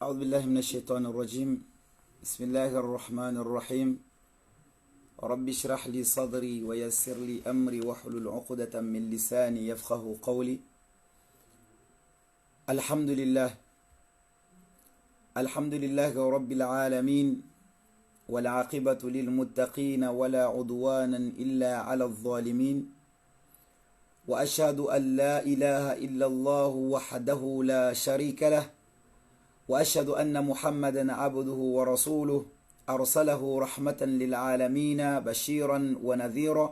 أعوذ بالله من الشيطان الرجيم. بسم الله الرحمن الرحيم. رب اشرح لي صدري ويسر لي أمري واحلل عقدة من لساني يفقه قولي. الحمد لله رب العالمين، والعاقبة للمتقين ولا عدوانا إلا على الظالمين، وأشهد أن لا إله إلا الله وحده لا شريك له، وأشهد أن محمدا عبده ورسوله أرسله رحمة للعالمين بشيرا ونذيرا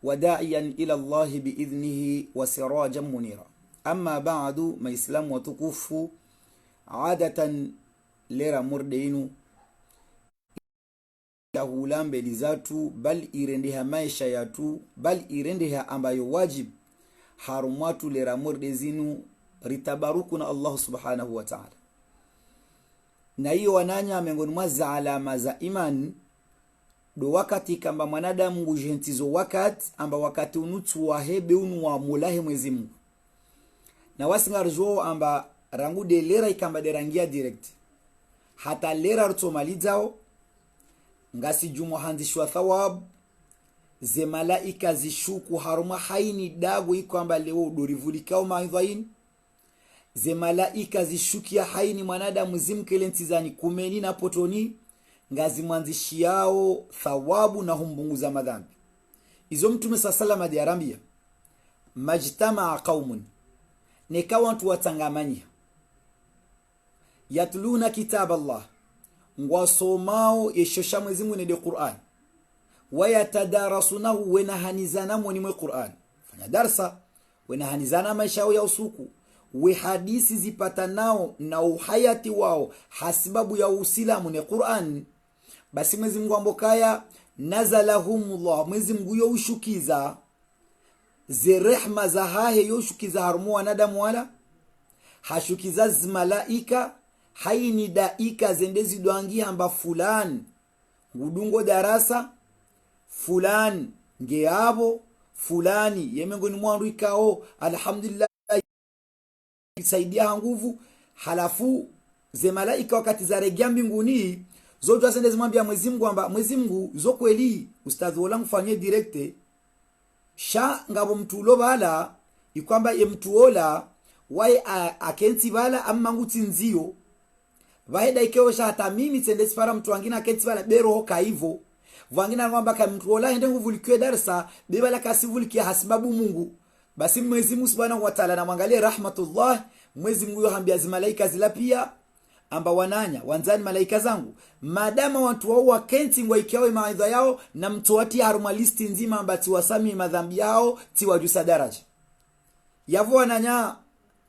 وداعيا إلى الله بإذنه وسراجا منيرا. أما بعد، ما إسلام وتكفوا عادة لرا مردينو hula mbele zatu, bal irendeha maisha yatu, bal irendeha ambayo wajib harumatu lera murdezinu ritabaruku na Allah subhanahu wa ta'ala. Na hiyo wananya miongoni mwa alama za iman do wakati kamba mwanadamu ngujentizo wakati wakati unutu wa hebe unu wa mulahi Mwenyezi Mungu. Na wasingarjo amba rangu de lera ikamba de rangia direct hata lera rutomalizao ngasi jumo handishwa thawab ze malaika zishuku haruma haini dago ikwamba leo dorivulikao maidhain ze malaika zishukia haini mwanadamu zimkelentizani kumeni na potoni ngazi mwanzishiao thawabu na humbunguza madhambi. Izo Mtume sallallahu ya rambia majtamaa qaumun nikawa watu watangamania yatluna kitab Allah ngwasomao yeshosha Mwenyezi Mungu ni Qur'an wayatadarasunahu wenahanizana mwoni mwe Qur'an fanya darsa wenahanizana maisha ya usuku we hadisi zipatanao na uhayati wao hasibabu ya uislamu ni Qur'an. Basi Mwenyezi Mungu ambokaya nazalahumullah, Mwenyezi Mungu yo ushukiza ze rehma za hahe yo ushukiza harumu wanadamu wala hashukiza malaika haini daika zendezi doangi hamba fulani ngudungo darasa fulani ngeabo fulani yemengoni mwandu ikao alhamdulillah isaidia nguvu. Halafu ze malaika wakati za regia mbinguni zote asendezi mwambia Mwenyezi Mungu amba Mwenyezi Mungu zo kweli ustadhi wala mfanyie direct sha ngabo mtulo bala ikwamba ye mtuola wai akenti bala amma nguti nzio vaida ikewesha hata mimi tendesi para mtu wangina akenti bala bero hoka hivo vangina ngamba ka mtuola ende nguvulikiwe darsa bebala kasivulikia hasibabu Mungu. Basi Mwenyezi Mungu Subhanahu wa Ta'ala na mwangalie rahmatullah Mwenyezi Mungu yohambia malaika zila pia amba wananya wanzani malaika zangu madama watu wao wakenti ngwa ikiawe maidha yao na mtoati haruma listi nzima amba tiwasami madhambi yao tiwajusa daraja yavo wananya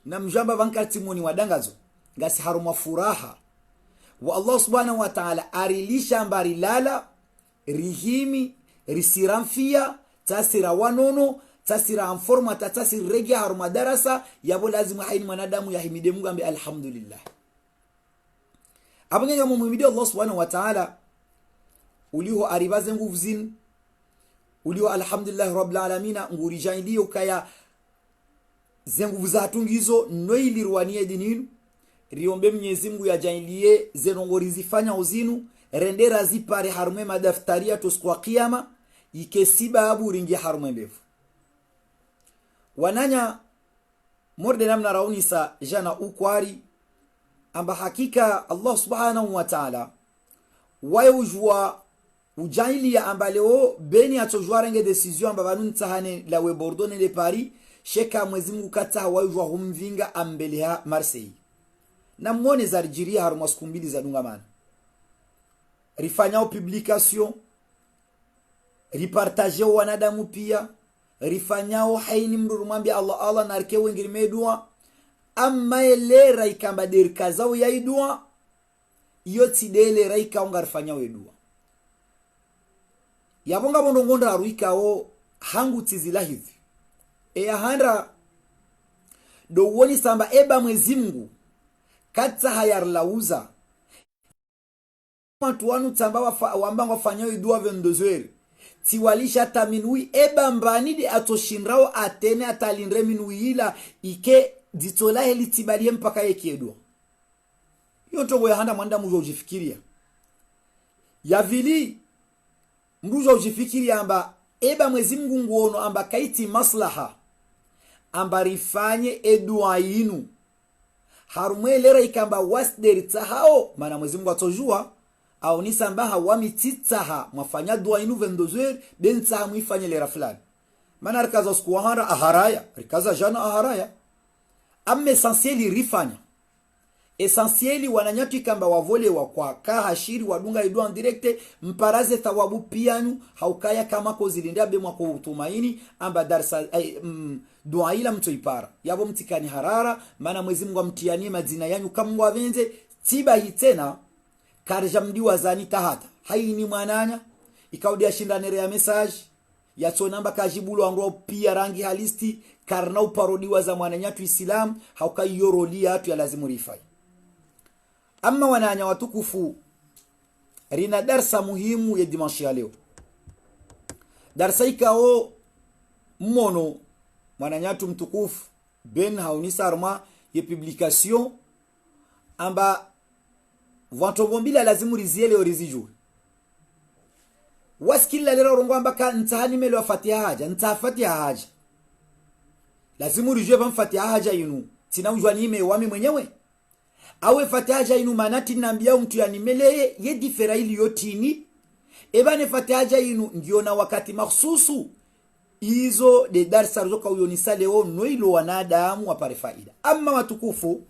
na mjamba vankati muni wadangazo ngasi haruma furaha wa Allah Subhanahu wa Ta'ala arilisha mbari lala rihimi risiramfia tasira wanono tasira anforma tatasir rege haruma darasa yabo lazima haini mwanadamu yahimide Mungu ambe alhamdulillah. Abangenya mumhimidi Allah Subhanahu wa Ta'ala uliho aribaze nguvu zin uliho alhamdulillah rabbil alamin ngurijaindio kaya zenguvu za tungizo noilirwanie dininu riombe Mwenyezi Mungu yajainlie zenongori zifanya uzinu rendera zipare harume madaftaria toskwa kiyama ikesiba abu ringi harume mbevu wananya morde namna raunisa jana ukwari amba hakika Allah Subhanahu wa Ta'ala wae ujua ujailia amba leo beni atojua renge decision amba vanu ntahane la we Bordeaux ne Paris sheka Mwenyezi Mungu kata wae ujua humvinga ambelea Marseille na mwone za Algeria haruma siku mbili za dungamana rifanyao publication ripartageo wanadamu pia rifanyao haini mduru mwambia Allah na arke wengine medua amma elera ikamba dirka zao ya idua yoti dele raika unga rifanyao edua yabonga bondo ngonda ruika o hangu tizila hivi ya handra do woni samba eba Mwenyezi Mungu kata hayarlauza watu wanu tamba wambanga wafanyao idua vendozweri tiwalisha taminui eba mbani de atoshinrao atene atalindre minui ila ike ditola heli tibalie mpaka yekiedwa yonto boya handa mwanda mujo ujifikiria ya vili mrujo ujifikiria amba eba Mwenyezi Mungu nguono amba kaiti maslaha amba rifanye edua yinu harumwelera ikamba wasderita hao mana Mwenyezi Mungu atojua au nisamba hawamititaha mwafanya dua yinu 22h densa mwifanye lera fulani mana rikaza sikuwahara aharaya rikaza jana aharaya amme essentieli rifanya essentieli wananyatu ikamba wavolewa kwa kahashiri wadunga idua directe mparaze thawabu pianu haukaya kama kozilindia bemwa kwa utumaini amba darsa dua ila mtu ipara yabo mtikani harara mana Mwenyezi Mungu amtiani madina yanyu kama mwavenze tiba hitena karja mdiwa zani tahata haini mwananya ikaudia shindanere ya message ya namba kajibulo angro pia rangi halisti karna uparodiwa za mwananyatu Islam haukayorolia atu ya lazimu rifai. Ama wananya watukufu rina darsa muhimu ya dimanshi ya leo. Darsa ikao mmono mwananyatu mtukufu ben haunisa arma ye publication amba vantobombila lazimu riziele orizijue. Waskila lera rongo ambaka ntahani mele wa fatiha haja ntafatiha haja lazimu rijue van fatiha haja yinu tina ujwa ni ime wami mwenyewe awe fatiha haja yinu manati nambia mtu ya nimele ye difera ili yotini ebane fatiha haja yinu ndio na wakati makhsusu izo de darsa roka uyonisa leo noilo wanadamu wapare faida. Amma watukufu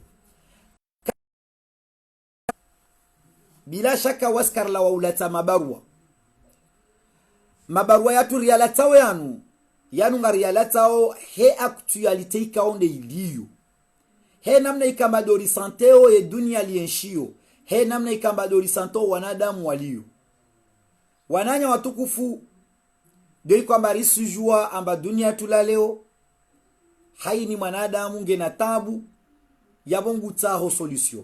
bila shaka waskar la waulata mabarua yatu rialatao yanu nga rialatao he actualite ikaonde iliyo he namna ikambadori santeo e dunia lienshio he namna ikambadori santo wanadamu walio wananya watukufu doi kwamba risujua amba dunia tulaleo haini mwanadamu ngena tabu yabongu taho solution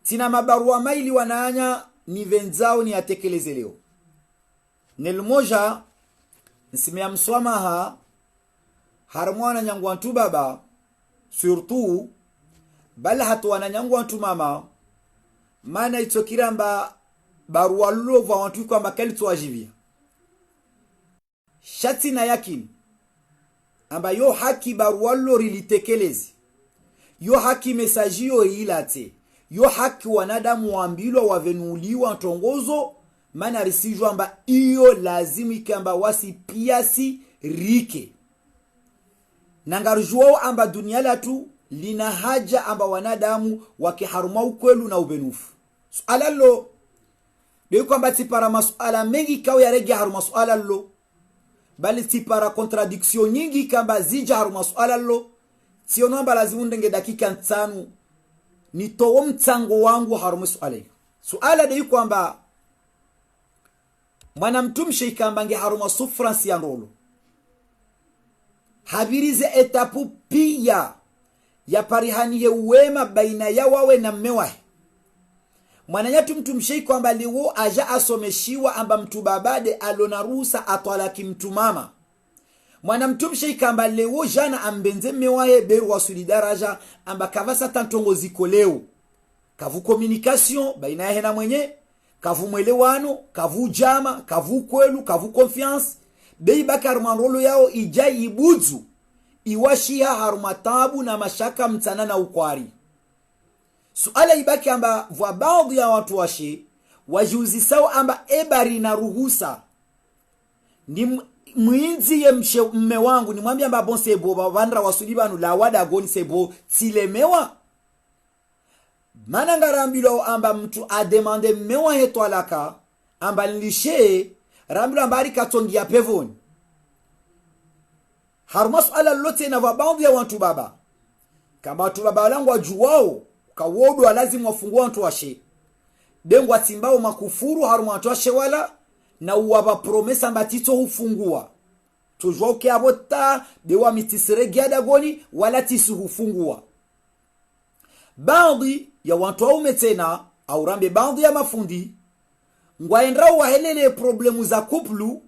tina mabarua maili wananya ni venzao ni atekeleze leo Nelmoja nsimea mswamaha harmwana nyangu antu baba surtout bala hatu wana nyangu antu mama mana itokiramba barua lulo va wantu kwa makali tuwajivia shati na yakini amba yo haki barua lulo rilitekelezi yo haki mesajio ilate yo haki wanadamu waambilwa wavenuliwa ntongozo mana risijwa amba iyo lazimu ikamba wasi piasi rike nangarujua amba dunia latu lina haja amba wanadamu wakiharuma ukwelu na ubenufu suala lo deo kwamba tipara masuala mengi kao ya regi haruma suala lo bali tipara contradiction nyingi kamba zija haruma suala lo siono amba lazimu ndenge dakika ntanu nitowo mtango wangu haruma suala deo kwamba mwana mtumshe ikambange haruma sufransi ya ndolo habirize etapu pia ya parihaniye uwema baina ya wawe na mmewahe mwana nyatu mtumshe kwamba liwo aja asomeshiwa amba mtu babade alona rusa atwalaki mtu mama mwana mtumshe kamba liwo jana ambenze mmewahe beru wa solidaraja amba kavasa tantongo ziko leo kavu communication baina ya na mwenye kavu mwelewano, kavu jama, kavu kwelu, kavu confiance bei bakar manrolo yao ijai ibuzu iwashia harumatabu na mashaka mtana na ukwari suala ibaki amba vwa baadhi ya watu washe wajuzi sawa amba ebari na ruhusa ni mwinzi ye mme wangu ni mwambia amba bon sebo bavandra wasulibanu la wada goni sebo tilemewa mana ngarambilo amba mtu ademande mewa heto alaka amba nilishe rambilo amba katongia pevoni harmas ala lote na vabaadhi ya watu baba kama watu baba walangu wajuwao kawodo lazima wafungua watu washe dengu atimbao makufuru harumu watu washe wala na uwaba promesa mbatito hufungua tujua uke abota dewa mitisire giada goni wala tisu hufungua baadhi ya watu waume tena au rambe baadhi ya mafundi ngwaendra wahelele problemu za kuplu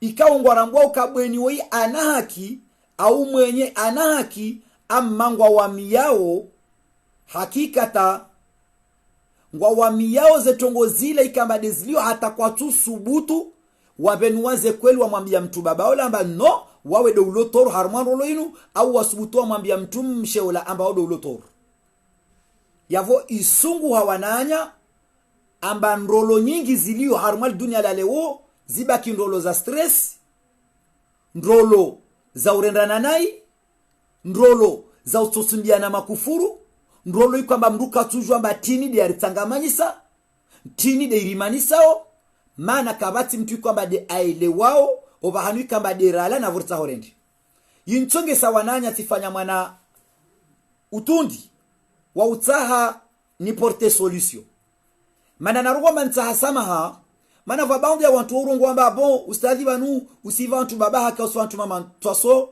ikawa ngwarambwa ukabweni wei anahaki au mwenye anahaki amma ngwa wamiyao hakikata ngwa wamiyao zetongo zile ikamba dezilio hata kwa tu subutu wabenuwaze kweli wamwambia mtu baba ola amba no wawe doulo toru harman rolo inu au wasubutu wamwambia mtu msheola amba doulo toru yavo isungu hawananya amba nrolo nyingi zilio harmal dunia la leo zibaki nrolo za stress, nrolo za urendana nai, nrolo za utosimbiana makufuru, nrolo ikwamba mruka tujwa mba tini de aritangamanyisa, tini de irimanisao, mana kabati mtu ikwamba de aile wao, obahanu ikwamba de rala na vurta horendi. Yinchonge sawananya tifanya mwana utundi, wa utaha ni porte solution. Mana naruwa mantaha samaha, mana vabaundi ya wantu urungu wamba bon, ustadhi banu, usiva wantu baba haki, usiva wantu mama tuaso,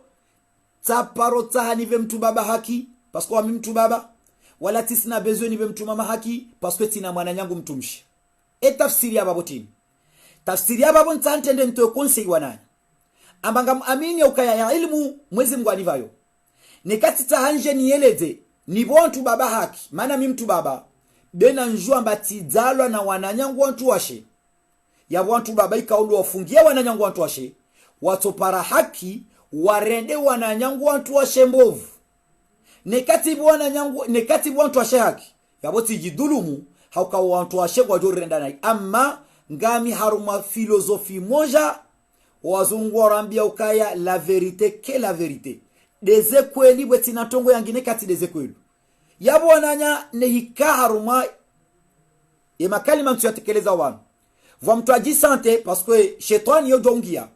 taparo taha nive mtu baba haki, pasko wami mtu baba, wala tisina bezo nive mtu mama haki, pasko tina mwana nyangu mtu mshi. Tafsiri ya babo tini. Tafsiri ya babo ntantende nto konsei wanani. Ambanga amini ya ukaya ya ilmu mwezi mgwani vayo. Nekati tahanje niyeleze, nivo wantu baba haki, mana mi mtu baba, bena njua mbatidalwa na wananyangu wantu washe. Ya wantu baba ikaundu wafungia wananyangu wantu washe. Watopara haki, warende wananyangu wantu washe mbovu. Nekati wantu washe haki. Ya boti jidulumu, hauka wantu washe kwa jori renda nai. Ama, ngami haruma filosofi moja, wazungu warambia ukaya la verite ke la verite. Deze kweli bweti natongo yangine kati deze kweli. Yabo wananya nehika haruma makali mtu yatekeleza wanu. Vwa mtu ajisante paske shetani yo jongia.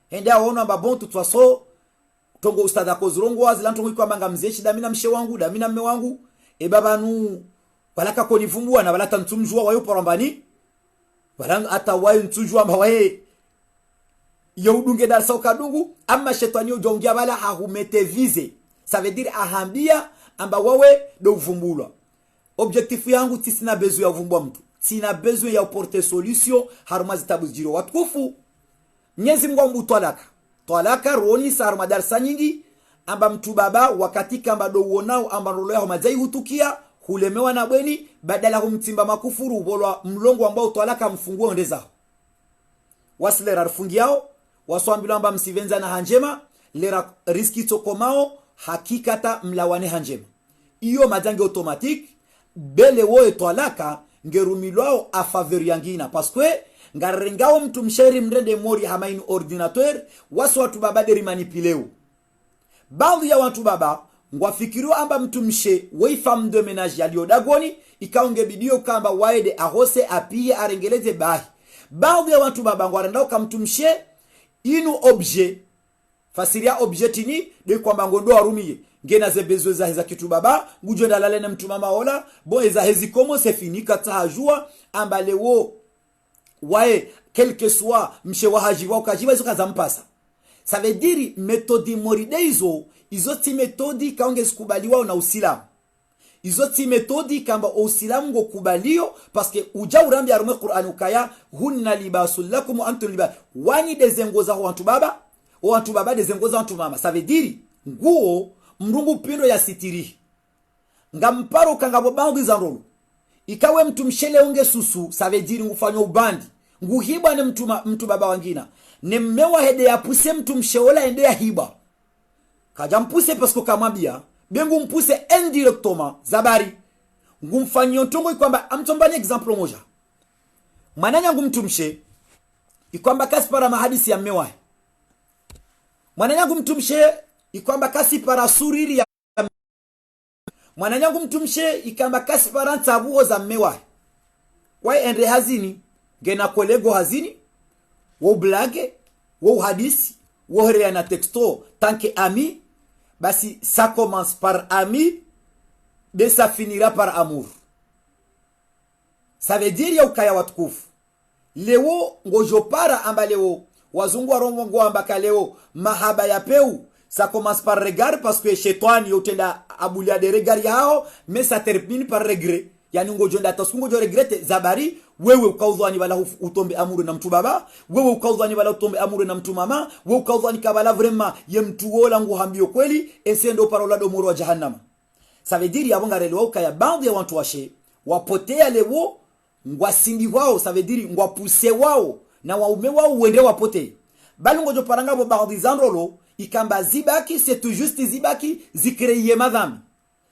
Hende ya wana mba bon tutwaso tongo ustada kozurongo wazi lantongo ikuwa manga mzeshi damina mshe wangu, damina mme wangu. Baba nu walaka konivumbua na walata ntumjua wayo porambani. Walanga ata wayo ntujua mba wae yaudunge darsa ukadungu. Ama shetani yo jongia wala ahumete vize. Ça veut dire ahambia amba wawe do uvumbulwa. Objektifu yangu tisina bezu ya uvumbua mtu. Tina bezu ya uporte solution haruma zitabu jiro watukufu. Mnyezi mgombu twalaka. Twalaka roni sa haruma darsa nyingi. Amba mtu baba wakati kamba do uonao amba rolo ya homazai hutukia. Hulemewa na bweni. Badala humtimba makufuru ubolwa mlongo ambao twalaka mfunguo ondeza. Wasile rarfungiao. Waswambilo amba msivenza na hanjema. Lera riski tokomao. Hakikata mlawane hanjema. Iyo majange automatique. Bele woe twalaka. Ngerumilwao a faveur yangina. Paskwe ngarengao mtu msheri mrende mori hamaini ordinateur. Wasu watu baba deri manipileu. Baadhi ya watu baba ngwafikiru amba mtu mshe weifam de menage ya liyo dagoni. Ikaunge bidio kamba waede ahose apiye arengeleze bahi. Baadhi ya watu baba ngwarendao ka mtu mshe inu objet. Fasiria objetini de kwamba ngondo arumiye ngena zebezo za kitu baba ngujo ndalale na mtu mama ola bo eza hezi komo se fini kata hajua ambale wo wae quelque soit mshe wa hajiwa ukajiwa izo kaza mpasa. Ça veut dire metodi morideizo izoti metodi kaonge zikubaliwa na usilamu. Izoti metodi kamba usilamu ngo kubalio paske uja urambi arume Qur'an ukaya hunna libasul lakum wa antum libas wani dezengoza wantu baba wantu baba dezengoza wantu mama. Ça veut dire nguo mrungu pindo ya sitiri. Ngamparo kangabo bangu za rolo. Ikawe mtu mshele unge susu. Ça veut dire ngufanyo ubandi. Nguhibwa ne mtu baba wangina. Ne mmewa hede ya puse mtu msheola ende ya hiba. Kaja mpuse pasko kamabia. Bengu mpuse indirectement. Zabari. Ngumfanyo ntongo ikwamba amtombani example moja. Mananya ngumtu mshe. Ikwamba kasi para mahadisi ya mmewa. Mananya ngumtu mshe. Ikwamba kasi para suriri ya mwananyangu mtumshe ikamba kasi para ntabuo za mmewa. Kwa ende hazini gena kolego hazini wo blage wo hadisi wo na texto tanke ami basi ça commence par ami mais ça finira par amour. Ça veut dire ya ukaya watukufu leo ngojo para amba leo wazungu warongo amba kaleo mahaba ya peu. Ça commence par regard parce que chez toi ni utenda abulia de regard yao mais ça termine par regret. Yani ngojonda taskungo jo regrette zabari wewe ukaudhani wala utombe amuru na mtu baba, wewe ukaudhani wala utombe amuru na mtu mama, wewe ukaudhani kabala vraiment ye mtu wola nguhambio kweli ensendo parola do moro wa jahannama. Ça veut dire yabonga relo ukaya bandi ya watu washe wapotea lewo ngwasindi wao, ça veut dire ngwapuse wao na waume wao wende wapote bali ngojo paranga bo baadhi zanrolo ikamba zibaki c'est tout juste zibaki zikreye madhambi.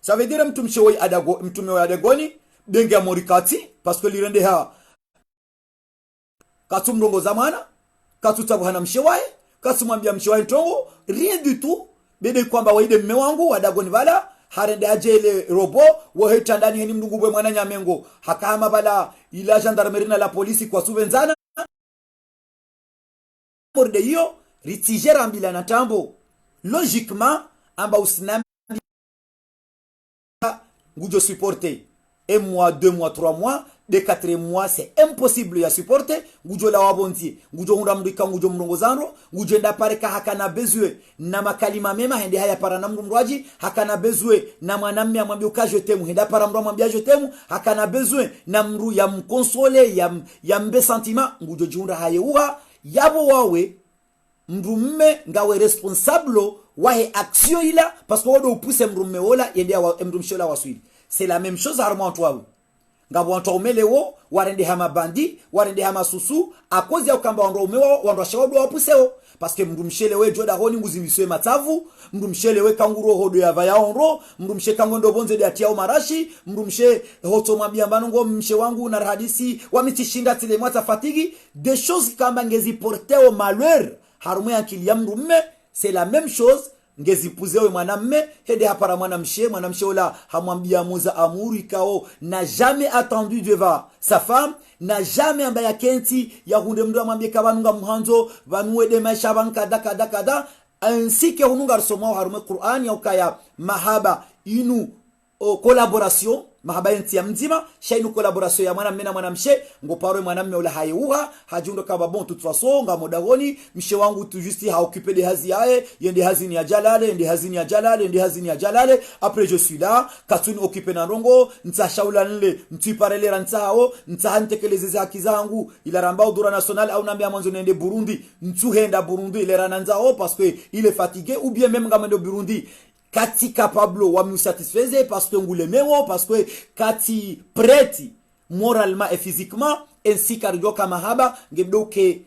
Ça veut dire mtu mshewoi adago mtume wa adagoni denge morikati parce que lirende ha katumrongo zamana katutabuhana mshewaye kasumwambia mshewaye ntongo rien du tout bede kwamba waide mme wangu wadagoni bala harende ajele robo woheta ndani heni mdungu bwe mwana nyamengo hakama bala ila gendarmerie na la polisi kwa subenzana morde hiyo ritijera mbila na tambo logiquement amba usinambi ngujo supporter 1 mois 2 mois 3 mois de 4 mois c'est impossible ya supporter ngujo la wabonti ngujo hundamrika ngujo mrongozano ngujo enda pareka hakana bezwe na makalima mema hende haya para na mrumrwaji hakana bezwe na mwanamme amwambia ukaje temu henda para mru amwambia je temu hakana bezwe na mru ya mkonsole ya mbe sentiment ngujo junda hayeuha yabo wawe mrumme ngawe responsable wahe action ila parce que wodo upuse mrumme wola yende wa mrumshola waswili. C'est la même chose harmo toi ngabo wantu umelewo warende hama bandi warende hama susu akozi ya ukamba wandu umewa wandu washawodo wapuseo parce que mrumshele we joda honi nguzimiswe matavu mrumshele we kanguro hodo ya vaya onro mrumshe kangondo bonze de atia marashi mrumshe hoto mwambia manongo mshe wangu na hadisi wamitishinda tile mwata fatigi des choses kamba ngezi porteo malheur harmo ya kilia mrumme. C'est la même chose ngezi puzewe mwanamme hede hapara mwanamshe ola hamwambia muza amuru ikao na jamais attendu devant sa femme na jamais ambaya kenti ya hunde mdu amwambie kabanunga mhanzo vanuwe maisha bankada kada ainsi que hununga rusoma harume Qur'an ya ukaya mahaba inu collaboration mahaba enti ya mzima shainu collaboration ya mwanamme na mwanamshe ngoparo mwanamme ola hayeuha hajundo kaba bon toute façon ngamodagoni mshe wangu tu juste ha occupé de hazi yae yende hazini ya jalale yende hazini ya jalale yende hazini ya jalale après je suis là katuni occupé na rongo ntsashaula nle mtiparelera ntsao ntsantekeleze haki zangu ila rambao dura national au nambia mwanzo nende Burundi ntsuhenda Burundi ile rananzao parce que il est fatigué ou bien même ngamendo Burundi kati capable wa me satisfaire parce que ngule mewo parce que kati prêt moralement et physiquement ainsi cardio kama mahaba ngebdoke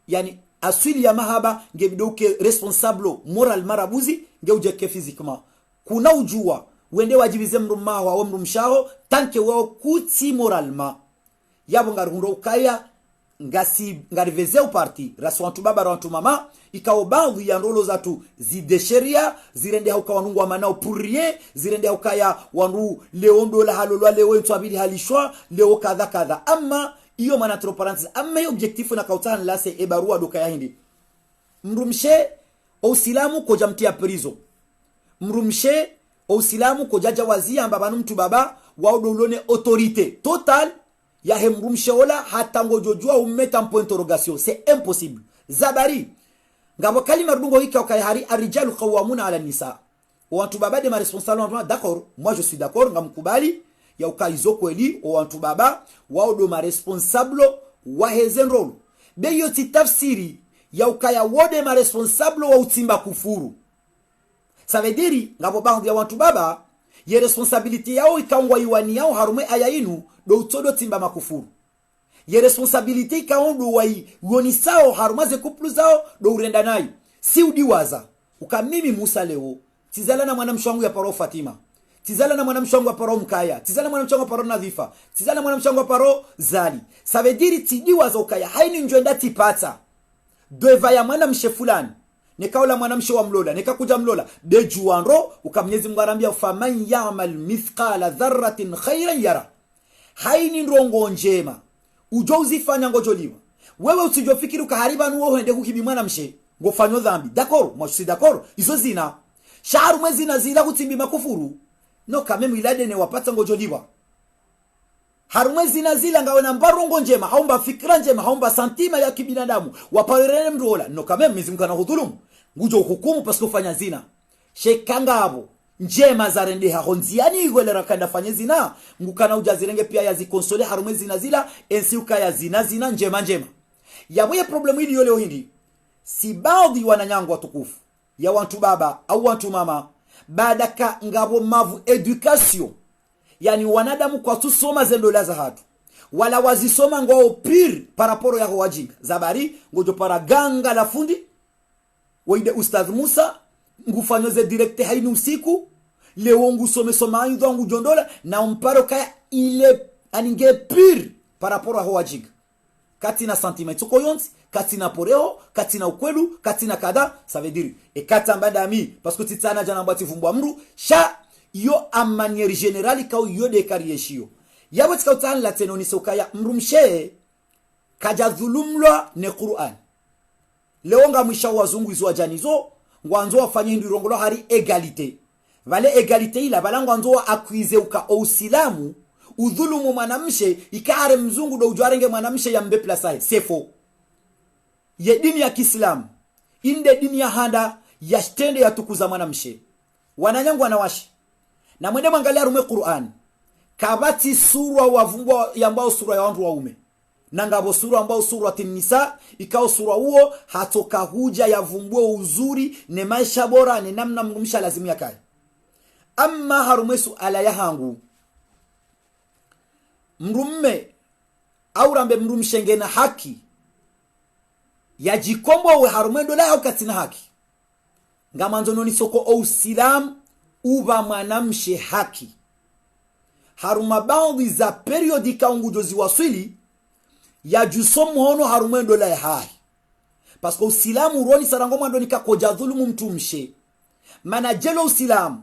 yani asili ya mahaba ngebdoke responsable moral marabuzi ngeujeke physiquement kuna ujua wende wajibize mrumma wa mrumshao tanke wao kuti moralement yabo ngarundo ukaya ngasi ngariveze uparti raswantu baba rantu mama ikao baadhi ya ndolo zatu zidesheria zirende hauka wanungu wa manao pour rien zirende hauka ya wandu leondo la halolwa leo ntwabili halishwa leo kadha ama iyo mana troparantis ama yo objectifu na kautana la se ebarua doka ya hindi mrumshe usilamu koja mtia prizo mrumshe usilamu koja jawazia mbabanu mtu baba waudolone autorité totale ya hemrumshe ola hata ngojojua umeta point interrogation c'est impossible zabari ngabo kalima rudungo hika ukayahari arijalu qawamuna ala nisa wantu baba de ma responsable d'accord moi je suis d'accord ngamkubali ya ukaizo kweli wantu baba wao do ma responsable wa hezen role beyo tafsiri ya ukaya wode ma responsable wa utimba kufuru ça veut dire ngabo bandi ya wantu baba ye responsabilité yao ikangwa iwani yao harume aya inu do utodo timba makufuru ye responsabilité ikaondo wai wonisao harumaze kuplu zao do urenda nayo si udiwaza ukamimi Musa leo tizala na mwanamsho wangu ya paro Fatima tizala na mwanamsho wangu ya paro Mkaya tizala na mwanamsho wangu ya paro Nadhifa tizala na mwanamsho wangu ya paro Zali ça veut dire tidiwaza ukaya haini njwenda tipata deva ya mwanamshe fulani nikaula mwanamshe wa mlola nikakuja mlola de juanro ukamnyezi mgarambia faman ya'mal mithqala dharratin khairan yara haini ndongo njema ujo uzifanya ngojoliwa wewe usijofikiri ukahariba nuo uende kukibi mwanamshe ngofanyo dhambi d'accord moi je suis d'accord izo zina sharu mwezi na zila kutimbi makufuru no kame milade ne wapata ngojoliwa harumwezi na zila ngawena mbarongo njema haomba fikra njema haomba santima ya kibinadamu waparere mdola no kame mizimka na hudhulumu ngujo hukumu pasko fanya zina shekangabo njema zarende hahonziani igwelera kanda fanya zina ngukana ujazirenge pia ya zikonsole harumwezi na zila ensi ukaya zina njema yabuye problemu hili yole hindi si baadhi wananyangu watukufu ya wantu baba au wantu mama badaka ngabo mavu education yani wanadamu kwa tusoma zendola za hatu wala wazisoma ngwao pire paraporo ya wajinga zabari ngojo para ganga la fundi waide Ustadh Musa ngufanyoze direkte haini usiku leo ngusome soma aidha ngujondola na umparo kaya ile aninge pire paraporo ya wajinga katina sentiments koyonti katina poreo katina ukwelu katina kada ça veut dire et katamba dami parce que titana jana mbati vumbwa mru sha yo a manière générale ka yo de kariyeshio yabo tikautan la tenoni sokaya mrumshe kaja dhulumlwa ne Qur'an leo nga mwisha wazungu izo janizo ngwanzo wafanye ndirongolo hari egalite vale egalite ila balango anzo akwize uka usilamu udhulumu mwanamshe ikare mzungu do ujwarenge mwanamshe ya mbe plasae sefo ye dini ya Kiislamu inde dini ya handa ya stende ya tukuza mwanamshe wananyangu wanawashi na mwende mwangalia rume Qur'an kabati sura wavumbwa yambao sura ya wandu waume na ngabo sura ambao sura An-Nisa ikao sura huo hatoka huja ya vumbwe uzuri ne maisha bora ne namna mnumsha lazimu ya kai amma harume suala ya hangu mrumme au rambe mrumshenge na haki ya jikombo we harume dola au katina haki ngamanzo noni soko o Islam uba mwanamshe haki haruma baadhi za periodika ungujozi waswili ya jusomu hono harume dola ya hai pasko Usilamu uroni sarangoma ndonika koja dhulumu mtumshe mana jelo Usilamu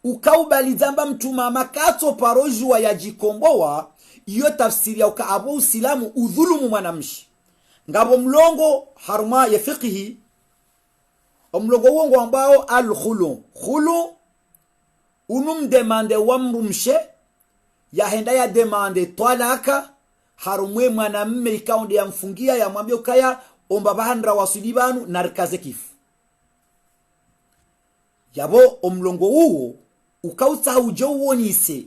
ukaubali zamba mtuma makato parojua ya jikomboa iyo tafsiri ya ukaabo Usilamu udhulumu mwanamshi ngabo mlongo haruma ya fiqhi omlongo wongo ambao al-khulu unum demande wa mrumshe ya henda ya demande twalaka harumwe mwanamme ikaunde ya mfungia ya mwambia ukaya omba bahandra wasulibanu narikaze kifu yabo omlongo huo ukauta ujo uonise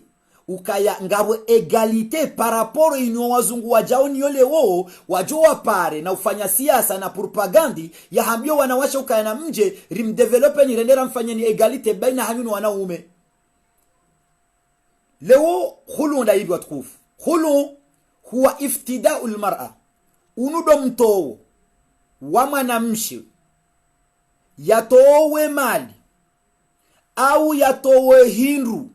ukaya ngabo egalite paraporo ino wazungu wajaoni yole wo wajoa pare na ufanya siasa na propagandi ya hambio wanawasha ukaya na mje rimdevelope ni rendera mfanya ni egalite baina hanyu wanaume leo khulu nda ibwa tukufu khulu huwa iftida'ul mar'a unudo mtowo wa mwanamshi yatowe mali au yatowe hindu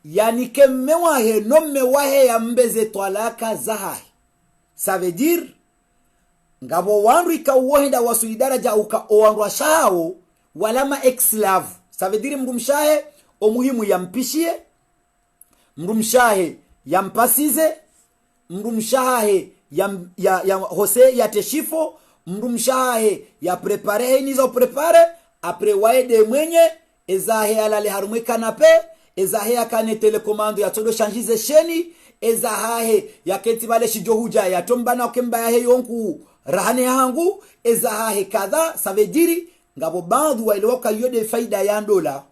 yani kemewahe no mewahe ya mbeze twalaka zahahi ça veut dire ngabo wandu ikawahenda wasulidaraja uka owandu ashao walama ex-slave ça veut dire mrumshahe omuhimu yampishie mrumshahe yampasize mrumshahe ya hose ya teshifo mrumshahe ya prepare nizo prepare apre waede mwenye ezahe alale harumwe kanape ezahe akane telekomando ya todo changize sheni ezahe ya keti bale shijohuja ya tombana kemba ya yonku rahane hangu ezahe kadha ça veut dire ngabo bandu wailoka yode faida ya dola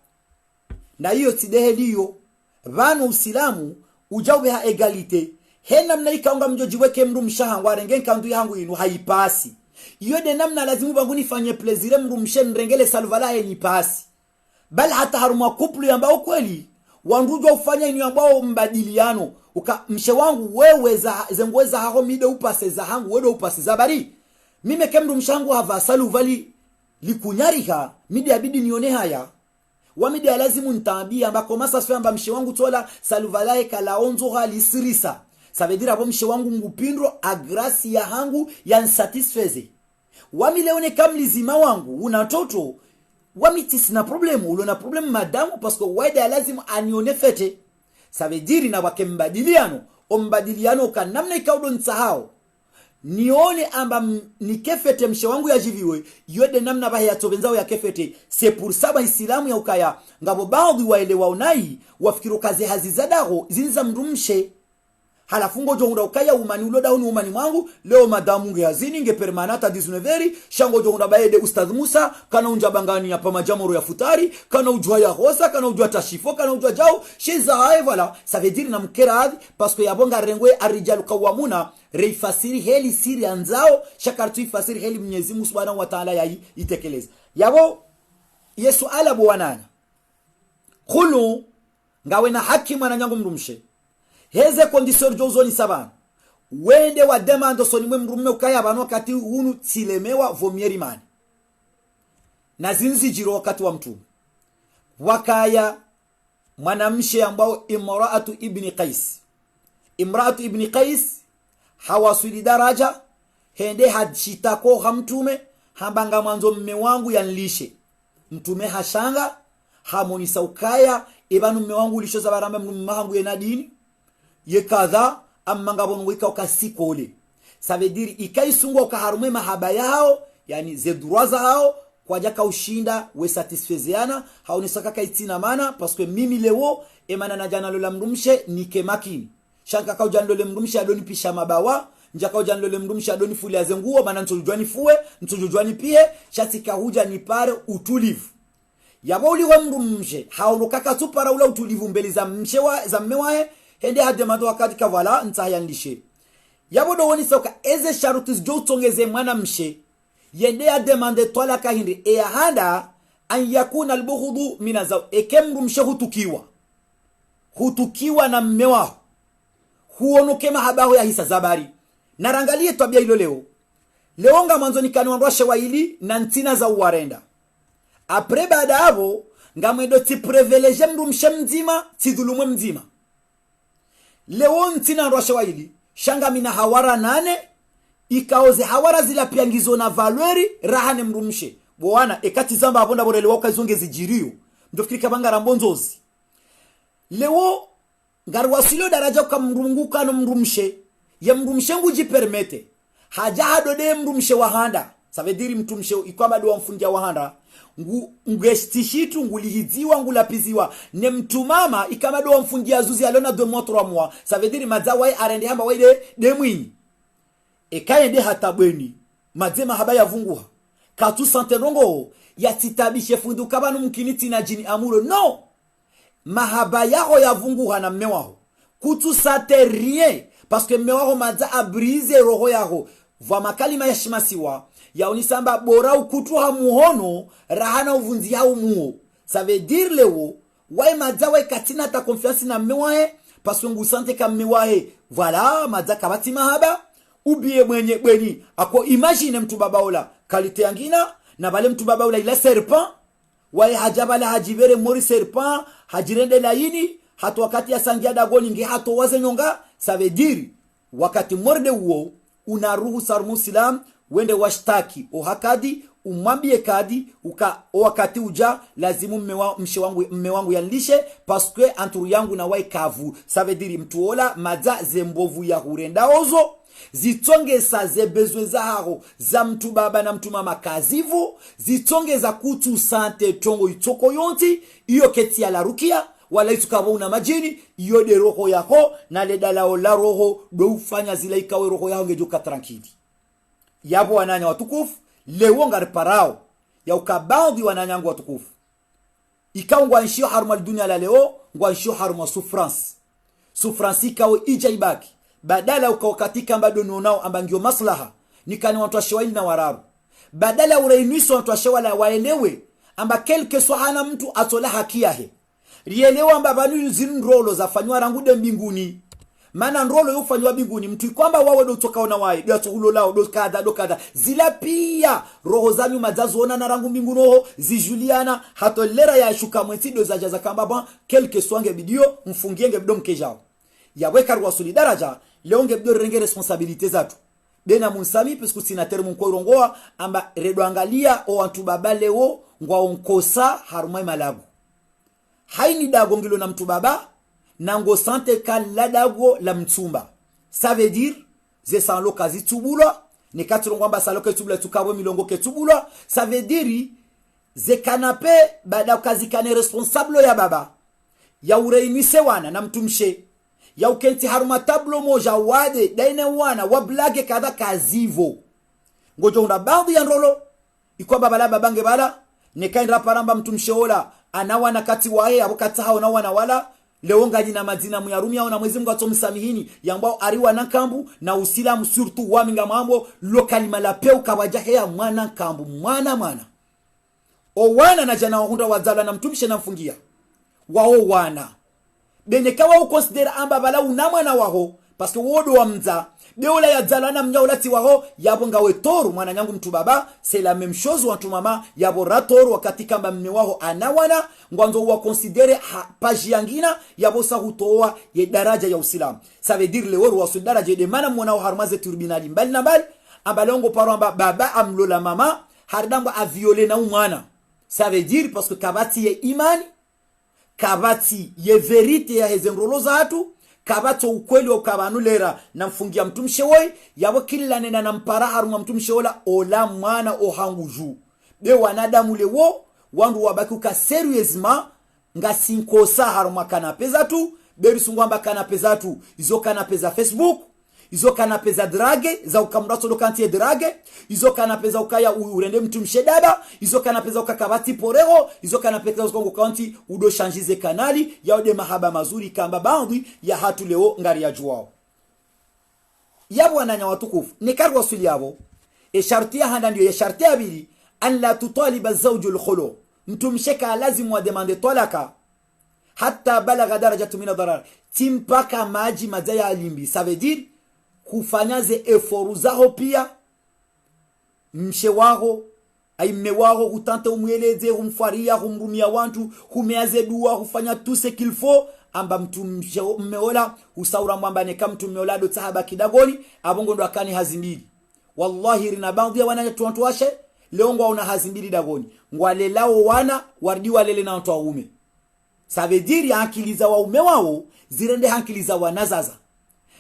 na hiyo sidehe liyo vanu Usilamu ujawe ha egalite hena mnaika unga mjojiweke mru mshaha warenge kandu yangu inu haipasi yode namna lazimu banguni fanye plezire mru mshen rengele salvala ni pasi bali hata haruma kuplu ambao kweli wandujo ufanya inu ambao mbadiliano uka mshe wangu wewe zengweza hako mide upase za hangu wewe upase za bari mime kemru mshangu hava saluvali likunyarika mide abidi nione haya wamide alazimu ntabia ambako masa sfamba mshe wangu tola saluvalae kalaonzo halisirisa ça veut dire abo mshe wangu ngupindro a grâce ya hangu ya nsatisfeze wamileone kamlizima wangu una toto wamiti sina problemu ulona problemu madamu parce que waida lazimu anione fete ça veut dire na wakembadiliano ombadiliano kanamna ikaudo nsahao nione amba nikefete mshe wangu ya jiviwe yode namna bahe ya tobenzao ya kefete c'est pour ça ba Islamu ya ukaya ngabo baadhi waelewa unai wafikiru kazi hazizadago zinza mrumshe halafungo jonga ukaya umani uloda unu umani mwangu leo madamu nge hazini nge permanata 19 shango jonga baede Ustadh Musa kana unja bangani ya pamajamoro ya futari kana ujwa ya hosa kana ujwa tashifo kana ujwa jao sheza hae voilà ça veut dire na mkeradi parce que yabonga rengwe arijalu kawamuna reifasiri heli siri anzao shakartu ifasiri heli Mwenyezi Mungu Subhanahu wa Ta'ala ya itekeleza yabo Yesu ala bwanana khulu ngawe na haki mwana nyangu mrumshe heze condition jozo ni sabana wende wa demando soni mwe mrumme ukaya bano wakati hunu tilemewa vomieri mani na zinzi jiro wakati wa mtu wakaya mwanamshe ambao imraatu ibn Qais hawasuli daraja hende hajitako hamtume hambanga mwanzo mme wangu yanlishe mtume hashanga hamonisa ukaya ebanu mme wangu lisho za baramba mme wangu yena dini ye kadha amanga bono wika ukasikole ça veut dire ikaisunga ukaharume mahaba yao yani ze droits hao kwa jaka ushinda we satisfaiseana haonisaka kaitina mana parce que mimi leo emana na jana lola mrumshe nike makini shanka ka ujando le mrumshe adoni pisha mabawa njaka ujando le mrumshe adoni fuli azenguo mana ntujwani fuwe ntujwani pie shatika huja ni pare utulivu yabo uliwa mrumshe haonokaka tu para ula utulivu mbele za mshewa za mmewae hende hademando wakati kavala ntayanlishe yabo do woni soka eze sharutus jo tongeze mwana mshe yende ya demande tola kahindi e handa an yakuna albughdu min azaw ekemru mshe hutukiwa na mmewa huonoke mahabaho ya hisa zabari narangalie tabia hilo leo nga mwanzo nikaniwandwa shewaili na ntina za uwarenda apre baada hapo ngamwedo ti privilege mru mshe mzima ti dhulumwe mzima leo ntina ndo shewaili shanga mina hawara 8 ikaoze hawara zila piangizo na valeri rahane mrumshe bwana ekati zamba abonda borele waka izonge zijirio ndofikiri kabanga rambonzozi leo ngarwasilo daraja kwa mrunguka no mrumshe ya mrumshe nguji permete haja hadode mrumshe wahanda savediri mtumshe ikwamba do mfungia wahanda ngestishitu ngulihiziwa ngulapiziwa ne mtumama ikama do mfungia zuzi alona 2 mois 3 mois savediri madzawa arende hamba waide demwini ekaende hatabweni madzema habaya vunguha katu santenongo ya titabishe fundu kabanu mkiniti na jini amulo no mahaba yao ya vunguha na mmewaho kutu sate rien parce que mmewaho madza abrize roho yao vwa makalima ya shimasiwa ya unisamba bora ukutu ha muhono rahana uvunzi hao muo ça veut dire leo wai madza wai katina ta confiance na mmewahe parce que ngusante ka mmewahe voilà madza kabati mahaba ubie mwenye bweni ako imagine mtu babaola kalite yangina na bale mtu babaola ila serpent wae hajabala hajibere mori serpent hajirende laini hatu wakati ya sangia dagoni nge hatu waze nyonga ça veut dire wakati morde uo unaruhu sarmu silam wende washtaki ohakadi umwambie kadi wakati uja lazimu mme wangu yanlishe parce que anturu yangu na wai kavu ça veut dire mtuola madza zembovu ya hurenda ozo zitonge sa zebezwe zaharo za mtu baba na mtu mama kazivu zitonge za kutu sante tongo itoko yonti iyo keti ya la rukia wala itukabo una majini iyo de roho yako na ledalao la roho do ufanya zile ikawe roho yao ngejuka tranquili yabo wananya watukufu leo ngariparao ya ukabandi wananyangu watukufu ikawa ngwanshio haruma dunia la leo ngwanshio haruma souffrance ikawe ija ibaki badala ukawakatika mbado nonao ambangio maslaha nikani watu washawaili na wararu badala urainiso watu washawala waelewe amba kelke swahana mtu atola haki yahe rielewa amba banu zinrolo zafanywa rangude mbinguni maana nrolo yufanywa mbinguni mtu kwamba wawe do tokaona wae do tuhulo lao do kada zila pia roho zanyu mazazoona na rangu mbinguno zijuliana hatolera ya shuka mwetido za jaza kamba ba kelke swange bidio mfungienge bido mkejao yaweka ruwasuli daraja leonge bido renge responsabilite zatu dena munsami pisku sinatere munkoirongoa amba redo angalia o antu baba leo ngwa onkosa harumai malabu haini dago ngilo na mtu baba nango sante kala dago la mtumba ça veut dire ze sanlo kazi tubulwa ni katirongwamba salo ke tubula tukabwe milongo ke tubulwa ça veut dire ze kanape bada kazi kane responsable ya baba ya ureinise wana na mtumshe ya ukenti haruma tablo moja wade daine wana wablage kada kazivo ngojo una baadhi ya ndolo iko baba la babange bala nekaindra paramba mtumsheola anawana kati wae abokata hao na wana wala leonga jina madina muyarumia ona mwezi Mungu atomsamihini yambao ariwa nakambu na usilamu surtout waminga mambo lokali malapeu kawajahe ya mwana kambu mwana o wana na jana wahunda wazala na mtumishe na mfungia wao wana bene kawa ukonsidera amba bala unamwana waho parce que wodo wa mza beola ya zalana mnyaula ti waho yabo ngawe toru mwana nyangu mtu baba c'est la même chose watu mama yabo ratoru wakati kamba mme waho anawana ngwanzo wa considere page yangina yabo sa hutoa ye daraja ya usilamu ça veut dire le woro wa daraja de mana mwana wa harmaze tribunali mbali na mbali abalongo paro amba baba amlola mama hardamba a violer na umwana ça veut dire parce que kabati ye imani kabati ye verite ya hezenrolo zatu kabato ukweli wa kabanulera na mfungia mtumshe woi yabo kila nena na mpara haruma mtumshe ola ola mwana ohanguju be wanadamu lewo wandu wabakuka seriousement nga sinkosa haruma kanape zatu beri sungwamba kanape zatu izo kanape za Facebook izo kanape za drage za ukamrato dokanti drage izo kanape za ukaya urende mtumshe daba izo kanape za ukakabati porero izo kanape za ukongo kanti udo changize kanali ya ode mahaba mazuri kamba bandwi ya hatu leo ngari ya juao yabo wananya watukufu nikarwa suli yabo e shartia handa ndio ya shartia abili an la tutaliba zawju al-khulu mtumsheka lazim wa demande talaka hatta balagha darajatu min ad-darar timpaka maji madaya alimbi ça veut dire kufanya ze eforu zao pia mshe wako aime wako utante umweleze umfaria umrumia wantu humeaze dua kufanya tout ce qu'il faut amba mtu mmeola usaura mwamba ne kama mtu mmeola do sahaba kidagoni abongo ndo akani hazimbili wallahi rina baadhi ya wana tuantu washe leo ngwa una hazimbili dagoni ngwale lao wana wardi walele na watu waume ça veut dire hankiliza waume wao zirende hankiliza wanazaza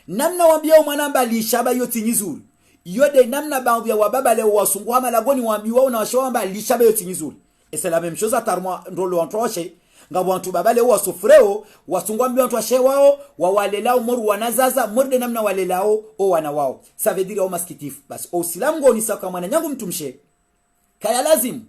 namna wambia mwanamba lishaba yoti nyizuri yode namna baadhi ya wababa leo wasunguha malagoni wambiwa na washawamba lishaba yoti nyizuri et c'est la même chose atarmo ndolo antoche ngabo wantu baba leo wasufreo wasungwambia wantu washe wao wawalelao moru wanazaza morde namna walelao o wana wao ça veut dire au maskitifu basi au silamu ngoni saka mwana nyangu mtumshe kaya lazim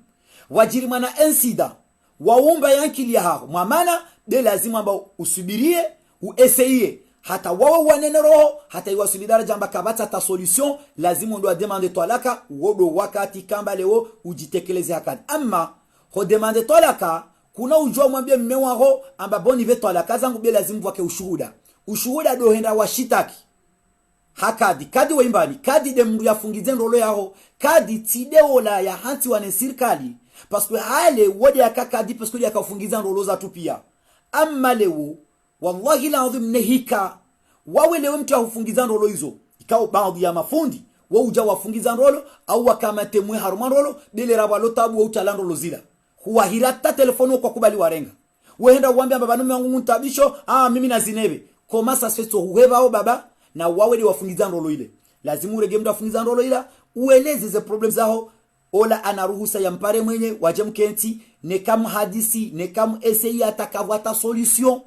wajiri mana ensida waumba yankilia hao mwamana de lazima ambao usubirie ueseye hata wawe wanene roho hata iwasuli daraja amba kabata ta solution lazima ndo demander talaka wodo wakati kamba leo ujitekeleze hakani ama ho demander talaka kuna ujua mwambie mme wako amba boni ve talaka zangu bila lazima wake ushuhuda do henda washitaki hakadi kadi waimbani kadi de mru yafungize ndolo yao kadi tideola ya hanti wane serikali parce que hale wode yakakadi parce que yakafungiza ndolo za tu pia amma leo wallahi laadhim nehika wawe leo mtu afungiza ndolo hizo ikao baadhi ya mafundi wao uja wafungiza ndolo au wakamate mwe haruma ndolo bile rabalo tabu au talando lozila huwa hirata telefono kwa kubali warenga wenda uambia baba nume wangu mtabisho mimi na zinebe koma sasa so huweba au baba na wawe wafungiza ndolo ile lazima urege mtu afungiza ndolo ile ueleze ze problem zao ola anaruhusa ya mpare mwenye waje mkenti ne kama hadisi ne kama essay atakavata solution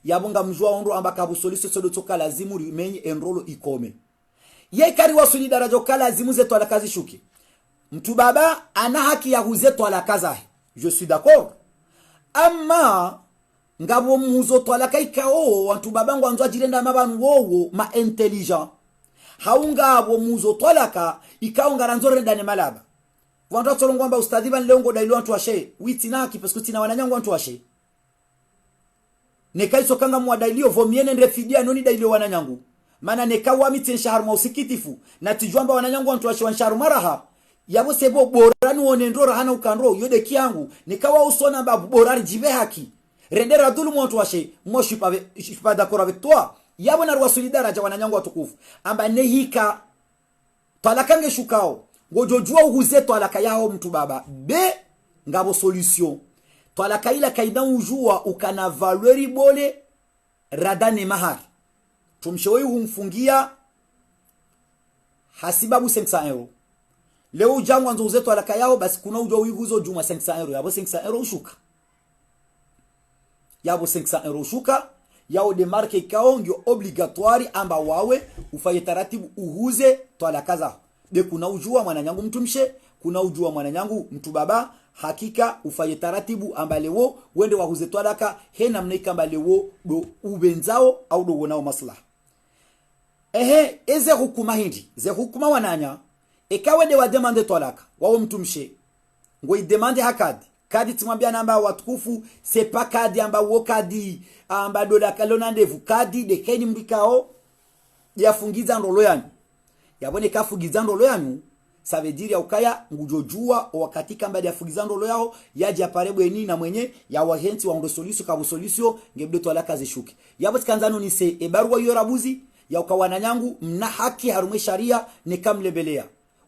yabonga mjua ondo ambaka bu solution sodo toka lazimu rimenye enrolo ikome ye kari wasuli darajo kala lazimu zetu ala kazi shuki mtu baba ana haki ya huzetu ala kaza je suis d'accord amma ngabo muzo to ala kaikao wantu babangu anzo jirenda mabanu wowo ma intelligent haunga abo muzo to alaka ikaonga ranzore ndane malaba wantu atolongwamba ustadhi ban leongo dailo wantu washe witinaki parce que tina wananyangu wantu washe nekaiso kanga mwa dailio vomiene nrefidia noni dailio wananyangu mana nekawa miti shahar mausikitifu na tijwamba wananyangu wantu washe wansharu maraha yabo sebo borani wonendora hana ukandro yode kiangu nikawa usona babu borani jibe haki rendera dhulumu wantu washe moi je suis pas d'accord avec toi yabo na ruwasuli daraja wananyangu watukufu amba nehika talakange shukao ngojojua uhuzeto alaka yao mtu baba be ngabo solution to alaka ila kaida ujua ukana valeri bole radane mahar tumshoi humfungia hasibabu 500 euro leo ujangwa nzo uzeto alaka yao basi kuna ujua uihuzo juma 500 euro yabo 500 euro shuka yabo 500 euro shuka yao demarke kao ngio obligatoire amba wawe ufaye taratibu uhuze to alaka zao de kuna ujua mwananyangu mtumshe kuna ujua mwananyangu mtu baba hakika ufaye taratibu ambalewo wende wahuze twalaka hena mnaika ambalewo do ubenzao au do wonao maslaha eze hukuma hindi ze hukuma wananya ekawe de wa demande twalaka wao mtumshe ngoi demande hakadi kadi timwambia namba watukufu sepa kadi amba wo kadi amba dola kalona ndevu kadi de keni mbikao yafungiza ndolo yanyu yabone kafugiza ndolo yanyu ça veut dire ya ukaya ngujojua wakati kamba ya fugiza ndolo yao yaje aparebo eni na mwenye ya wahenti wa ndo solution ka solution ngebdo to alaka zishuke yabo tikanzano ni se ebarwa yorabuzi ya ukawana nyangu mna haki harume sharia ne kamlebelea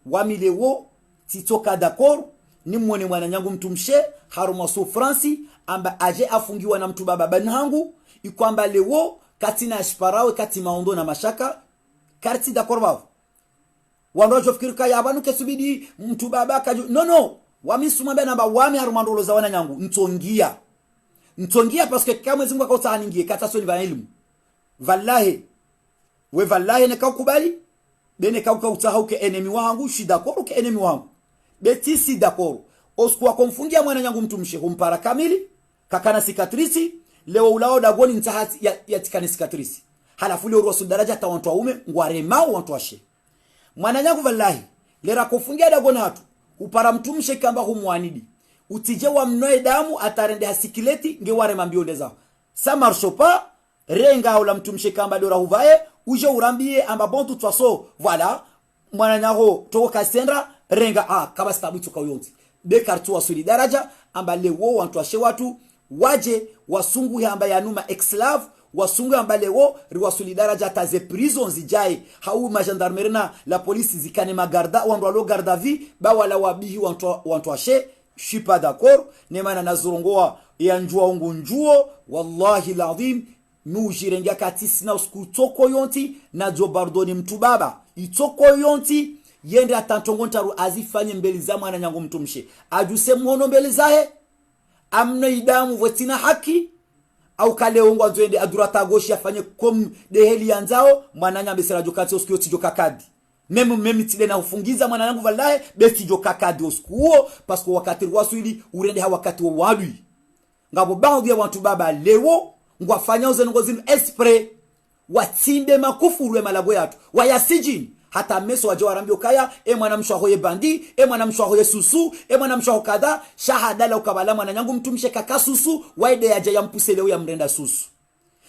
wamilewo titoka d'accord ni mwone mwana nyangu mtumshe haruma souffrance amba aje afungiwa na mtu baba banhangu ikwamba lewo katina ashparawe kati maondo na mashaka karti d'accord bavo wandojo fikirika yabanu kesubidi mtu baba kaju no wamisuma bena ba wami haruma ndolo za wana nyangu ntongia parce que kama zingu akauta aningie kata soni va elimu wallahi we wallahi ne kakubali bene kauta hauke enemy wangu shidakoro ke enemy wangu beti si d'accord oskuwa kumfungia mwana nyangu mtumshe humpara kamili kakana cicatrice leo ulao dagoni ntahati ya tikani cicatrice halafu leo ruhusu daraja ta watu waume ngwarema watu washe mwana nyangu wallahi lera kufungia dagoni hatu upara mtumshe kamba humwanidi utije wa mnoe damu atarende hasikileti ngeware mambionde zao ça marche pas renga ula mtumshe kamba dora huvae uje urambie amba bon toute façon voilà mwana nyango toko kasendra renga kaba stabu tuka yonti de kartu wa solidaraja amba lewo wantwashe watu waje wasungu amba yanuma ex-slave wasungu amba lewo riwa solidaraja taze prison zijai hau magendarmerie na la police zikane magarda wandwa lo garda vie ba wala wabihi wantwashe je suis pas d'accord nemana nazurongoa ya njua ungu njuo wallahi lazim nujirengia katisi na uskutoko yonti na jobardoni mtu baba itoko yonti yende atantongontaru azifanye mbele za mwana nyangu mtumshe ajuse mwono mbele zahe amna idamu votina haki au kale ongwa nzoende adurata goshi afanye kom de heli yanzao mwana nyambe sera jokati oskio tijoka kadi meme tide na ufungiza mwana yangu wallahi besti joka kadi oskuo pasko wakati waswili urende wakati wa wadui ngabo baadhi ya watu baba lewo ngwafanya uzengo zinu esprit watimbe makufuru malago yatu wayasijini hata meso waje warambio kaya mwana mshwaho ye bandi mwana mshwaho ye susu mwana mshwaho kada shahada la ukabala mwana nyangu mtumshe kaka susu waide yaje yampuse leo ya mrenda susu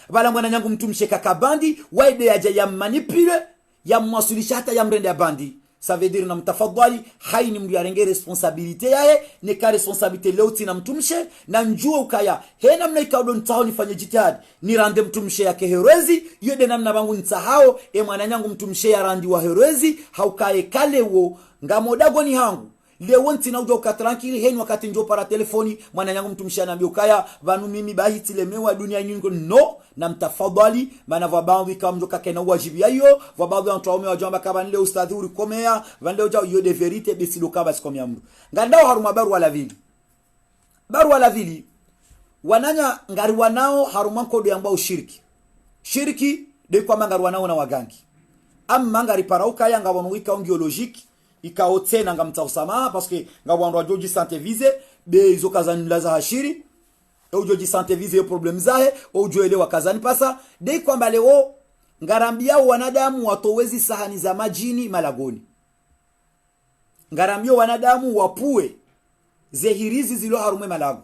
bala mwana nyangu mtumshe kaka bandi waide yaje ya manipule ya mwasulisha hata ya mrenda bandi ça veut dire na mtafadhali haini mliarenge responsabilité yae ne ka responsabilité leo tina mtumshe na njua ukaya hena mna ikaudo ntao nifanye jitihadi ni rande mtumshe yake herezi yode namna bangu ntahao mwana nyangu mtumshe ya randi wa herezi haukae kalewo ngamodago ni hangu leo ntina ujo ukatranquili heni wakati njo para telefoni mwana nyangu mtumshe anambia ukaya vanu mimi bahiti lemewa dunia nyingi no na mtafadhali maana vabandu kama mjoka kena wajibi hiyo vabandu antaume wajamba kama leo ustadhi uri komea vande ujao yo de verite besido kaba sikomea mdu ngandao haruma baru wala vili wananya ngari wanao haruma kodo yambao shiriki de kwa ngari wanao na wagangi amma ngari parauka yanga wika ongiologiki ikaotena ngamtausama parce que ngabwandu wajoji santé vise be izo kazani laza hashiri ujoji santé vise yo problem zahe ujoelewa kazani pasa dei kwamba leo ngarambia wanadamu watowezi sahani za majini malagoni ngarambia wanadamu wapue zehirizi zilo harume malago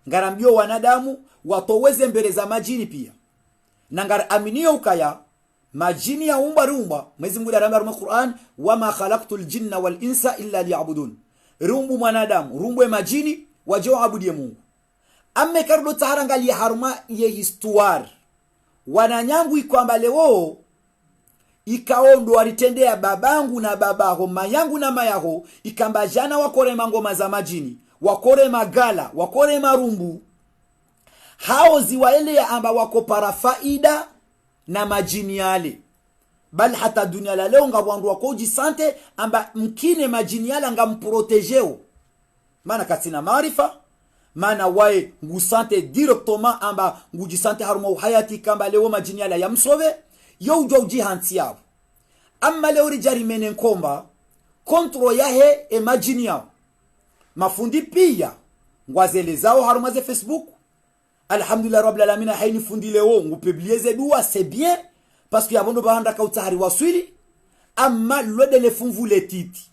ngarambia wanadamu watoweze mbele za majini pia na ngaraminio ukaya majini ya rumba Mwenyezi Mungu anasema katika Qur'an wama khalaqtul jinna wal insa illa liya'budun rumbu mwanadamu rumbu majini waje abudie Mungu amme kardo taharangali haruma ye histoire wananyangu ikwamba leo ikaondo alitendea babangu na babaho mayangu na mayaho ikamba jana wakore mangoma za majini wakore magala wakore marumbu hao ziwaele amba wako para faida na majini yale bali hata dunia la leo ngabwandu wako jisante amba mkine majini yale ngamprotejeo maana katina maarifa maana wae ngusante directement amba ngujisante haruma uhayati kamba leo majini yale yamsove yo ujoji hanti yao amma leo rijari menen komba kontro yahe majini yao mafundi pia ngwazele zao haruma ze Facebook alhamdulillah rabbil alamin haini fundi leo ngupublier dua c'est bien parce que abondo bahanda ka utahari waswili amma lo de le funvu le titi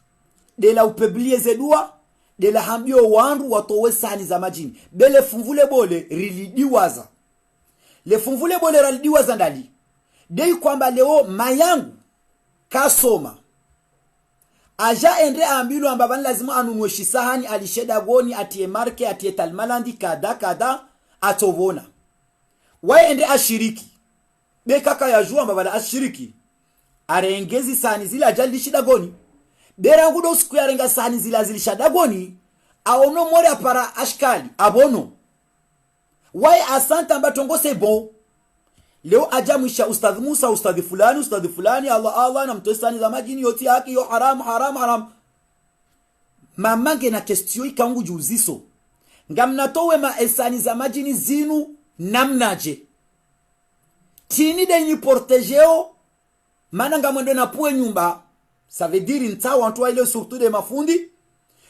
de la publier dua de la hambio wandu watowe sahani za majini bele fumvule bole rilidiwaza le fumvule bole ralidiwaza ndali dei kwamba leo mayangu kasoma aja ende ambilu ambabani lazima anunue shisahani alisheda goni atie marke atie talmalandi kada atovona wae ende ashiriki be kaka ya jua ambabala ashiriki arengezi sahani zile ajali shida goni bera ngudo siku ya renga sahani zile zilishada goni aono mori apara ashkali abono wae asanta mbatongo se bon leo ajamusha ustadh Musa ustadh fulani Allah na mtosani za majini yoti haki yo haram mamange na kestio ikangu juziso ngamnatowe maesani za majini zinu namnaje tini de ni protégeo mana ngamwendo na puwe nyumba ça veut dire nta wantu ile surtout de mafundi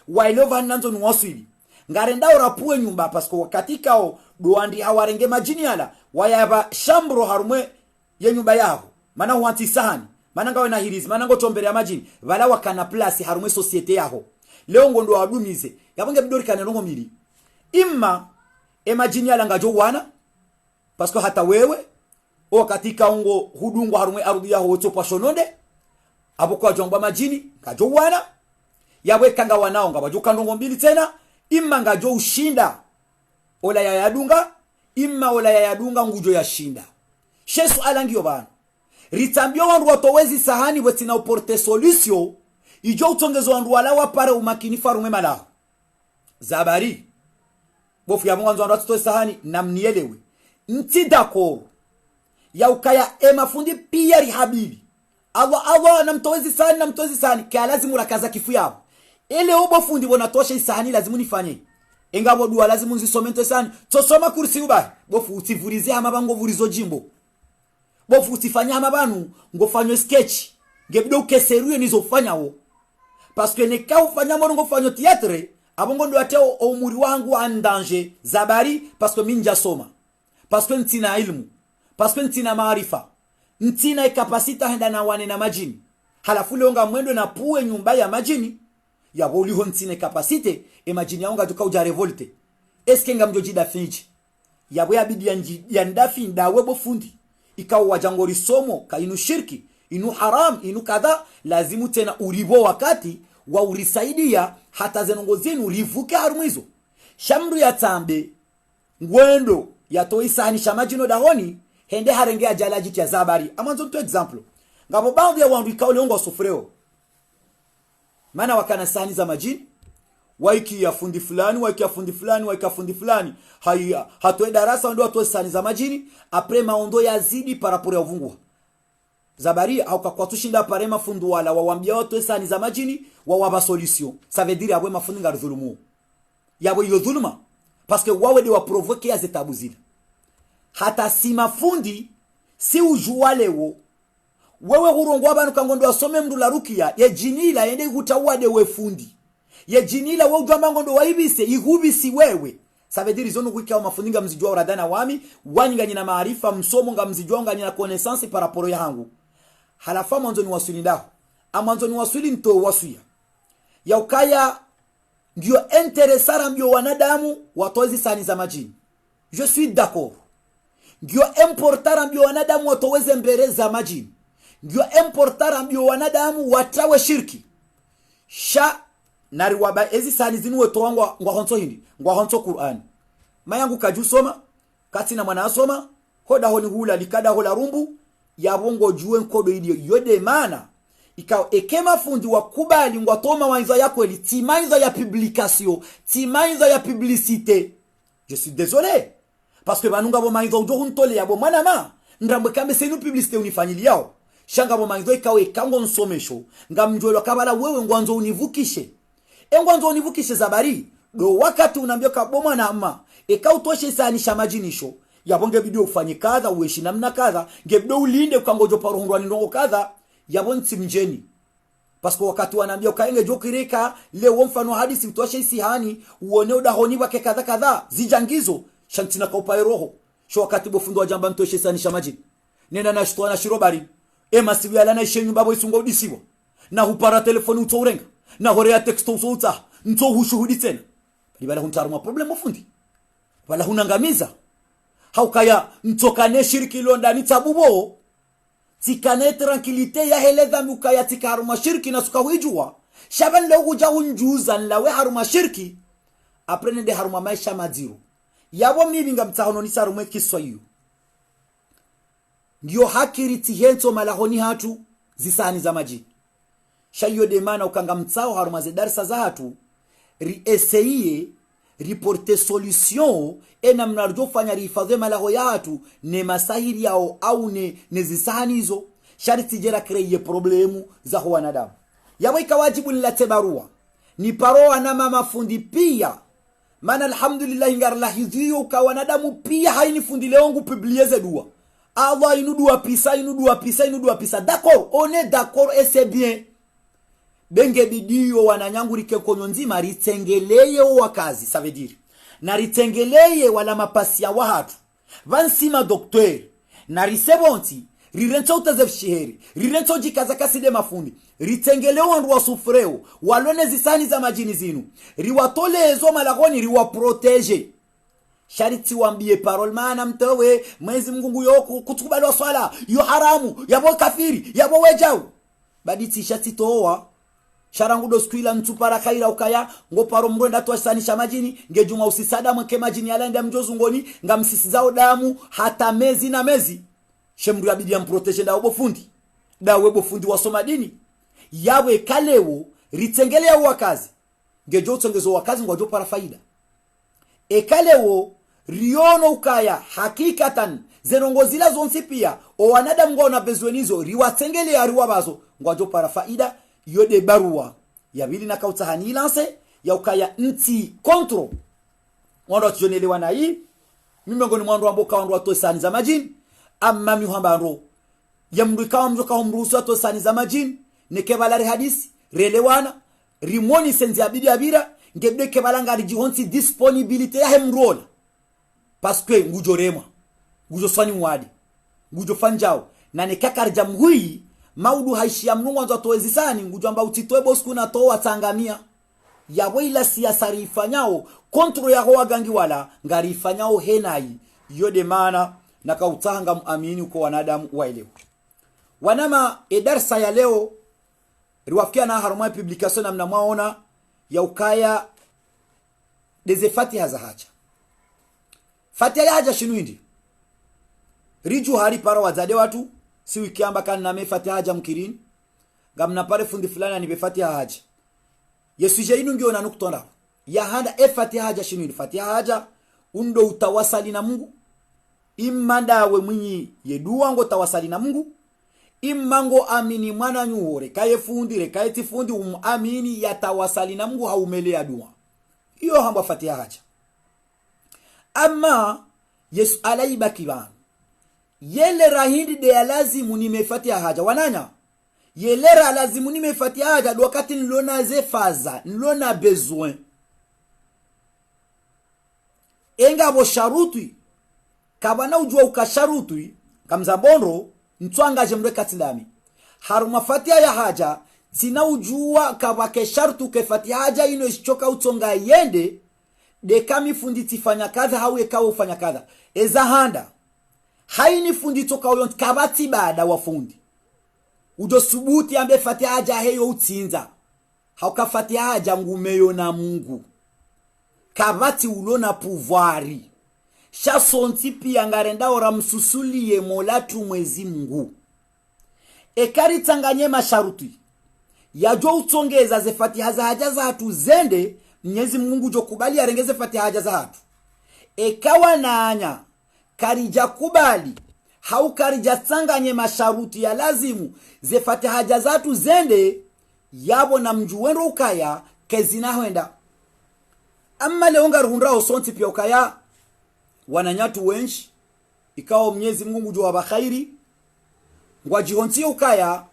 wailo vananzo nuwaswili ngarenda urapuwe nyumba pasko wakati kao duandi hawarenge majini ala wayaba shambro harumwe ye nyumba yao mana wanti sahani mana ngawe na hirizi mana ngo tombere ya majini vala wakana place harumwe societe yao leo ngondo wadumize yabonge bidori kana longo mili imma majini ala ngajo wana pasko hata wewe o katika ngo hudungu harumwe arudi yao wotopa shononde aboko jomba majini ngajo wana yawe kanga wanao ngabajuka ndongo mbili tena imma ngajo ushinda ola ya yadunga imma ola ya yadunga ngujo ya shinda shesu alangio bana ritambio wandu watowezi sahani wetina uporte solution ijo utongezo wandu wala wapare umakini farume malao zabari bofu ya mwanzo wandu watowe sahani namnielewe nti dakoro ya ukaya mafundi pia rihabili Allah namtowezi sahani kia lazimu rakaza kifu yao ele obo fundi bonatosha isahani lazimu nifanye engabo dua lazimu nzisomento sahani tosoma kursi uba bofu utivurize amabango vurizo jimbo bofu utifanya amabanu ngofanywe sketch ngebido ukeseruye nizofanya wo parce que neka ufanya mo ngofanyo théâtre abongo ndo ateo omuri wangu en danger zabari parce que minja soma parce que ntina ilmu parce que ntina maarifa ntina ikapasita henda na wane na majini halafu leonga mwendo na puwe nyumba ya majini ya boli hontine kapasite majini yaonga tuka uja revolte eske ngamjoji da finji ya boya bidi ya ndafi ndawe bo fundi ikawa wajangori somo ka inu shirki inu haram inu kadha lazimu tena uribo wakati wa urisaidia hata zenongo zenu rivuke harumwizo shamru ya tambe ngwendo ya toisani shamajino dahoni hende harenge ajalajiti ya zabari amanzo to example ngabo baadhi ya wandu ikaole ongo sufreo mana wakana sahani za majini waiki ya fundi fulani haya hatoe darasa ndio atoe sahani za majini apre maondo yazidi parapore ya uvungwa zabari au kwa tushinda pare mafundu wala wawambia watoe sahani za majini wawaba solution ça veut dire abwe mafundi ngar dhulumu yabo iyo dhuluma parce que wawe de wa provoquer ya zetabu zile hata si mafundi si ujua leo wewe hurongwa banu kangondo asome mdu la rukia ye jinila ende gutawade we fundi ye jinila wewe ujamba ngondo waibise igubisi wewe sabediri zonu kwika mafuninga mzijua uradana wami wanyinganya na maarifa msomo nga mzijua nganya na connaissance par rapport yangu halafa mwanzo ni wasuli ndao amwanzo ni wasuli nto wasuya ya ukaya ndio interesara mbio wanadamu watoezi sani za majini je suis d'accord ndio importara mbio wanadamu watoweze mbere za majini ndio importara mbio wanadamu watawe shirki sha nariwaba ezi sani zinuwe toangwa ngwahonso hindi ngwahonso Qur'an mayangu kajusoma kati na mwana asoma hoda honi hula likada hola rumbu ya bongo juwe nkodo ili yode mana ikao ekema fundi wakubali ngwatoma wanzo yako eli timaizo ya publication timaizo ya publicité je suis désolé parce que banunga bo maizo ujo huntole ya bo mwana ma ndrambe kambe senu publicité unifanyili yao shanga bo maizo ikawe kango nsomesho ngamjwelo kabala wewe ngwanzo univukishe engwanzo univukishe zabari do wakati unaambia kaboma na ama utoshe sani shamajinisho yabonge bidio ufanye kadha uishi namna kadha ngebdo ulinde ukangojo paruhundwa ni ndongo kadha yabonti mjeni pasko wakati wanaambia kaenge jokireka leo mfano hadisi utoshe isihani uone udahoni wake kadha kadha zijangizo shantina kaupa roho sho wakati bofundo wajamba mtoshe sani shamajini nena na shitwa na shirobari masibi ala na ishenyu babo isungo udisiwa na hupara telefoni utourenga na hore ya texto uta nto hushuhudi tena bali huntaruma problem fundi wala hunangamiza haukaya ntokane shirki londani tabubo tikane tranquilite ya heleza mukaya tikaruma shirki na sukawijua shaban leo kuja unjuza lawe haruma shirki aprene de haruma maisha maziru yabo mibinga mtahono ni sarume kiswayo ndio hakiri tihento malahoni hatu zisani za maji shayo de mana ukanga mtao haruma ze darsa za hatu essayer reporter solution ena mnarjo fanya rifadhe malaho ya hatu ne masahiri yao au ne zisani hizo sharti jera kreye problemu za wanadamu yabo ikawajibu nilate barua ni paroa na mama fundi pia mana alhamdulillah ngarla hidhiyo ka wanadamu pia haini fundi leongu publieze dua Allah inudua pisa d'accord on est d'accord et c'est bien benge bidio wananyangurike konyo nzima ritengeleye wakazi ça veut dire na ritengeleye wala mapasi ya wahatu vansima docteur na risebonti rirento utazefshiheri rirento jikaza kaside mafundi ritengeleye wandu wasufreo walone zisani za majini zinu riwatolezo malagoni riwaprotege shariti wambie parole maana mtewe mwezi Mungu yoko kutukubaliwa swala yo haramu yabo kafiri yabo wejau baditi shati toa sharangu doskuila ntupara khaira ukaya ngo paro mrenda twasanisha majini ngejuma usisada mweke majini alenda mjozu ngoni ngamsisizao damu hata mezi na mezi shemru yabidi amprotege da obofundi da webofundi wasoma dini yawe kalewo ritengelea wakazi ngejo tongezo wakazi ngwajo para faida ekalewo riono ukaya hakikatan zenongozila zonsi pia o wanadamu ngona bezwenizo riwatengelea riwabazo ngwajo para faida yode barua yabili na kautahani lance ya ukaya nti control wando tujonelewa na hii mimengoni mwandu amboka wandu atosani za majini amma mihambaro yamrika mjoka umruhusu atosani za majini nekebalari hadisi relewana rimoni senzi abidi abira ngebde kebalanga rijihonsi disponibility ya hemrola parce que ngujorema ngujosani mwadi ngujofanjao na nekakar jamhui maudu haishia mnungu wanzo atoezisani ngujamba utitoe bosku na toa tangamia yabo ila siasa rifanyao kontro ya hoa gangi wala ngarifanyao henai yode maana na kautanga muamini uko wanadamu waelewa wanama edarsa ya leo riwafikia na haruma publication na mnamwaona ya ukaya deze fatiha za haja fatiha ya haja shinuindi riju hari para wazade watu si wikiamba kan na mefatiha haja mkirini gamna pare fundi fulani ni fatiha haja yesu jainu ngio na nuktonda ya handa fatiha haja shinuindi fatiha haja undo utawasali na Mungu imanda we mwinyi yedua ngo tawasali na Mungu imango amini mwana nyuhore kaye fundire kaye tifundi amini yatawasali na Mungu haumelea dua hiyo hamba fatiha haja ama yesu alaibaki bana yele rahindi de ya lazimu nimefatiha haja wananya yelera lazimu nimefatiha haja wakati nilona zefaza nilona besoin enga bo sharuti kabana ujua ukasharuti kamzabonro ntwanga jemre katindami haruma fatiha ya haja tina ujua kabake shartu ke fatiha haja ino ishoka utonga yende de kami fundi tifanya kadha hawe kawa ufanya kadha eza handa haini fundi toka uyo kabati baada wa fundi ujo subuti ambe fatiha haja heyo utinza hauka fatiha haja ngumeyo na Mungu kabati ulona pouvoiri shasonti pia ngarenda ora msusulie molatu mwezi Mungu ekari tanganye masharuti yajo utongeza ze fatiha za haja za hatu zende Mwenyezi Mungu jo kubali arengeze fatiha haja za hatu ekawa naanya karija kubali hau karija tanganye masharuti ya lazimu ze fatiha haja za hatu zende yabo na mjuwendo ukaya kezina huenda amma leonga ruhundra osonti pia ukaya wananyatu wenshi ikawa Mwenyezi Mungu jo abakhairi ngwajihonti ukaya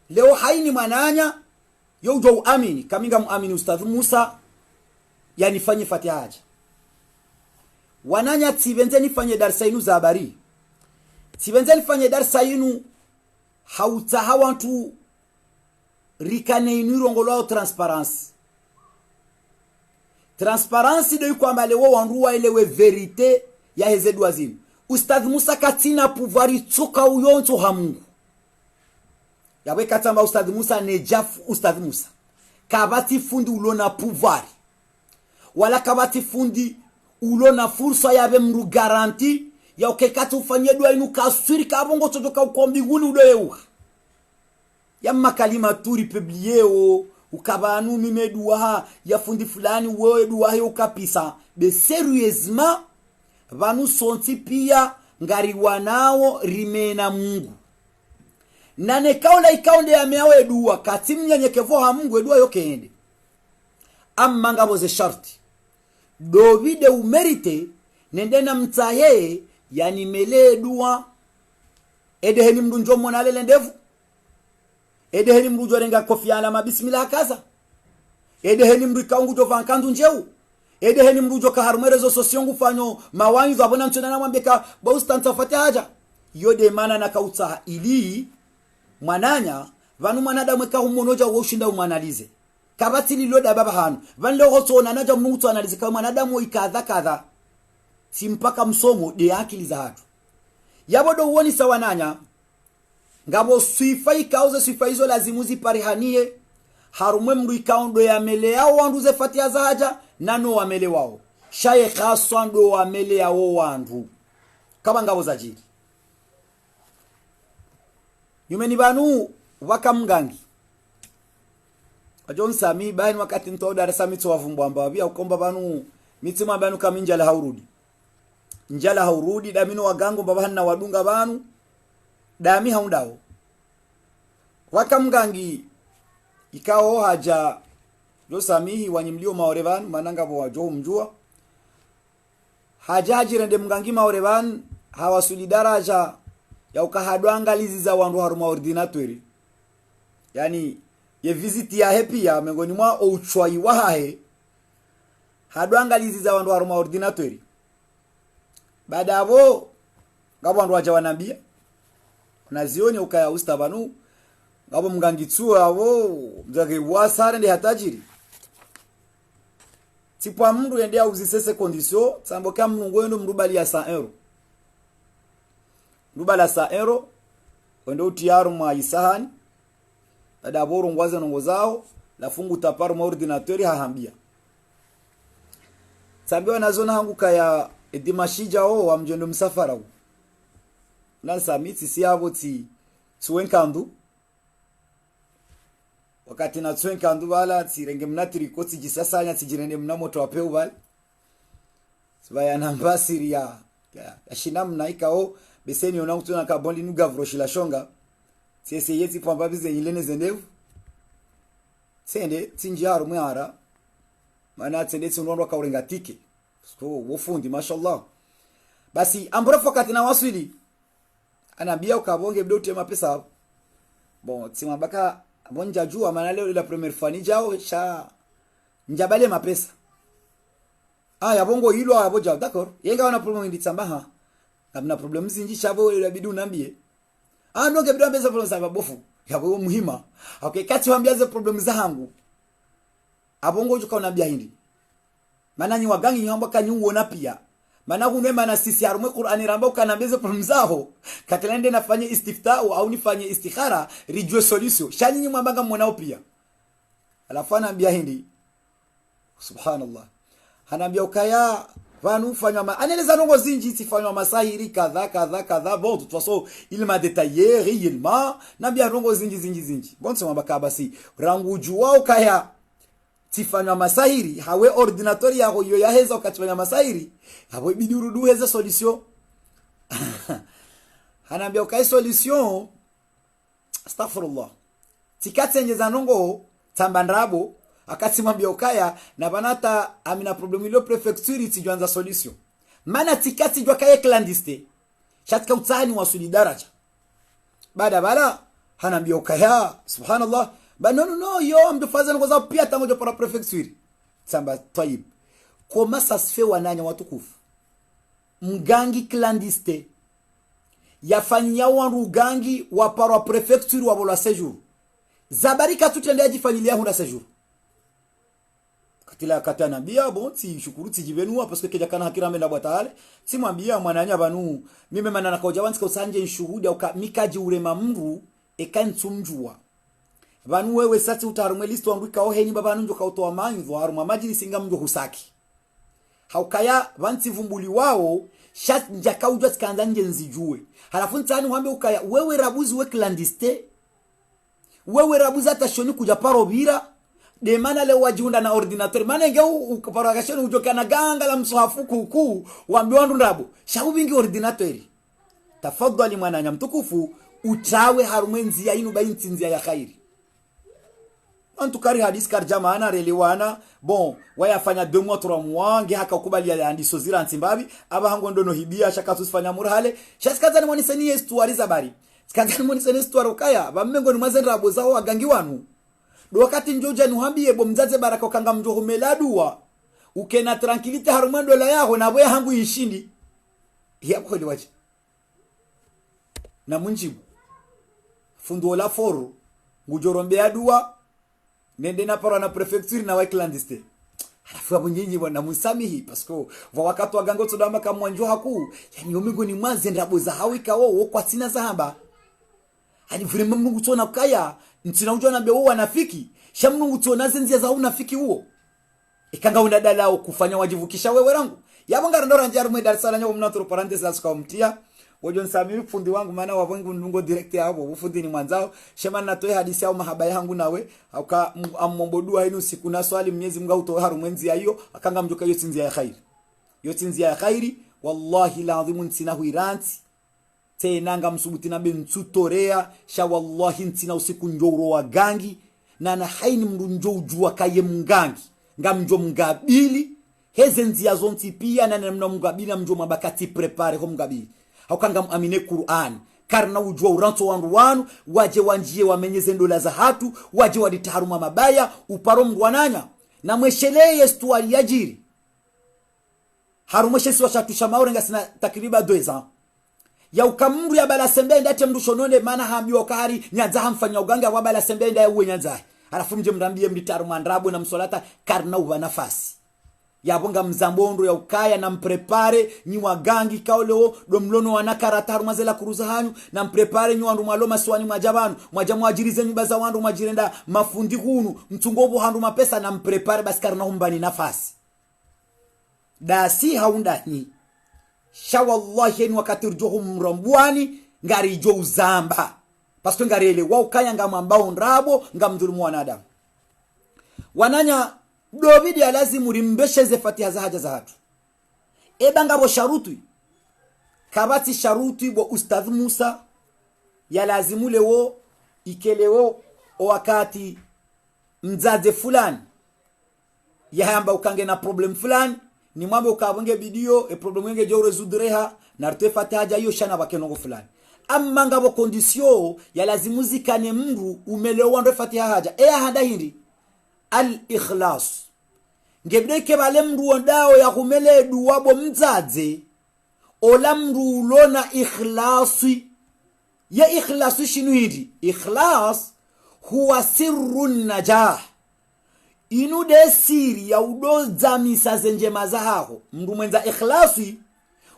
leo haini mananya yo jo uamini kaminga muamini Ustadh Musa yani fanye fatiha haja wananya tibenze nifanye darsa inu za habari tibenze nifanye darsa inu hauta hawantu rikane inu rongolo transparency transparency de kwamba lewo wanduwa elewe verite ya hezedu wazimu. Ustadh Musa katina pouvoir tsoka uyonto ha Mungu. Yawe katamba Ustadh Musa nejafu Ustadh Musa. Kabati fundi ulona pouvoir. Wala kabati fundi ulona fursa yawe mru garanti ya ukekata ufanye dua inu kasuri kabongo totoka ukombinguni udoyewa. Ya makalima turi publieo ukabanu mime dua ya fundi fulani wewe dua hiyo ukapisa. De sérieusement vanu sonti pia ngari wanao rimena Mungu. Nane kaula ikaonde ya meawe dua katimu nyenyekevo ha Mungu dua yoke ende. Amma ngaboze sharti. Dovide umerite nendena mtaye yani mele dua edeheni mdunjo mwana lele ndevu. Edeheni mrujo renga kofi alama bismillah kaza. Edeheni mrikaungu tovankandu njeu. Edeheni mrujo kaharumerezo sosiongu fanyo mawanyu abona mtuna na mwambeka baustanta fati haja. Yode mana na kauta ili mwananya vanu mwanadamu ka humonoja woshinda umwanalize. Kabati liloda baba hanu. Vanle hoto na naja mnutu analize kama mwanadamu ikadha kadha. Timpaka msomo de akili za hatu. Yabodo uoni sawa nanya. Ngabo sifa ikauze sifa hizo lazimu ziparihanie. Harume mru ikaundo ya mele yao wanduze fatia za haja. Nano wa mele wao. Shaye khaswando wa mele yao wandu. Kama ngabo za jiri. Nyumeni banu waka mgangi. Wajon sami baini wakati nto darasa mitu wavumbu amba wabia ukomba banu mitima banu kama njala haurudi. Njala haurudi damino wagango babahani na wadunga banu. Dami haundao. Waka mgangi ikao haja jo samihi wanyimlio maorevan mananga bo wajo mjua. Haja jirende mgangi maorevan hawasuli daraja ya ukahadwanga lizi za wandu haruma ordinatori. Yani ye visiti ya hepi ya mengoni mwa ouchwai wahahe hadwanga lizi za wandu haruma ordinatori. Baada hapo ngabo wandu waja wanambia nazioni ukaya ustabanu ngabo mngangitsu abo mzake wasare ndi hatajiri tipwa mndu endea uzisese condition sambo kama mnungu endo mrubali ya 100 euro rubala 100 euro wendo utiaru mwa isahani baada boro ngwaze nongo zao lafungu taparu ma ordinateur hahambia sambiwa nazona hangu kaya edimashija wa mjondo msafara hu nansa miti siabo ti tsuwenkandu wakati na tsuwenkandu bala tirenge mnatiri koti jisasanya tijirende mnamoto wapeu bala sibaya namba siria ya shinam naikao beseni onakutuna kabondi nugavroshila shonga sese yeti pamba bize yilene zendevu sende tinjaro mwara maana tende tsunondwa kaurenga tike so wofundi mashallah basi ambrofa katina waswili anambia ukabonge bdote mapesa bon timabaka bonja jua maana leo la première fois ni jao sha njabale mapesa ya bongo hilo aboja d'accord yenga wana problem nditsambaha na problem zinji chabo ile bidu nambie ndoge bidu ambeza problem za bofu yabo muhima okay kati waambiaze problem zangu abongo juka unambia hindi maana nyi wagangi nyamba kanyi uona pia maana kunema na sisi arumwe Qur'ani ramba ukanambeze problem zao katilende nafanye istiftau au nifanye istikhara rijue solution shani nyi mwambanga mwanao pia alafu anambia hindi subhanallah anambia ukaya vanu fanywa aneleza nongo zinji tifanywa masahiri kadha bon de toute façon il m'a détaillé réellement nambia nongo zinji bon sema baka basi rangu juwa ukaya tifanywa masahiri hawe ordinateur yako yo yaheza ukatifanya masahiri hawe bidurudu heza solution anambia ukaya solution astaghfirullah tikatengeza nongo tambandrabo akasimambia ukaya na banata amina problemu ilo prefecture itijuanza solution mana tikati jwa kaya clandestine chatka utani wa solidaraja baada bala hanambia ukaya subhanallah ba no yo mdofaza ngoza pia tango para prefecture samba tayib koma ça se fait wananya watukufu mgangi clandestine yafanyia wangu gangi wa para prefecture wa bola séjour zabarika tutendea jifanilia huna séjour katila katanambia bon ti shukuru ti jivenua parce que keja kana hakira menda bwatale si mwambia mwananya banu mime manana koja wansi usanje shuhudi au mikaji urema mru ekantsumjua banu wewe sati utarumwe listo wangu kao heni babanu njo kautoa manyu haruma majini singa mjo husaki haukaya wansi vumbuli wao shat njaka ujwa tikaanza nje nzijue halafu ntani wambe ukaya wewe rabuzi we clandestin wewe rabuzi hata shoni kuja parobira de mana le wajiunda na ordinateur mana nge ukaparagashoni ujoka na ganga la msahafu kuku wambe wandu ndabo shakubingi ordinateur tafadhali mwana nyamtukufu utawe harumwenzi ya inu bayinti nzia ya khairi antukari hadis kar jamana relewana bon wayafanya 2 mois 3 mois nge haka ukubali ya andiso zira ntimbabi aba hango ndono hibia shaka tusifanya murhale shaskaza ni mwanisani histoire zabari skaza ni mwanisani histoire ukaya bamengo ni mazenda rabo zao wagangi wanu do wakati njoja nuhambie bo mzaze baraka ukanga mjoho meladua ukena tranquilite harumendo la yaho na boya hangu ishindi yako ni wachi na munjibu fundo la foro ngujorombea dua nende na para na prefecture na wa clandestin alafu hapo nyinyi bwana musamihi parce que wakati wa gango todama kama njo haku yani yomigo ni mwanze ndabo za hawika wao kwa sina zahamba hadi vile Mungu tona kaya ntina unjona be wao wanafiki shamnungu tona zenzi za unafiki huo ikanga unadala kufanya wajivukisha wewe rangu yabanga ndora njaru mwe Dar es Salaam nyo mnatoro parenthesis kwa mtia wojon sami fundi wangu maana wavangu ndungo direct hapo ufundi ni mwanzao shema natoe hadisi au mahaba yangu nawe aka amombodua inu siku na swali Mwenyezi Mungu utoe harumwenzi ya hiyo akanga mjoka hiyo tinzia ya khairi hiyo tinzia ya khairi wallahi lazimu ntina huiranti tenanga msubuti na bentutorea sha wallahi ntina usiku njoro wa gangi na haini mndu njo ujua kaye mngangi ngamjo mngabili heze nzia zonti pia na mna mngabili mjo mabakati prepare ho mngabili haukanga muamine Qur'an karna ujua uranto wangu wanu waje wanjie wamenyeze ndola za hatu waje waditaharuma mabaya uparo mgwananya na mwesheleye stuari yajiri harumweshe siwa shatusha maurenga sina takriba 2 ans ya ukamru ya bala sembe ndate mdushonone mana hambiwa kahari nyanza hamfanya uganga wa bala sembe nda uwe nyanza alafu mje mrambie mditaruma ndrabo na msolata karna uwa nafasi yabonga mzambondo ya ukaya na mprepare ni wagangi kaoleo domlono wanakarataru mazela kuruza hanyu na mprepare ni wandu maloma swani majabanu majamu ajirize ni baza wandu majirenda mafundi hunu mtungobo handu mapesa na mprepare baskari na humbani nafasi dasi haunda ni shawallahi ni wakati urjohu mrombuani ngari jo uzamba pasto ngari ele wa ukaya ngamambao nrabo ngamdhulumu wanadamu wananya dobidi lazimu rimbesheze fatiha za haja za hatu ebanga bo sharutu kabati sharutu bo ustadh Musa ya lazimu lewo ikelewo o wakati mzaze fulani ya hamba ukange na problem fulani ni mwambe ukabonge video problem yenge jore zudreha na rute fatiha ja hiyo shana bakenongo fulani amma ngabo condition ya lazimu zikane mru umelewa ndo fatiha haja hada hindi al-ikhlas ngebdeke bale mru ondao ya kumele duwabo mzaze ola mru ulona ikhlasi ya ikhlasi shinu hindi ikhlas huwa sirru najah inu de siri ya udoza misaze njema za hao mru mwenza ikhlasi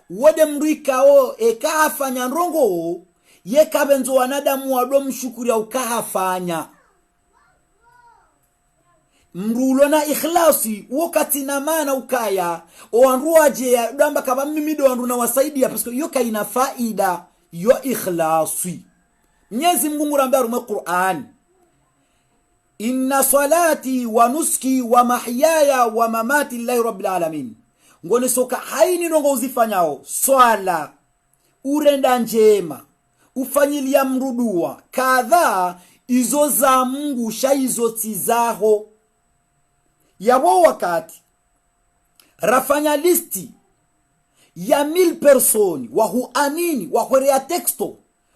wode mru ikao ekafanya nrongo yekabenzo wanadamu wado mshukuri ya ukafanya mrulo na ikhlasi wakati na maana ukaya oanruaje ya damba kaba mimido wandu na wasaidia parce que yoka ina faida yo ikhlasi Mwenyezi Mungu rambaru mu Qur'an inna salati wa nuski wa mahyaya wa mamati lillahi rabbil alamin ngone soka haini ndongo uzifanyao swala urenda njema ufanyilia mrudua kadha izo za Mungu shaizo tizaho yabo wakati rafanya listi ya 1000 personi wa huamini wa khorea texto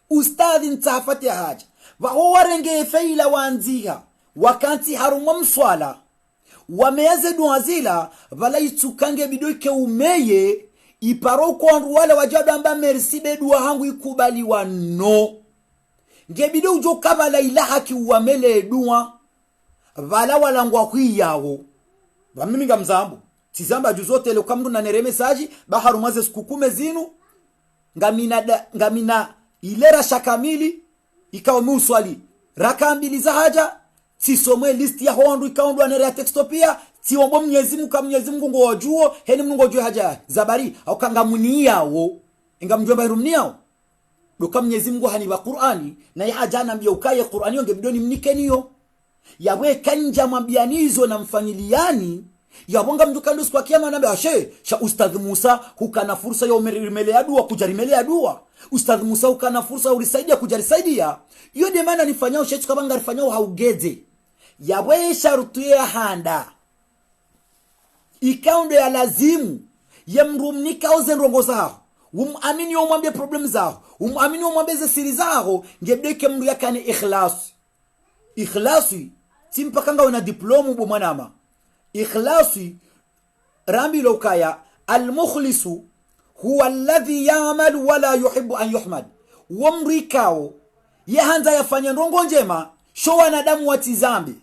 ustadhi ntafati haja wa warenge feila wanziha wakati harumwa mswala wameze duazila vala itukange bidoike umeye iparoko wandu wale wajadu amba merci bedua hangu ikubali wa no ngebido ujo kabala ilaha ki uamele dua vala walangwa kuiyawo mimi ngamzambu tizamba juzote ile kamdu na nere message baharu maze sikukume zinu ngamina ilera shakamili ikawa muswali raka mbili za haja tisomwe list ya hondu ikaondwa nere ya textopia tiombo Mwenyezi Mungu ngo wajuo heni Mungu wajuo haja zabari au kangamuniao ingamjomba irumniao doka Mwenyezi Mungu haniba Qur'ani na ya haja anambia ukaye Qur'ani onge bidoni mnikeniyo yawe kanja mwambianizo na mfanyiliani yabonga mjukando kwa kiyama anambia ashe sha Ustadh Musa hukana fursa ya umerimelea dua kujarimelea dua Ustadh Musa hukana fursa ulisaidia kujarisaidia hiyo de maana nifanyao shetu kabanga rifanyao haugeze yawe sharutu ya handa ikaundo ya lazimu yemrumnika ozenrongo zao umamini umwambie problem zao umamini umwambie siri zao ngebdeke mru yakane ikhlasi timpakanga una diploma bu manama ikhlasi rambi lokaya almukhlisu huwa alladhi ya'mal wala yuhibbu an yuhmad wamrikao yahanza yafanya ndongo njema sho wanadamu watizambi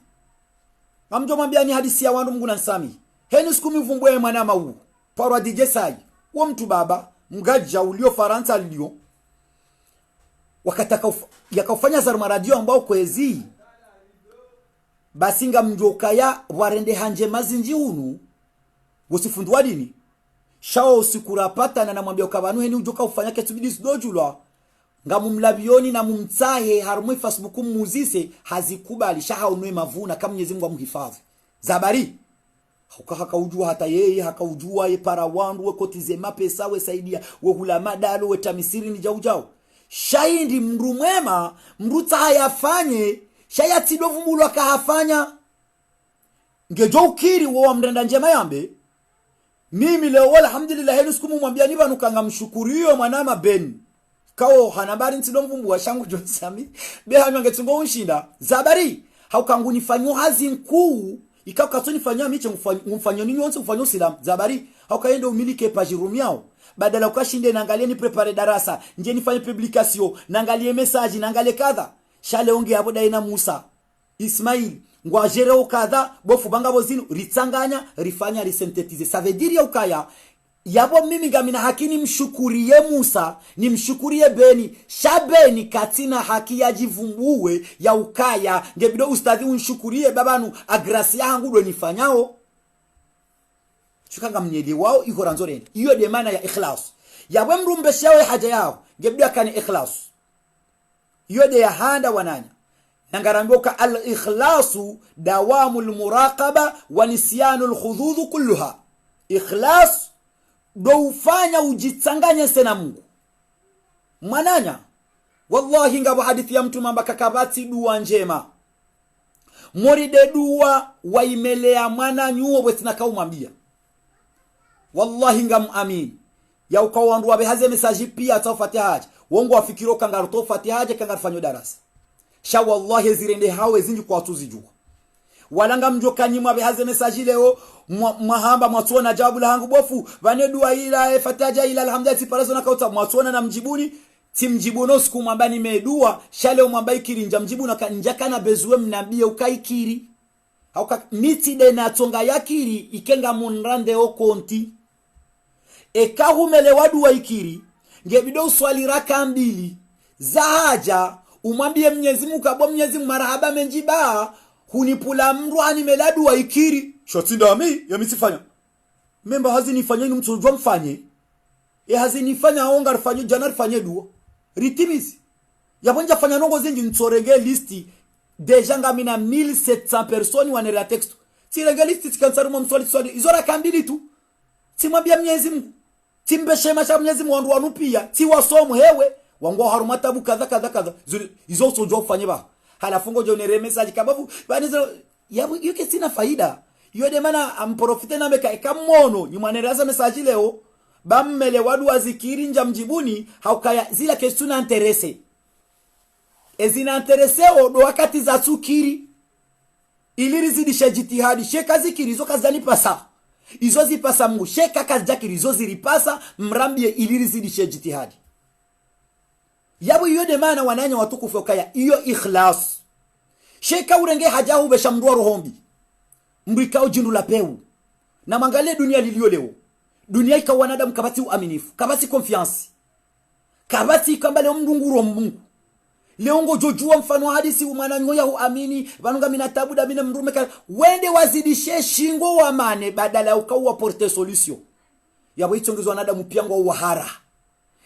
amjo mwambia ni hadisi ya wandu Mungu na nsami heni siku mivumbwe mwanama huu parwa DJ Sai wa mtu baba mgaja ulio Faransa lio wakataka yakafanya zarma radio ambao kwezi basinga mjokaya warende hanje mazinji unu usifundwa dini shao sikurapata na namwambia ukabanu heni ujoka ufanya ketubidi sidojulwa ngamumlabioni na mumtsahe harumwe Facebook muzise hazikubali shaha unwe mavuna kama Mwenyezi Mungu amhifadhi zabari haka ujua hata yeye haka ujua ye para wandu we kotize mapesa we saidia we hula madalo we tamisiri ni jaujao shaindi mru mwema mruta hayafanye shaya tidovu mulu akahafanya ngejo ukiri wa mrenda njema yambe mimi leo alhamdulillah henu siku mwambia niba nukanga mshukuriyo mwanama Ben kao hanabari ntidovu mbu wa shangu jonsami beha nyangetungo unshinda zabari haukangu nifanyo hazi nkuu ikaw katoni fanya miche mfanyo nini wonse mfanyo silam zabari haukaenda umilike page room yao badala ukashinde naangalie ni prepare darasa nje nifanye publication naangalie message naangalie kadha shale onge abo daina Musa Ismail ngwajereo kadha bofu banga bozinu ritsanganya rifanya resynthetize ça veut dire ukaya yabo mimi ngamina hakini mshukurie Musa ni mshukurie Beni shabeni katina haki ya jivumbuwe ya ukaya ngebido ustadhi unshukurie babanu agrasi yangu ndo nifanyao shukanga mnyeli wao iko ranzoreni hiyo de maana ya ikhlas yabo mrumbe shawe haja yao ngebido akani ikhlas hiyo de ya handa wananya nangaramboka al-ikhlasu dawamul muraqaba wa nisyanul khudud kulluha ikhlas do ufanya ujitsanganye sena Mungu mwananya wallahi ngabo hadithi ya mtu mamba kakabati dua njema moride dua waimelea mwana nyuo wetina kaumambia wallahi ngam amin ya ukawandu wabe haze message pia tofati haja wongo wafikiro kangaro tofati haja kangarfanyo darasa sha wallahi zirende hawe zinji kwa tuzijua walanga mjokanyi mwabe haze message leo mahamba mwatuona jawabu la hangu bofu vane dua ila fataja ila alhamdulillah parazo na kauta mwatuona na mjibuni timjibuno siku mwamba nimedua shale mwamba ikiri njamjibu na kanjaka na bezuwe mnabie ukaikiri hauka miti de na tonga yakiri ikenga munrande okonti ekahumele wadu wa ikiri ngebido swali raka mbili za haja umwambie Mwenyezi Mungu kabwa Mwenyezi Mungu marahaba menjiba hunipula mruani meladu wa ikiri shotinda ami ya mitifanya memba hazinifanya ni mtu mfanye hazinifanya onga rifanye jana rifanye duo ritimizi yabonja fanya nongo zinji nsorenge listi deja ngamina 1700 personi wanera text tirenge listi tikansarumo mswali swali izora kambili tu timwambia Mwenyezi Mungu timbeshema cha Mwenyezi Mungu wanu pia tiwasomo hewe wango harumatabu kadha izo sojo ufanye ba halafungo jonere message kababu banizo yabu yuke sina faida yode mana amprofite na meka ekamono ni mwaneraza message leo bammele wadu wazikiri nja mjibuni haukaya zila kesuna interese ezina interese odo wakati za tukiri iliri zidisha jitihadi sheka zikiri izo kazani pasa izo zipasa Mungu sheka kajakiri izo zilipasa mrambie iliri zidisha jitihadi yabu yode mana wananya watukufu ukaya iyo ikhlas sheka urenge haja ubesha mruwa rohombi mbikao jindu la peu na mangalie dunia lilio leo. Dunia ikawa wanadamu kabati uaminifu, kabati confiance, kabati kamba leo mdunguro Mungu. Leo ngo jojua mfano hadisi umananyo ya uamini banunga minatabu da bina mrume kala wende wazidishe shingo wa mane badala ya ukawa porte solution. Yabo itongezwa wanadamu pia ngo wahara.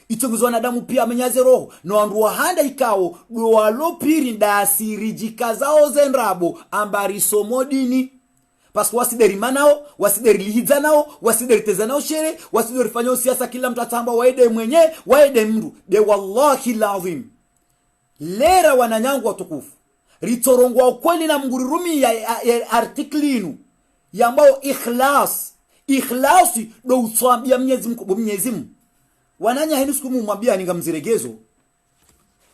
Itongezwa wanadamu pia amenyaze roho no andu wahanda ikao do walopiri ndasiri jikazao zenrabo ambari somodini. Pasko wasideri manao, wasideri lihiza nao, wasideri teza nao shere, wasideri fanyo siasa kila mtu atamba waede mwenye, waede mru. De wallahi lazim. Lera wananyangu watukufu. Ritorongwa ukweli na mgurirumi ya artikli inu. Ya ambao ikhlas. Ikhlasi do utwambia mnyezi mu. Wananya henu siku mwambia ni ngamziregezo.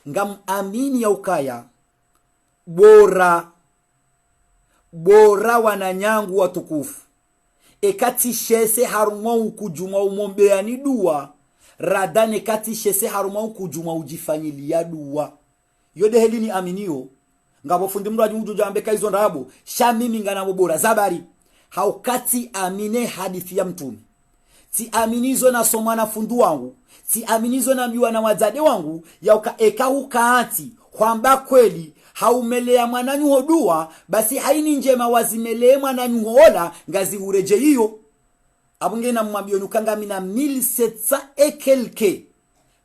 Ngam amini ya ukaya. Bora wananyangu watukufu. Ekati shese harumwa ukujuma umombea ni dua. Radane kati shese harumwa ukujuma ujifanyilia dua. Yode heli ni aminio. Ngabo fundi mraji ujuja ambeka hizo ndabu. Shamimi ngana bora. Zabari. Haukati amine hadithi ya mtumi. Si aminizo na somana fundu wangu. Si aminizo na miwa na wazade wangu. Ya eka hukaati. Kwamba kweli. Haumelea mwananyu hodua. Basi haini njema wazimelea mwananyu hola. Ngazi ureje hiyo. Abunge na mwambio nukanga mina 1700 ekelke.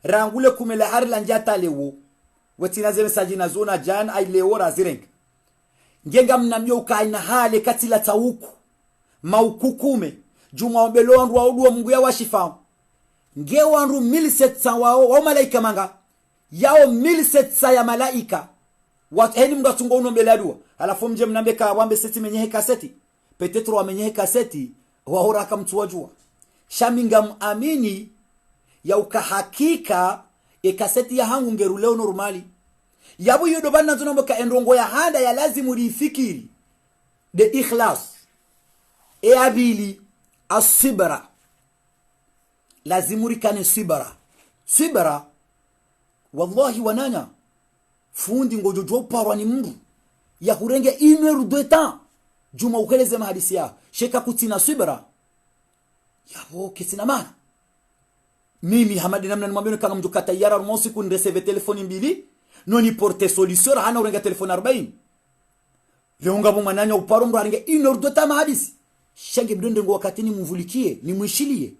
Rangule kumele harila njata lewo. Wetina zeme sajina zona jan ay lewo razireng. Ngenga mnambio ukaina hale katila tawuku. Maukukume. Juma obelo wandu wa uduwa mungu ya washifamu. Nge wandu 1700 wa malaika manga. Yao 1700 ya malaika. Heni mga tungo unombele adua. Alafu mje mnambeka wambe seti menyehe kaseti. Petetro wa menyehe kaseti. Wahora kamtu wajua. Shaminga muamini ya ukahakika kaseti ya hangu ngeruleo normali. Yabu yudo bana tunomboka endrongo ya handa ya lazimu rifikiri. De ikhlas. Abili asibara. Lazimu rikane sibara. Sibara. Wallahi wananya. Fundi ngojojo parwa ni mndu. Ya kurenge ineru dweta. Juma ukeleze mahadisi ya. Sheka kutina sibara. Yabo kisina mana. Mimi hamadi namna nimwambia kanga mtu katayara rumosi kunreseve telefoni mbili. Noni porte solution hana urenga telefoni 40. Leonga bo mananya uparo mru arenga ineru dweta mahadisi. Shenge bidonde ngo wakati ni mvulikie, ni mwishilie.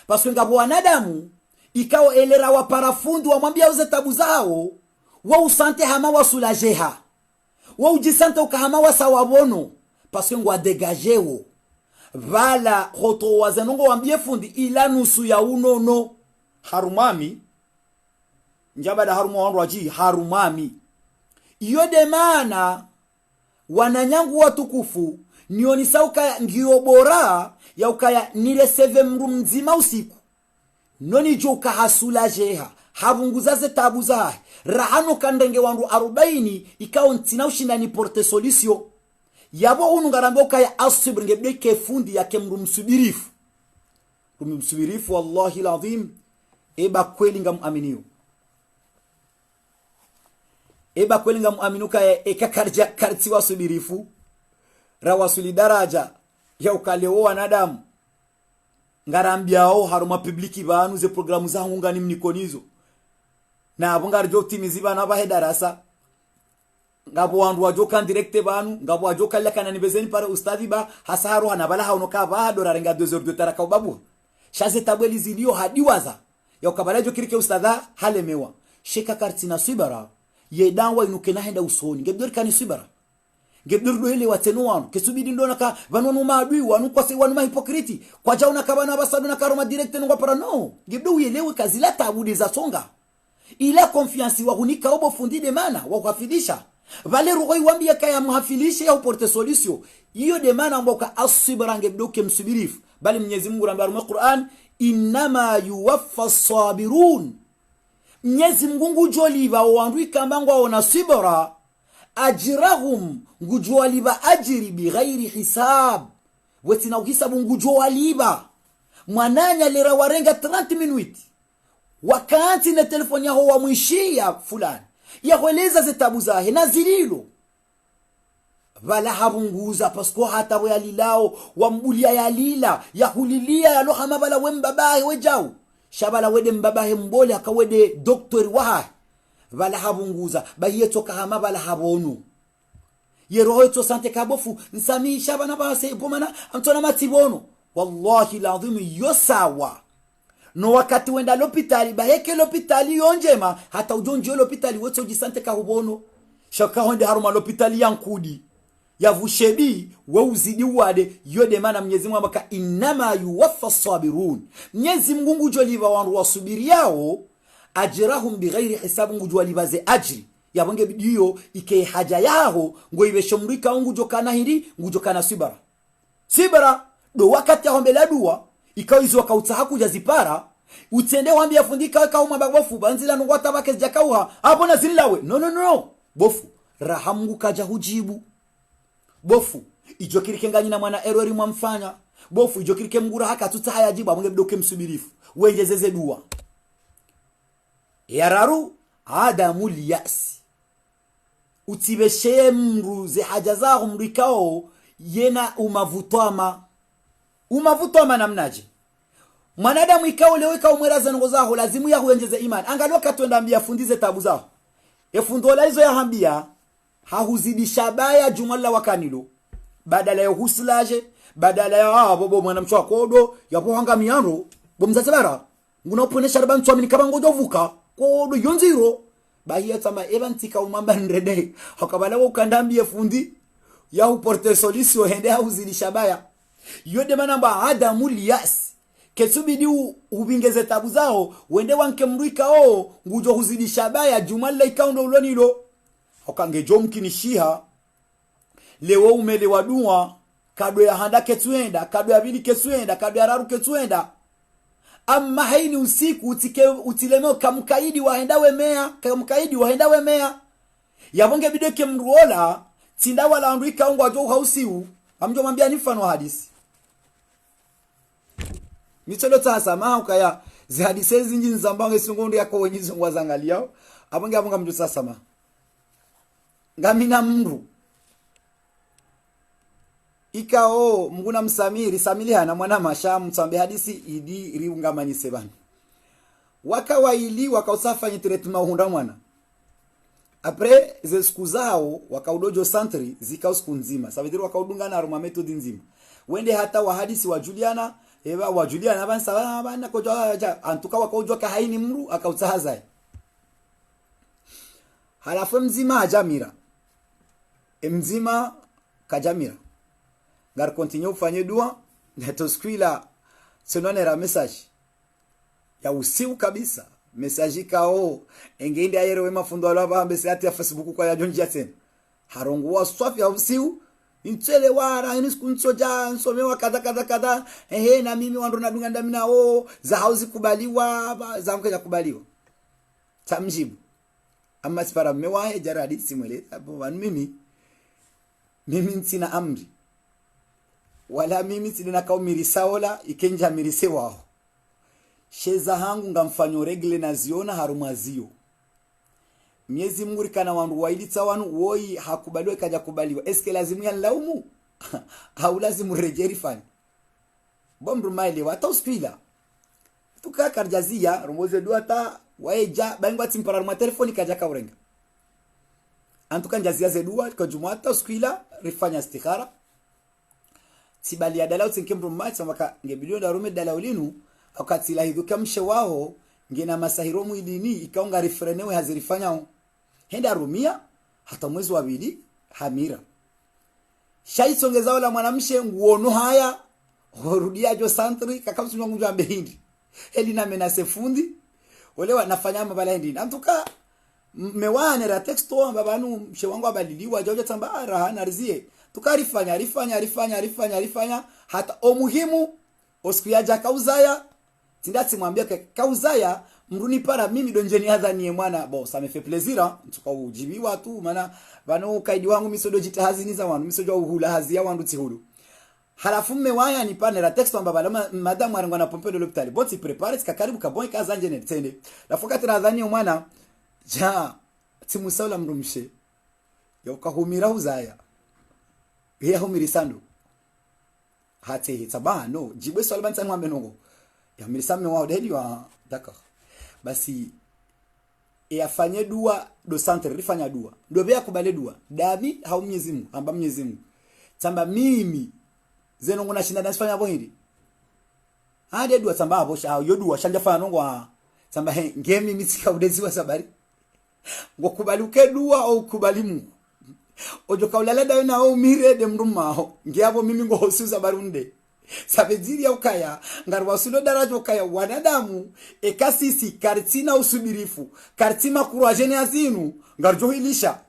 Pasko ngabo wanadamu ikao elera wa parafundu wa mwambia uze tabu zao. Wa usante hama wa sulajeha. Wa ujisante ukahama wa sawabono. Pasko ngo adegajewo. Vala hoto wazenongo wambie fundi ila nusu ya unono. Harumami. Njabada harumu wangu waji. Harumami. Iyo demana wananyangu watukufu nionisa ukaya ngiobora ya ukaya nireseve mru mzima usiku. Noni joka hasula jeha. Habunguzaze tabu zahe. Rahano kandenge wangu 40 ikao ntina ushindani porte solution. Yabo unungarambe ukaya asibri ngebdeke fundi yake mru msubirifu. Mru msubirifu wallahi lazim. Eba kweli nga muaminio. Eba kweli nga muaminu kaya eka karti wa subirifu. Rawasuli daraja ya ukalewo wanadamu. Ngarambiao haruma publiki banu ze programu za ngani mnikonizo. Na abungar jo timiziba na bahe darasa. Ngabo wandu wajoka directe banu, ngabo wajoka lekana nibezeni para ustadi ba hasaru hanabala haunoka ba dora renga 2 heures de taraka babu. Shaze tabeli zilio hadiwaza. Ya ukabalajo kirike ustadha halemewa. Sheka kartina sibara. Yedanwa inukena henda usoni. Ngebdori kani sibara. Ngebdori ile watenu wanu. Kesubidi ndona ka vanonu maadui wanu kwa se wanu mahipokriti. Kwa jauna kabana abasadu na karoma directe nungwa para no. Ngebdori uyelewe kazila tabudi za songa. Ila konfiansi wahunika obo fundi de mana. Wakafidisha. Vale rugoi wambia kaya muhafilishe ya uporte solution. Iyo de mana mboka asibara ngebdoke msubirifu. Bali Mwenyezi Mungu rambia rume Qur'an. Innama yuwaffa sabirun. Mwenyezi Mungu ngujoliva wandu ikambangwa ona sibara. Ajirahum ngujoliva ajiri bighairi hisab. Wetina uhisabu ngujoliva. Mwananya lera warenga 30 minuti. Wakati na telefoni yaho wa mwishia fulani. Ya kueleza zitabu zahe na zililo. vala habunguza pasko hata we alilao wambulia yalila yahulilia yalohama vala we mbabahe wejau shabala wede mbabahe mbole akawede doktori waha vala habunguza bahiye toka hama vala habonu yeroho eto sante kabofu nsami shabana base pomana antona matibono wallahi lazim yosawa no wakati wenda lopitali baheke lopitali yonjema hata ujonje lopitali wote ujisante kahubono shaka honde haruma lopitali yankudi yavushebi we uzidi wade yode mana Mwenyezi Mungu amaka inama yuwaffa sabirun Mwenyezi Mungu joliva wandu wasubiri yao ajrahum bighairi hisabu ngujwa libaze ajri yabonge bidiyo ike haja yao ngo ibeshomrika ngujo kana hindi ngujo kana sibara do wakati ahombela dua ikawizo wakautaha kuja zipara utende wambia fundika kauma bagofu banzila ngwata bake jakauha hapo na zililawe no bofu rahamu kaja hujibu bofu ijokirike ngani na mwana errori mwamfanya bofu ijokirike mgura haka tutahaya jibu abonge bidoke msubirifu wengezeze dua yararu adamul yasi utibeshe mruze haja zao mrikao yena umavutoma namnaje mwanadamu ikao leo ikao mweraza ngo zao lazimu ya huenjeze imani angaloka twenda ambia fundize tabu zao efundola hizo ya hambia hahuzidisha baya jumla wakanilo badala ya huslaje badala ya bobo mwanamchwa kodo yapo hanga miano bomzazabara ngunaponesha rabantu amini kama ngojo vuka kodo yonziro bahiya tama evantika umamba ndrede hakabala ukandambia fundi ya uporte solution hende hahuzidisha baya yode manamba adamul yas kesubidi ubingeze tabu zao wende wanke mrika ngujo huzidisha baya jumla ikaundo ulonilo okangejo mkinishiha lewo umele wadua kado ya handa ketuenda kado ya bili ketuenda kado ya raru ketuenda amma haini usiku utilemeo kamkaidi waenda wemea yabonge bideke mruola tinda wala andika ungwa jo hausiu amjo mwambia ni mfano hadisi mitolo tasa ukaya zi hadisi zinji nzambange sungondo yako wenyizi ngwazangaliao abonge mjo sasa ngamina mru ikao mguna msamiri samiliha na mwana masha mtambe hadisi idi riungamanyise bana wakawaili wakausafanya treatment uhunda mwana apres ze siku zao wakaudojo santri zikao siku nzima sabidiri wakaudunga na aroma method nzima wende hata wa hadisi wa Juliana bansa bana koja antuka wakaujwa ka haini mru akautahaza halafu mzima ajamira mzima kajamira ngar continue ufanye dua na toskwila senonera message ya usiu kabisa message kao engende ayere we mafundo alaba ambese ati ya Facebook kwa ya jonja tena harongwa swafi ya usiu intele wara iniskunsoja nsomewa kada na mimi wandu nadunga ndamina za hauzi kubaliwa za mkeja kubaliwa tamjibu amma sifara mewahe jaradi simwele hapo mimi ntina amri wala mimi sina kaumirisaola ikenja mirise wao sheza hangu ngamfanyo regle na ziona harumazio Mwenyezi Mungu kana wandu wailita wanu woi hakubaliwa kaja kubaliwa eske lazimu ya laumu au lazimu rejeri fani bomru maile wata uspila tuka karjazia rumoze duata waeja bangwa timpara ruma telefoni kaja kaurenga antuka njazia zedua kwa jumata uspila rifanya istikhara sibali ya dalau tinkemru macha maka ngebiliyo da rume dalau linu wakati la hiduka mshe wao ngena masahiromu ilini ikaunga refrenewe hazirifanya henda rumia hata mwezi wa bili hamira shaisongeza wala mwanamshe nguono haya horudia jo santri kakamsu ngungu ambe hindi elina menase fundi wale wanafanya mabala hindi antuka mewane ra texto babanu mshe wangu abadiliwa jojo tamba rahana rizie tukarifanya hata omuhimu osikuyaja kauzaya tindati mwambia kauzaya mruni para mimi donjeni adhani mwana bo samefe plezira tuka ujibiwa tu maana bano kaidi wangu misodo jitahazini za wangu misodo uhula hazia wangu tihulu halafu mmewaya ni panera texto mbaba madam arangwa na pompe de l'hôpital boti prepare karibu kabon kaza njene tende la fokati nadhani mwana ja timusaula mrumshe yokahumira uzaya ya humirisando hate tabaha no jibwe swali tsa mwambe nongo ya mirisame wa deli wa d'accord basi afanye dua do centre rifanya dua do bya kubale dua dami hau Mwenyezi Mungu amba Mwenyezi Mungu tamba mimi zeno ngona shinda nasifanya bohindi ade dua tamba abo sha yo dua shanja fanya nongo tamba he ngemi mitsika udezi wa sabari ngokubaluke dua au kubali Mungu ojo kaulala dawe na o mire de mruma ngiabo mimi ngo hosuza barunde sabediri ya ukaya ngarwa sulo darajo ukaya wanadamu ekasisi kartina usubirifu kartima kurajene azinu ngarjo hilisha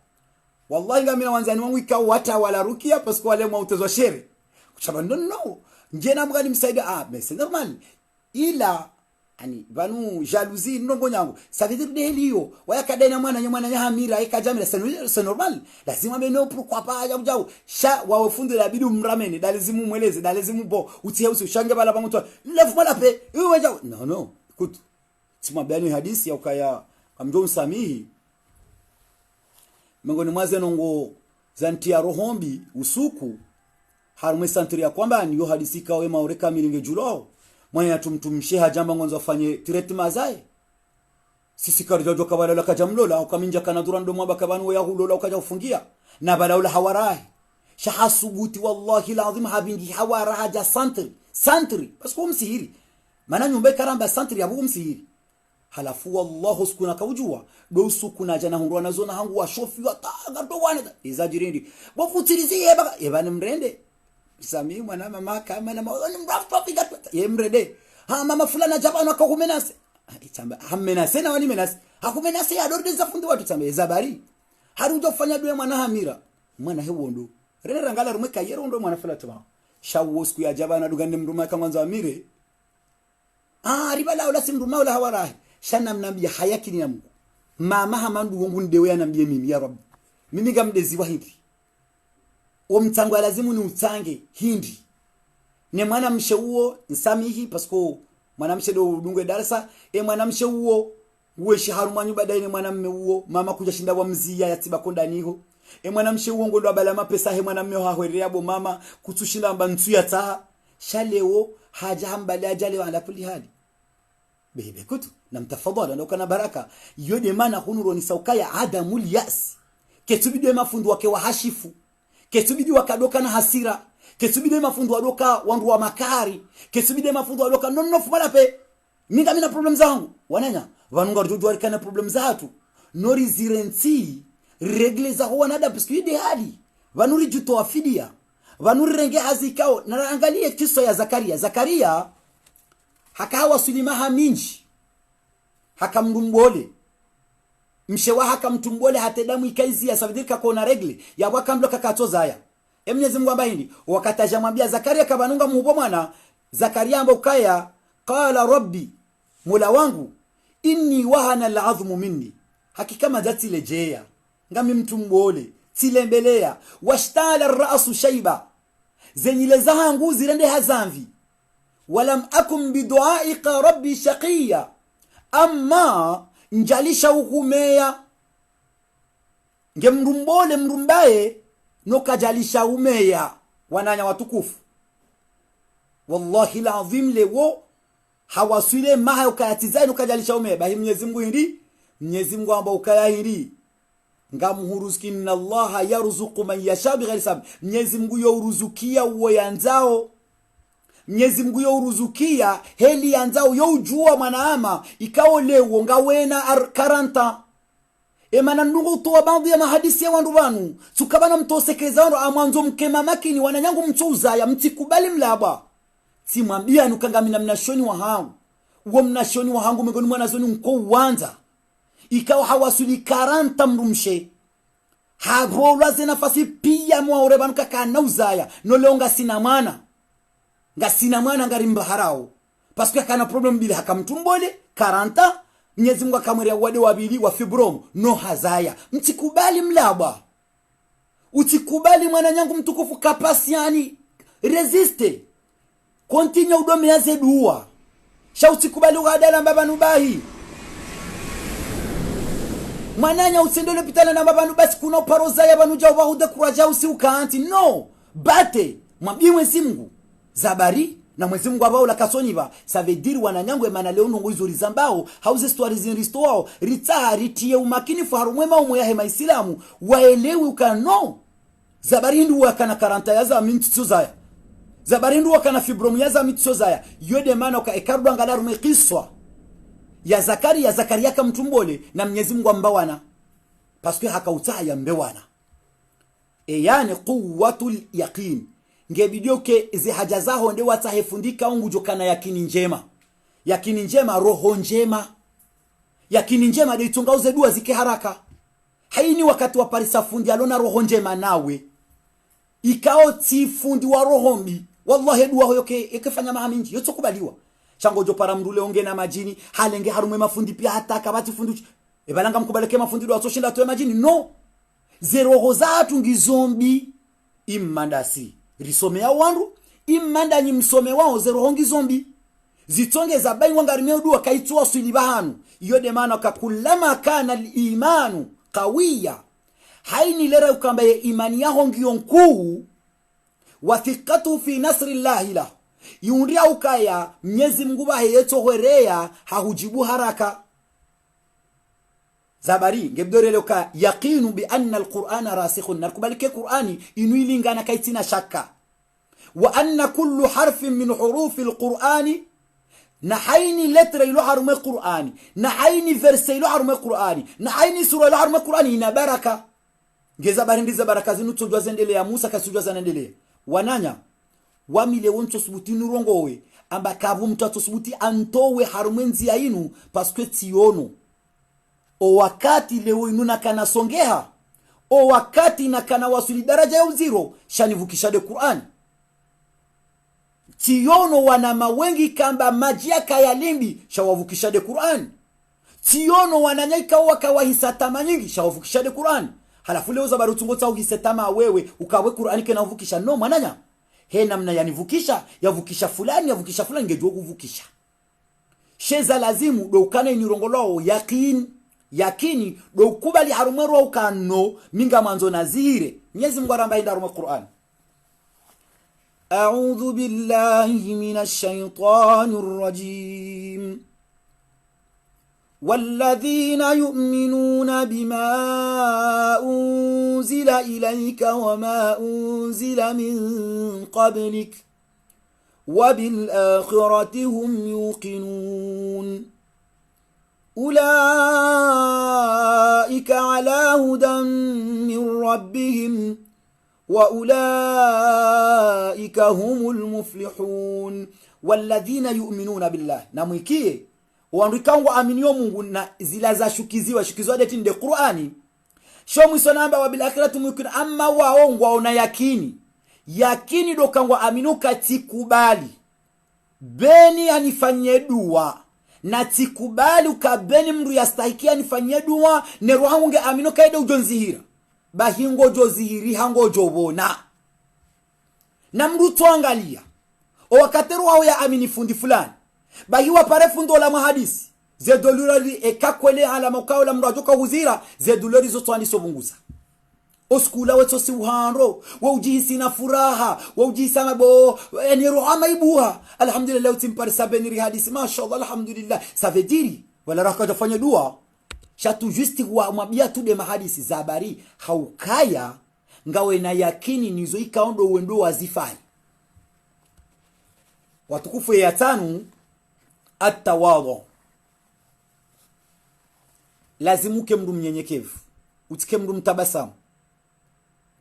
wallahi ngamina wanzani wangu ikawa wata wala rukia pasko wale mautezo shere kuchaba no njena mgani msaida mais c'est normal ila ani banu jalousie ndongo nyangu ça veut dire delio waya kadena mwana nyamwana nya hamira ikajamira c'est normal lazima beno pourquoi pas ajabu sha wawefunde labidi umramene dalizimu mweleze dalizimu bo utie ushange bala bamuto lefu mala pe wewe jao no écoute sima bani hadisi ya ukaya amjo msamihi mengoni mwaze nongo zantia rohombi usuku harume santri ya kwamba ni yo hadisi kawe maureka milinge julo mwana tumtumshe hajamba ngonzo afanye treatment zae sisi karjojo kabala la kajamlola ukaminja kana durando mwaba kabanu ya hulola ukaja ufungia na balaula hawarai shahasubuti wallahi alazim habingi hawara haja santri basi kumsihiri maana nyumba karamba santri ya msihiri halafu wallahu sukuna kaujua do sukuna jana hurwa nazo na hangu wa shofi wa taga do wana izajirindi bofutirizie baka ebane mrende sami mwana mama kama na mwana mrafa piga yemrede ha mama fulana jabana akakumenase itamba hamenase na wali menase hakumenase ya dorde za fundi watu tamba zabari harujo fanya dwe mwana hamira mwana hewondo rene rangala rumeka yerondo mwana fulana tuma shawo siku ya jabana dugande mruma kamwanza amire ribala wala simruma wala hawarahi shana mnambia hayakini ya Mungu mama hamandu wangu ndewe anambia mimi ya Rabbi mimi gamdezi wa hivi omtango lazimu ni utange hindi ne mwana mshe huo nsamihi pasko mwana mshe do dungwe darasa mwana mshe huo uwe shiharu manyu badai ne mwana mme huo mama kuja shinda wa mzia yatiba konda niho mwana mshe huo ngondo abala mapesa he mwana mme hahwere yabo mama kutushinda mba ntu ya taa shaleo haja hambali ajale ala kulli hali bebe kutu na mtafadhala ndo kana baraka yode mana kunuro ni saukaya adamul yas ketubidwe mafundu wake wa hashifu ketubidi wakadoka na hasira ketubidi mafundu wadoka wandu wa makari ketubidi mafundu wadoka no fumala pe mina problem zangu wananya vanunga rujuju walikana problem zatu no resiliency regle za wanada biskuide hali vanuri juto afidia vanuri renge hazikao na angalie kiso ya Zakaria hakawa sulimaha minji hakamrumbole mshewa hakamtumbole hata damu ikaizia sabidika kona regle ya wakamlo kakatoza haya Mwenyezi Mungu ambaye wakataja mwambia Zakaria kabanunga mubo mwana Zakaria ambaye kaya qala rabbi mula wangu inni wahana al'azmu minni hakika madati lejea ngami mtumbole tilembelea washtala ar-ra'su shayba zenyile zangu zirende hazamvi walam akum bidu'aika rabbi shaqiya amma njalisha ukumea ngemrumbole mrumbaye nokajalisha umeya wananya watukufu wallahi alazim lewo hawasile maha ukayatizai nokajalisha umeya bahi Mwenyezi Mungu hindi Mwenyezi Mungu ambao ukayahiri ngamuhuruzuki inna allaha yarzuqu man yasha bighayri hisab Mwenyezi Mungu yoruzukia uwe yanzao Mwenyezi Mungu yoruzukia heli yanzao yojua manaama ikao lewo ngawena 40 emana ndungu toa baadhi ya mahadisi ya wandu banu tukabana mtosekeza wandu amwanzo mkema makini wananyangu mtuza ya mtikubali mlaba simwambia nukangamina mnashoni wa hangu uwa mnashoni wa hangu mengoni mwanazoni mko uwanza ikawa hawasuli 40 mrumshe harola ze nafasi pia mwaure banu kakana uzaya noleonga sina mwana ngarimba harao paske kana problem bila hakamtumbole 40 Mwenyezi Mungu akamwelea wade wabili wa fibrom no hazaya mtikubali mlaba utikubali mwananyangu mtukufu kapasiani resiste continue udome yaze dua sha utikubali ugadala mbaba nubahi mwananya usendele pitana na mbaba nubasi kuna paroza ya banuja wahude kuraja usi ukaanti no bate mwambie Mwenyezi Mungu zabari na Mwenyezi Mungu abao la kasoniba ça veut dire wananyangwe mana leo nongo izo rizambao hauze stories in restore rita ritie umakini faharu mwema umwe ya hema Islamu waelewi ukano zabari ndu wakana 40 yaza minti zaya zabari ndu wakana fibromu yaza minti zaya yode mana uka ekardu angala rume kiswa ya Zakaria kama mtumbole na Mwenyezi Mungu ambawana parce que hakautaya mbewana yani quwwatul yaqin ngebidio ke zi haja zaho nde watahefundika ungujokana yakini njema roho njema yakini njema de itungauze dua zike haraka haini wakati wa parisa fundi alona roho njema nawe ikao ti fundi wa roho mbi wallahi dua hoyo ke ikifanya mahaminji yote kubaliwa chango jo para mdule onge na majini halenge harume mafundi pia hata kabati fundi ebalanga mkubaleke mafundi dua toshinda to majini no zero rozatu ngizombi imandasi risomea wandu imanda nyi msome wao zero hongi zombi zitonge za bai wangarimeo dua kaitwa swilibahanu yode maana kakulama kana al-imanu qawiya haini lera ukamba ya imani ya hongi yonkuu wathiqatu fi nasri llahi la yundia ukaya Mwenyezi Mungu bahe yeto hwerea hahujibu haraka zabari ngebdorele ka yaqinu bi anna al-Qur'ana rasikhun nakubalike Qur'ani inuilingana kaitina shaka wa anna kullu harfin min hurufi al-Qur'ani nahaini letra ilo harume Qur'ani nahaini verse ilo harume Qur'ani nahaini sura ilo harume Qur'ani ina baraka ngezabari ndiza baraka zinu tujwa zendelea Musa kasujwa zanendelea wananya wamile wonto subuti nurongowe amba kavu mtatu subuti antowe harumwenzi ya inu paske tiono o wakati leo inuna kana songeha o wakati na kana wasuli daraja ya uziro shanivukisha de Qur'an tiono wana mawengi kamba majia kaya limbi shawavukisha de Qur'an tiono wananyaika wakawahisa tama nyingi shawavukisha de Qur'an halafu leo zabaru tungota uhisetama wewe ukawe Qur'an kena uvukisha no mananya he namna yanivukisha yavukisha fulani ngejua kuvukisha sheza lazimu do ukane nirongolao yakini do kubali harumero ukano minga manzo nazire Mwenyezi Mungu aramba inda harume Qur'an a'udhu billahi minash shaitanir rajim والذين يؤمنون بما أنزل إليك وما أنزل من قبلك وبالآخرة هم يوقنون أولئك على هدى من ربهم وأولئك هم المفلحون والذين يؤمنون بالله نمكيه wandukangu aminio Mungu na zilaza shukiziwa deti nde Qur'ani shomu sonamba wa bilakiratu mukina amma waongwa ona yakini dokangwa aminuka tikubali beni anifanyie dua na tikubali ukabeni mru yastahikia anifanyie dua ne rohange aminuka ide ujonzihira bahingo jozihiri hango jobona na mru tuangalia o wakati roho ya amini fundi fulani bahiwa pare fundo la mahadisi zedoluri ekakwele ala makao la mrajoka huzira zedoluri zoto anisobunguza oskula weto si uhanro wa ujihisi na furaha wa ujihisi mabo enero amaibuha alhamdulillah utimpare sabeniri hadisi mashallah alhamdulillah savediri wala raka jafanya dua shatu justi wa mabia tu de mahadisi zabari haukaya ngawe na yakini nizo ikaondo wendo wazifai watukufu ya tanu atawadhu lazimuke mdu mnyenyekevu utike mdu mtabasamu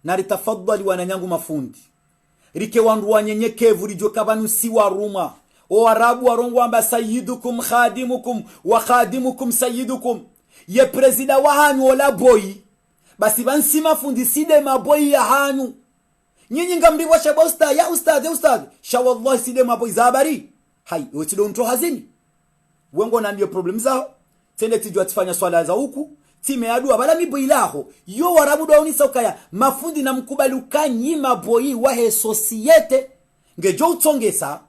na ritafadhali wananyangu mafundi rike wandu wanyenyekevu rijoka banu si waruma o arabu warongo amba sayyidukum khadimukum wa khadimukum sayyidukum ye presida wa hanyu ola boy basi bansi mafundi side maboy ya hanyu nyinyi ngamriwa shabosta ya ustad shawallahi side maboy zabari hai wote don't hazini wengo na ndio problem zao tende tijua tifanya swala za huku time ya dua bala mibo ilaho yo warabu dauni saukaya mafundi na mkubali ukanyima boyi wahe societe ngejo utongesa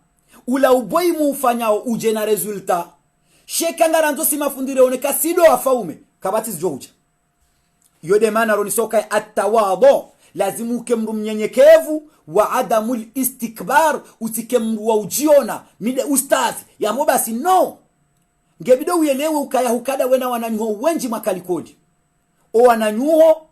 ula uboyi muufanyao uje na resulta shekangara nzo si mafundi reoneka sido wafaume kabati zijo uja yode mana roni saukaya atawadho lazimu uke mru mnyenyekevu wa adamul istikbar, utike mru wa ujiona mide ustazi ya basi no. Ngebido uyelewe ukaya hukada wena wananyuho wenji makalikodi o wananyuho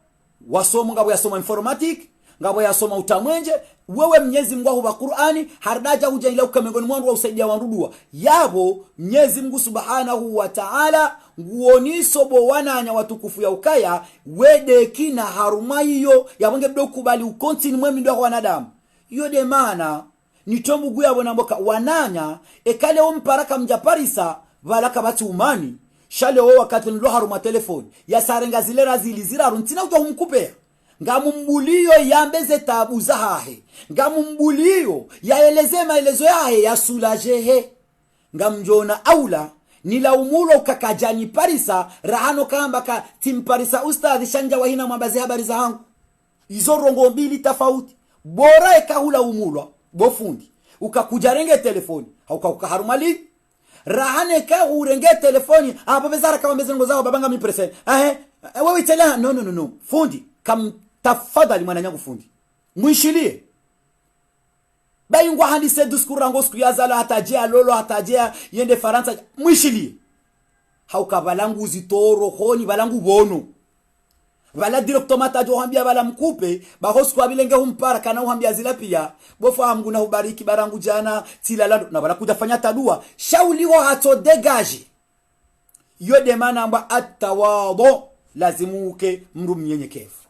wasomo ngabo yasoma informatic ngabo yasoma utamwenje wewe Mwenyezi Mungu wa Qur'ani hardaja hujaila ukamengoni mwandu wa usaidia wandudua yabo Mwenyezi Mungu Subhanahu wa Ta'ala nguoniso bo wananya watukufu ya ukaya wede kina haruma hiyo yabonge bido kubali ukontini mwemi ndo wanadamu iyo de maana nitombu guya bona mboka wananya ekale omparaka mjaparisa valaka bati umani shale wo wakati ndo haruma telefoni ya sarenga zile razili ziraru ntina uto humkupea ngamumbulio yambeze tabu zahahe ngamumbulio yaeleze maelezo yahe ya sulajehe ngamjona aula nila umulo kakajani parisa rahano kamba ka timparisa ustadhi shanja wahina mambazi habari za hangu izo rongo mbili tafauti bora ekahula umulo bofundi ukakujarenge telefoni haukaharumali rahane ka urenge telefoni hapo bezara kama mbezengo zao babanga mi present wewe tela no fundi kam tafadhali mwana nyangu fundi muishilie bayingwa handi se diskurango siku yazala hatajea lolo hatajea yende Faransa muishilie hauka balangu zitoro honi balangu bono bala directement jo hambia bala mkupe bahosku abilenge humpara kana uhambia zila pia bofa mguna ubariki barangu jana tilala na bala kujafanya tadua shauli ho hato degage yo de manamba atawado lazimuke mru mnyenyekevu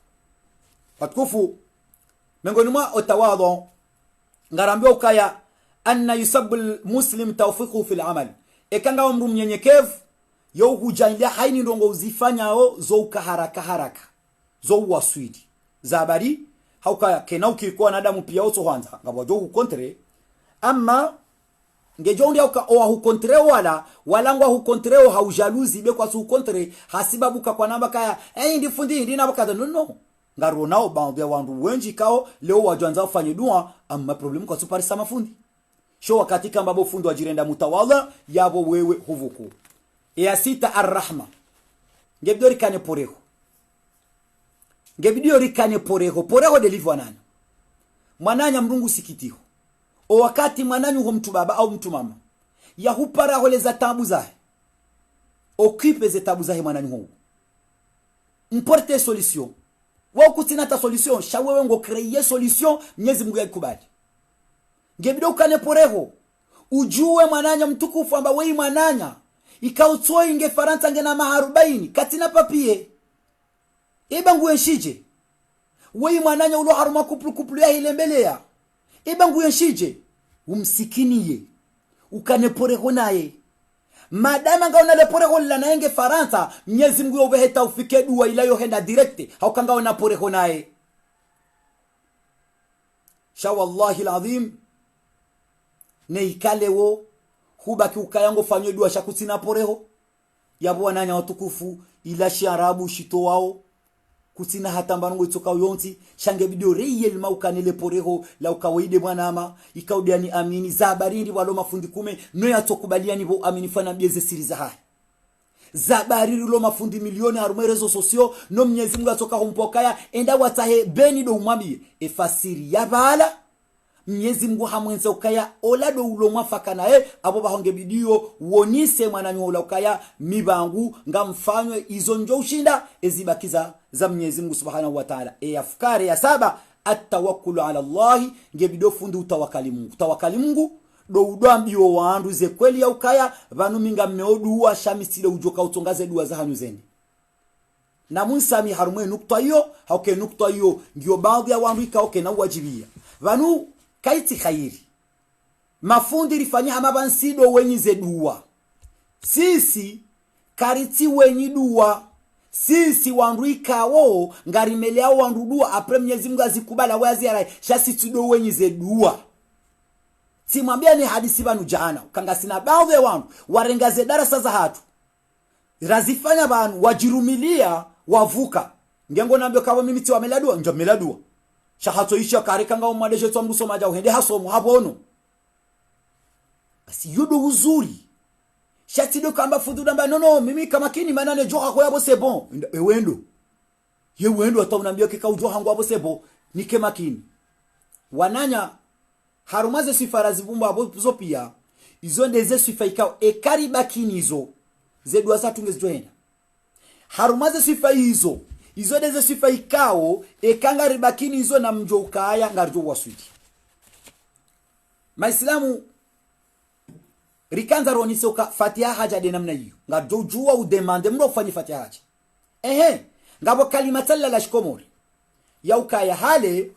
watukufu mengoni mwa otawado ngarambia ukaya anna yusabbul muslim tawfiqu fil amal ekanga mru mnyenyekevu yo hujanlia haini ndongo uzifanyao zo haraka zo waswidi zabari hauka kena ukikuwa na damu pia oso hanza ngabo jo ukontre ama ngejondi hauka owa hukontre wala ngwa hukontre haujaluzi be kwa su kontre hasibabuka kwa namba kaya ndifundi ndina bakada no ngaro nao baambia wandu wenji kao leo wajanza ufanye dua amma problem kwa supari sama fundi sho wakati kamba bo fundi wajirenda mutawala yabo wewe huvuku ya sita arrahma ngebidori kane poreho ngebidori kane poreho delivwa nani mwananya mrungu sikitiho o wakati mwananyu ho mtu baba au mtu mama ya hupara hole za tabu zahe okipe ze tabu zahe mwananyu ho mporte solution wa kutina ta solution shawewe ngo créer solution Mwenyezi Mungu yakubali ngebidori kane poreho ujue mwananya mtukufu amba wewe mwananya ikautoi inge Faransa ngena maharubaini katina papie ibangu yenshije wewe mwananya ulo haruma kuplu ya hilembelea ibangu yenshije umsikiniye ukaneporeho naye madama ngaona leporeho la naenge Faransa Mwenyezi Mungu yobeheta ufike dua ilayo henda direct haukanga ona poreho naye sha wallahi alazim neikalewo hubaki ukayango fanywe dua shakutina poreho yabo wananya watukufu ila sharabu shito wao kutina hata mbango itoka yonti shange bidio reyel maukanele poreho la ukawaide mwanama ikaudiani amini zabarindi walo mafundi kume no yatokubaliani bo amini fana bieze siri za hai zabariri lo mafundi milioni harumerezo sosio no Mwenyezi Mungu atoka humpokaya enda watahe beni do umwambie efasiri yabala Mwenyezi Mungu hamwenze ukaya olado ulo mwafaka nae abo bahonge bidio wonise mwananyu ola ukaya mibangu ngamfanywe izo njo ushinda ezibakiza za Mwenyezi Mungu Subhanahu wa Ta'ala afkari ya saba at-tawakkul ala Allah ngebido fundu utawakali Mungu do udambio wandu ze kweli ya ukaya vanu minga meoduwa shamisile ujoka utongaze dua za hanyu zeni na munsami harumwe nukta hiyo hauke nukta hiyo ndio baadhi ya wandu ikaoke na uwajibia vanu kaiti khairi mafundi rifanya mabansido wenyize dua sisi kariti wenyi dua sisi wandu ikawo ngarimelea wandu dua apre Mwenyezi Mungu azikubala wazi ara shasi tudo wenyize dua simwambia ni hadisi banu jana kanga sina baadhi ya wandu warengaze darasa za hatu razifanya banu wajirumilia wavuka ngengo nambio kawa mimi ti wameladua njo meladua shahato isha karikanga umadeshe twa mruso maja uhende hasomo habono basi yudo uzuri shati do kamba fudu namba no mimi kama kini manane joka kwa yabo c'est bon ewendo ye wendo ata unambia kika ujo hangu abo c'est bon nike makini wananya harumaze sifara zibumba abo pia izo ndeze sifa ikao ekariba kinizo zedwa sa tungezijohena harumaze sifa hizo izo ndeze sifa ikao ekanga ribakini izo na mjo ukaya ngarjo waswiti maislamu rikanza ronise uka fatiha haja de namna hiyo ngarjo jua udemande mro kufanya fatiha haja ngabo kalimatalla la shkomori ya ukaya hale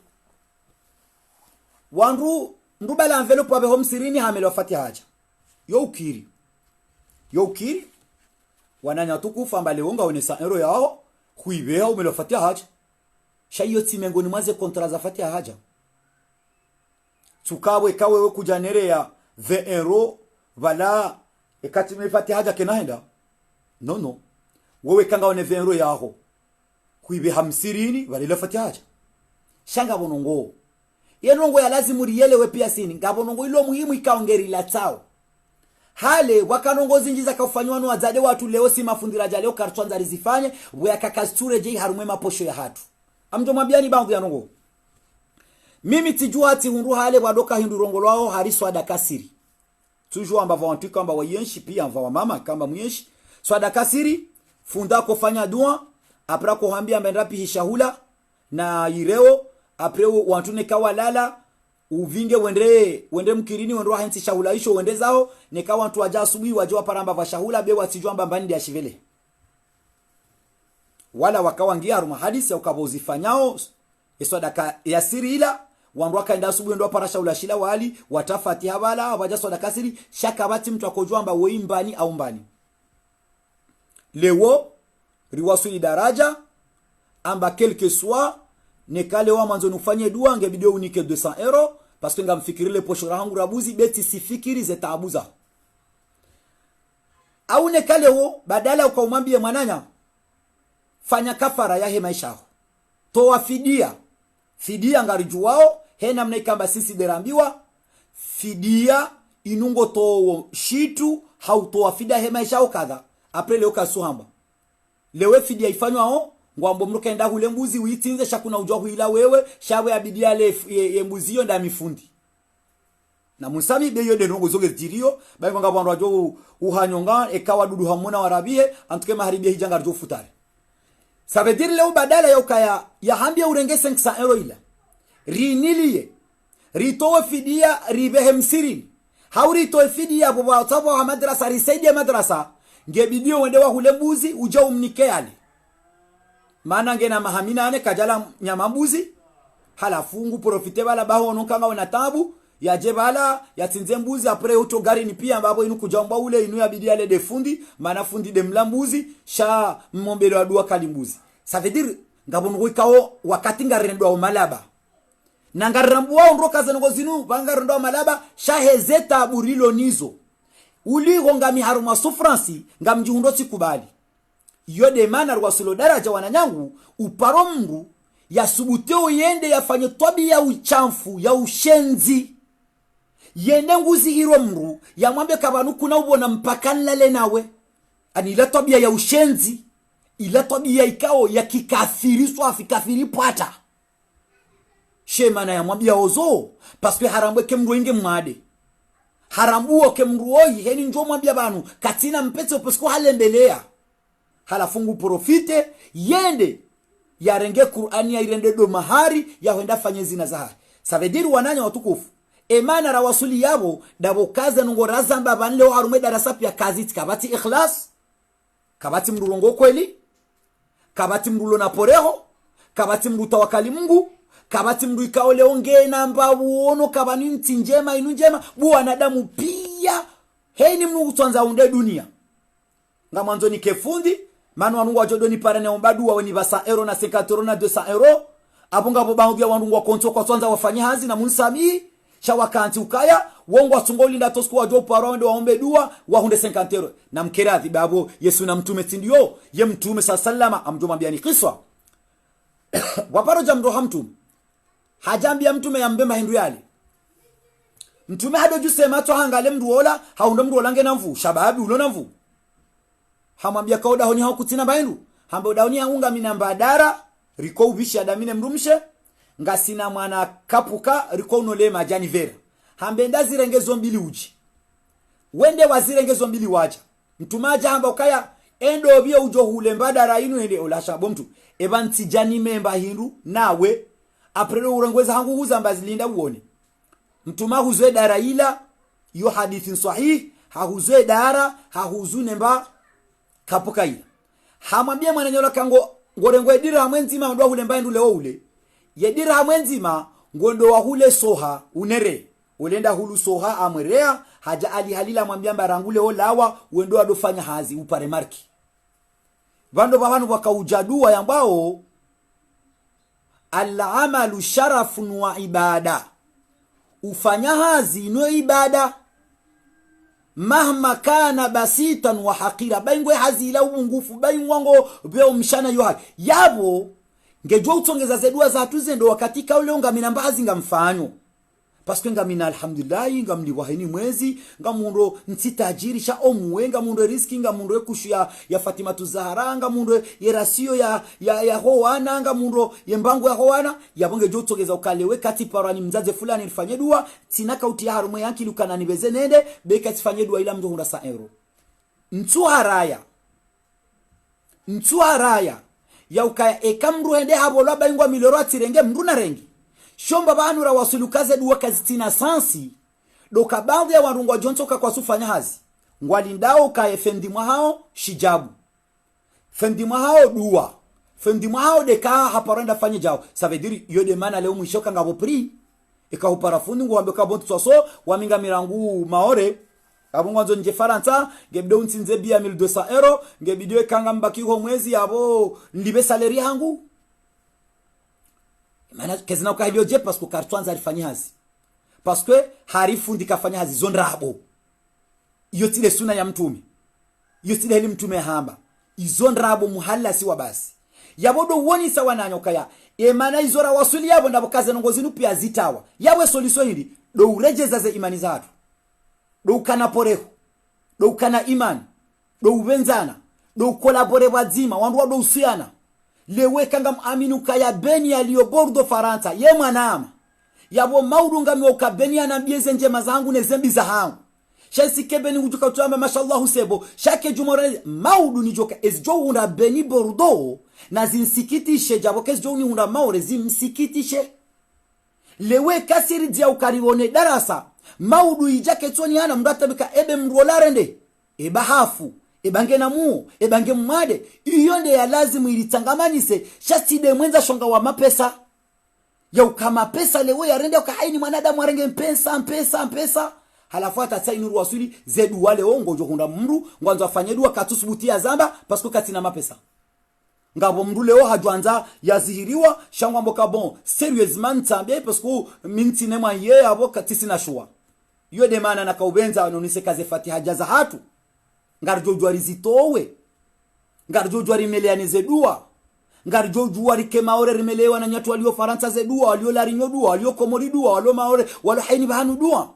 wanru ndubala envelope wabe home sirini hamelo fatiha haja yo ukiri wananya tukufa mbale wonga onesa ero yao kuibea umelo fatiha haja shayo timengoni mwaze kontra za fatiha haja tukabwe kawe we kujanere ya 20 euro vala ekati me fatiha haja kenaenda no wewe kanga one 20 euro yao kuibe hamsirini vale fatiha haja shanga bonongo yenongo ya lazimu rielewe pia sini ngabonongo ilo muhimu ikaongeri la tao hale wakanongo zinjiza kufanywa no wazade watu leo si mafundira ja leo kartwanza rizifanye bwa kakasture je harumwe maposho ya hatu amjo mabiani bangu ya nongo mimi tijua ati hundu hale wadoka hindu rongo lwao hariswa dakasiri tujua ambavyo wantu kamba wayenshi pia mva wa mama kamba mwenshi swada kasiri funda kufanya dua apra kuhambia mbendapi hishahula na ireo apreo wantune kawalala uvinge wende mkirini wendo hansi shahula isho wende zao nikawa watu waja asubuhi wajua paramba va shahula be wasijua mbambani ya shivele wala wakawa ngiaruma hadisi ya ukabozifanyao eswadaka ya siri ila wandu wakaenda asubuhi ndo para shahula shila wali watafati habala waja swadaka siri shaka bati mtu akojua mba weimbani au mbani lewo riwasuli daraja amba quelque soit nekale wa manzo nufanye dua nge video unike 200 euro parce que ngamfikirile posho rangu rabuzi beti sifikiri zetaabuza au nekale wo badala ukaumwambie mwananya fanya kafara ya he maisha toa fidia ngarijuwao he namna ikamba sisi derambiwa fidia inungo to shitu hautoa fidia he maisha kadha apre leo kasuhamba lewe fidia ifanywa ngwambo mrukaenda hule mbuzi uitinze shakuna ujwa huila wewe shawe abidia le mbuzi yo nda mifundi na musami beyo de nongo zoge tirio bayi ngaba ndo ajo uhanyonga ekawa dudu hamona warabie antuke maharibia hijanga rjo futare ça veut dire leo badala ya ukaya ya hambia urenge 500 euro ila rinilie ritowe fidia ribehe msirini hauri to fidia baba tabo wa madrasa risaidie madrasa ngebidio wende wa hule mbuzi uja umnike ale maana ngena mahamina ane kajala nyama mbuzi halafungu profite bala baho ononkanga wana tabu ya jebala ya tinze mbuzi apre uto gari ni pia mbabo inu kujamba ule inu ya bidia le defundi mana fundi de mlambuzi sha mmombele wa dua kali mbuzi ça veut dire ngabonu ikao wakati ngarendo wa malaba na ngarambu wao ndoka zango zinu bangarendo wa malaba sha hezeta burilo nizo uli ngami haruma sufransi ngamjihundo sikubali iyo de mana rwasulo daraja wananyangu uparo mngu ya subuteo yende yafanye tobi ya uchamfu ya ushenzi yende nguzi hiro mngu ya mwambe kabanu kuna ubona mpakanlale nawe ani ila tobi ya ushenzi ila tobi ya ikao ya kikafiriswa afikafiri pata shemana ya mwambia ozo paswe harambwe kemru inge mwade harambuo kemru oyi heni njo mwambia banu katina mpetse upesko halembelea halafungu profite yende ya renge Qur'ani ya irende do mahari ya huenda fanye zina zahari savediri wananya watukufu emana rawasuli yabo dabo kaza nungo razamba banleo harume darasa pia kazi kabati ikhlas kabati mrurongo kweli kabati mrulo na poreho kabati mru tawakali Mungu kabati mru ikaole onge namba uono kabani nti njema inu njema bu wanadamu pia heni mnu tuanza unde dunia ngamanzo ni kefundi manu wanungu wajodo ni parane ombadu wa ni basa euro na 50 euro na 200 euro abunga bobangu ya wanungu wa konto kwa tuanza wafanya hazi na munsami shawakanti ukaya wongo watungoli nda tosku wajo paro ndo waombe dua wahunde 50 euro na mkeradhi babo Yesu na mtume tindio ye mtume sallama amjomwambia ni kiswa waparo jamdo hamtum hajambia mtume ya mbema hindu yale mtume hado jusema to hangale mduola haunda mduola ngena mvu shababi ulona mvu hamwambia kauda honi hakutina baindu hambo dauni haunga minamba dara riko ubisha damine mrumshe ngasina mwana kapuka rikono le majani vera hambenda zirengezo mbili uji wende wazirengezo mbili waja mtumaja hamba ukaya endo bia ujo hule mbadara inu ende olasha bomtu ebanti jani memba hindu nawe aprelo urangweza hangu huza mbazilinda uone mtuma huzwe dara ila yu hadithin sahih hahuzwe dara hahuzune mba kapuka ila hamwambia mwana nyola kango ngorengwe dira hamwenzima ndo hule mba ndule ule ye dira hamwenzima ngondo wa hule soha unere ulenda hulu soha amwerea haja ali halila mwambia mbarangule olawa wendo adofanya hazi upare marki bando babanu wakaujadua yambao al-amalu sharafun wa ibada ufanya hazi no ibada mahma kana basitan wa haqira baingwe hazi ila ubungufu baingwango beo mshana yoha yabo ngejwa utongeza zedua za tuze ndo wakati kaule ngamina mbazi ngamfanyo paske ngamina alhamdulillah ngamli wahini mwezi ngamundo ntsitajiri sha omuwe ngamundo riski ngamundo ekushu ya Fatima Tuzahara ngamundo yerasio ya howana ngamundo yembangu ya howana yabonge jotogeza ukalewe kati parani mzaze fulani nifanye dua tinaka uti harume yanki lukana nibeze nende beka tifanye dua ila mzo 100 euro ntu haraya ya ukaya ekamru hende habo laba ingwa miloro atirenge mruna rengi shomba banura wasulukaze duwa kazitina sansi doka baadhi ya warungwa jontoka kwa sufanya hazi ngwalindao ka efendi hao shijabu fendi hao duwa fendi hao deka haparanda fanye jao ça veut dire yo demana leo mwishoka ngabo pri eka uparafundi ngwambe ka bontu soso waminga mirangu maore abungwa nzo nje Faransa ngebdo ntinze bia 1200 euro ngebidiwe kanga mbaki ho mwezi yabo ndibe salary yangu mana kezina ukahibyo je parce que kartwanza alifanya hazi parce que harifundi kafanya hazi zondrabo iyo tile suna ya mtume iyo tile heli mtume hamba izondrabo muhalla siwa basi yabodo woni sawa nanyoka ya mana izora wasuli yabo ndabo kaze nongozi nupia zitawa yawe solution hili do urejeza ze imani zatu do kana poreho do kana imani do ubenzana do kolabore wazima wandu do usiana lewe kanga aminu kaya beni aliyo bordo Faransa ye mwanama yabo maudu ngami okabeni anambieze njema zangu ne zembi za hangu shesi kebeni ujuka tuamba mashallah sebo shake jumore maudu ni joka ezjo unda beni bordo na zinsikitishe jabo kesjo ni unda maure zimsikitishe lewe kasiri dia ukaribone darasa maudu ijake tsoni hana mdatabika ebe mrolarende ebahafu ebange namu ebange mwade iyo nde ya lazimu ilitangamanise shastide mwenza shonga wa mapesa ya ukama pesa lewe ya rende ukahaini mwanadamu arenge mpesa halafu atatsa nuru wasuli zedu wale ongo johunda mru ngwanzo afanye dua katusubutia zamba pasko katina mapesa ngabo mru leo hajwanza yazihiriwa shangwa mboka bon seriousement tambe pasko minti nema ye abo katisina shua yo de mana nakaubenza anonise kaze Fatiha jaza hatu ngarjojwa rizitowe ngarjojwa rimeleane zedua ngarjojwa rikemaore rimelewa na nyatu walio Faransa zedua walio larinyo dua walio komori dua walio maore walio haini bahanu dua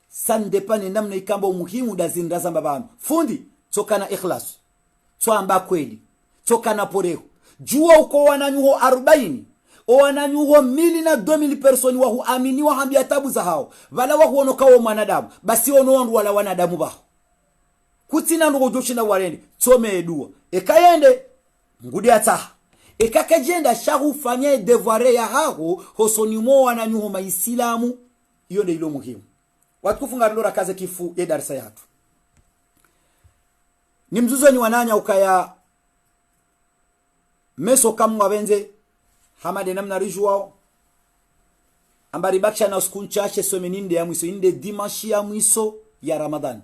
sandepane namna ikamba umuhimu dazinda zamba banu fundi toka na ikhlas toamba kweli toka na poreho jua uko wananyuho 40 o wananyuho 1000 na 2000 personi wa huaminiwa hambia tabu za hao wala wa huonoka wa mwanadamu basi ono wala wanadamu baho kutina ndo joshinda warende tome edua ekayende ngudi ataha ekakajenda shahu fanye devoire ya haho hosonimo wananyuho maislamu iyo ndio ilo muhimu watukufunga ndora kaze kifu ya darasa yatu ni mzuzo ni wananya ukaya meso kamwa benze hamade namna rijuwao ambari baksha na uskunchashe someninde ya mwiso inde dimashi ya mwiso ya Ramadhan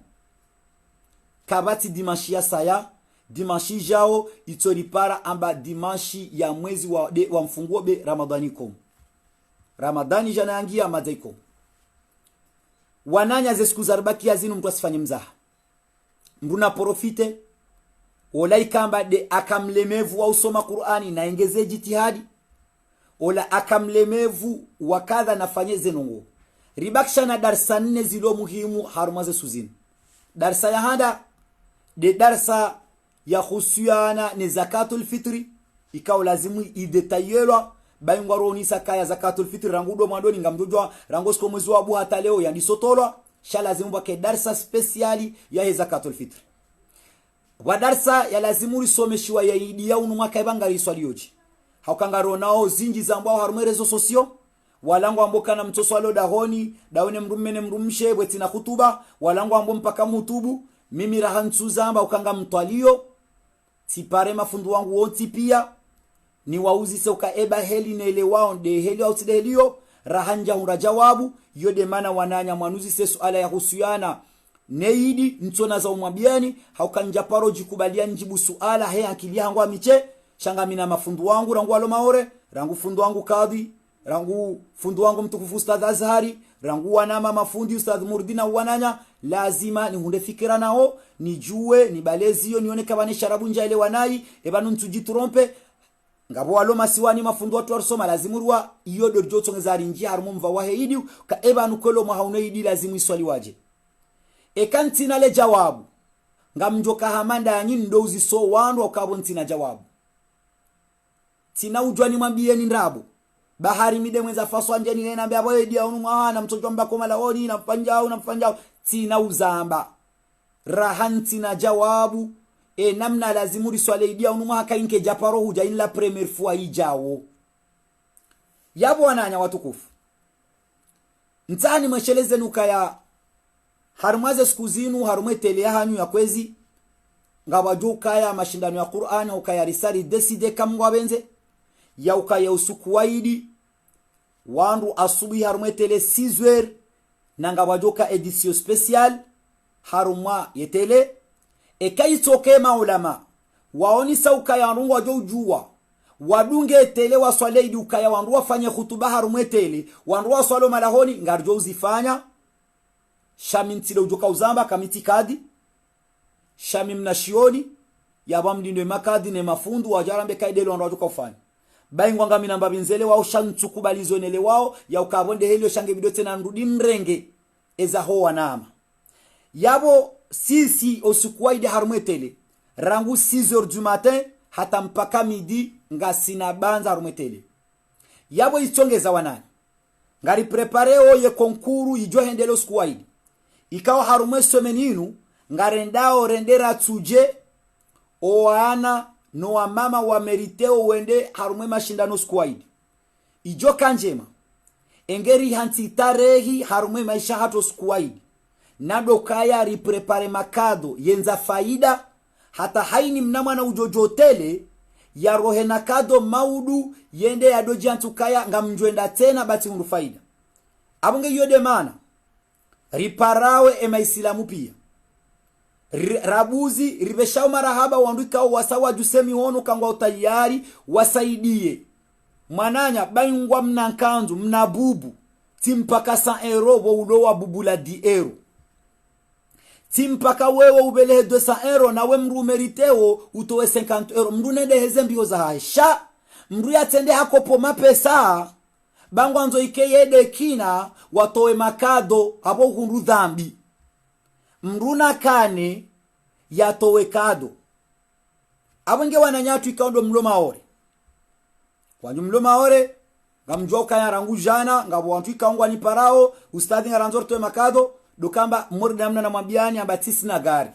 kabati dimashi ya saya dimashi jao itoripara amba dimashi ya mwezi wa mfunguo be Ramadhaniko Ramadhani jana yangia mazaiko wananya ze siku zarbaki yazinu mtu asifanye mzaha mbuna profite olai kamba de akamlemevu wa usoma Qur'ani na engeze jitihadi ola akamlemevu wakadha nafanye zenongo ribakisha na darsa 4 zilo muhimu harumaze suzini darsa ya handa de darsa ya khusyana ni zakatul fitri ikao lazimu idetayelwa baingwa ronisa kaya zakatul fitri rangu do mwadoni ngamjojwa rango sko mwezi wa abu hata leo yani sotolwa shalazimu bake darsa speciali ya zakatul fitri wa darsa ya lazimu risomeshiwa ya idi ya unu mwaka ibanga riswali yoji haukangaro nao zinji za ambao harume rezo sosio walango amboka na mtoso alo dahoni daone mrumene mrumshe bwetina kutuba walango ambo mpaka mutubu mimi rahantu zamba ukanga mtwalio tipare mafundu wangu wonti pia ni wauzi se ukaeba heli nele wao de heli au tide helio rahanja hura jawabu yode mana wananya mwanuzi se suala ya husiana neidi ntona za umwabiani haukanja paro jikubalia njibu suala he akili yangu amiche shanga mina mafundu wangu rangu alo maore rangu fundu wangu kadhi rangu fundu wangu mtukufu Ustadh Azhari rangu wanama mafundi Ustadh Murdina wananya lazima ni hunde fikira nao nijue nibalezio nione kabane sharabu nja ile wanai ebanu ntujitrompe ngabo walo masiwani mafundu watu warsoma lazimu ruwa iyo dorjo tsongezari nji harmu mva wahe idi ka ebanu kolo mahaune idi lazimu iswali waje ekantina le jawabu ngamjoka hamanda yanyi ndozi so wandu wakabo ntina jawabu tina ujwani mwambieni ndrabu bahari mide mwenza faswa njeni nena mbea boye dia unu mwana mtojwa mbako malaoni na mfanjao tina uzamba rahanti na jawabu namna lazimu riswale dia unu mwaka inke japaro huja inla premier fois ijao yabo wananya watukufu ntani mwesheleze nuka ya harumaze skuzinu harume tele hanyu ya kwezi ngabajuka ya mashindano ya Qur'an ukaya risali deside kamwa benze ya ukaya usuku waidi wandu asubuhi harume tele 6h na ngabajuka edition special haruma yetele ekaitoke maulama waoni ukaya rungu wajojua wadunge tele waswale idi ukaya wandu wafanye khutuba harume tele wandu waswalo malahoni ngarjo uzifanya shamintile ujoka uzamba kamiti kadi shamim na shioni yabamdindo makadi ne mafundu wajarambe kaidelo ndo wajoka ufanya baingwa ngami namba binzele wao shantukubalizo nele wao ya ukabonde helio shange bidote na ndudi mrenge eza ho wanama yabo sisi osukwaide harumwetele rangu 6h du matin hata mpaka midi ngasina banza harumwetele yabo itongeza wanani ngari prepareo ye konkuru ijo hendelo squaide ikawa harumwe someninu ngarendao rendera tuje oana no wa mama wa meriteo wende harumwe mashindano squaide ijo kanjema engeri hanti tarehi harumwe maisha hato squaide nado kaya riprepare makado yenza faida hata haini mnamwa na ujojotele ya rohe nakado maudu yende ya doji antukaya ngamjwenda tena bati hundu faida abunge yode mana riparawe ema isilamu pia rabuzi ribeshao marahaba wanduikao wasawa jusemi hono kangwa utayari wasaidie mananya baingwa mnankanzu mnabubu timpaka 100 euro wo ulowa bubula 10 euro timpaka wewe ubelehe 200 euro na we mru meriteo utowe 50 euro mru nende hezembio za haisha mru yatende hakopo mapesa bangwanzo ikeyede kina watowe makado abo hundu dhambi mruna kane yatowe kado abonge wananyatu ikaundo mloma ore kwanju mloma ore ngamjoka ya rangu jana ngabo wantu ikaungwa ni parao ustadhi ngaranzor towe makado dokamba morda amna na mabiani ambatisi na gari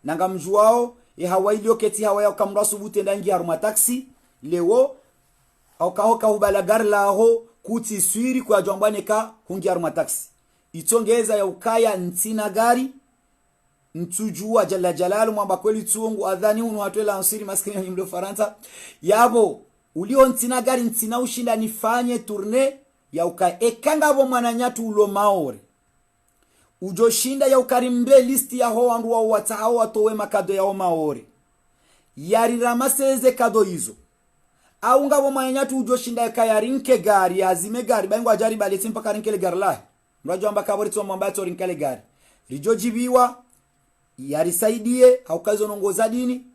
na ngamjuao hawailio keti hawaya kamrasu bute ndangi haruma taxi lewo au kahoka hubala gari laho kuti swiri kwa jambane ka hungi haruma taxi itongeza ya ukaya ntina gari ntujua jala jalalu mwamba kweli tuungu adhani unu watwela ansiri maskini ya mlo Faransa yabo ulio ntina gari ntina ushinda nifanye tourne ya ukaya ekangabo mwananyatu ulo maore ujoshinda ya ukarimbe listi ya ho wandu wa watahao watowe makado ya maore yari ramaseze kado hizo au ngabo mwananyatu ujoshinda ya kayarinke gari ya azime gari baingu ajari baleti mpaka rinkele gari lahi mrajo amba kabori tuwa mwambato rinkele gari rijojibiwa yarisaidie haukazo nongoza dini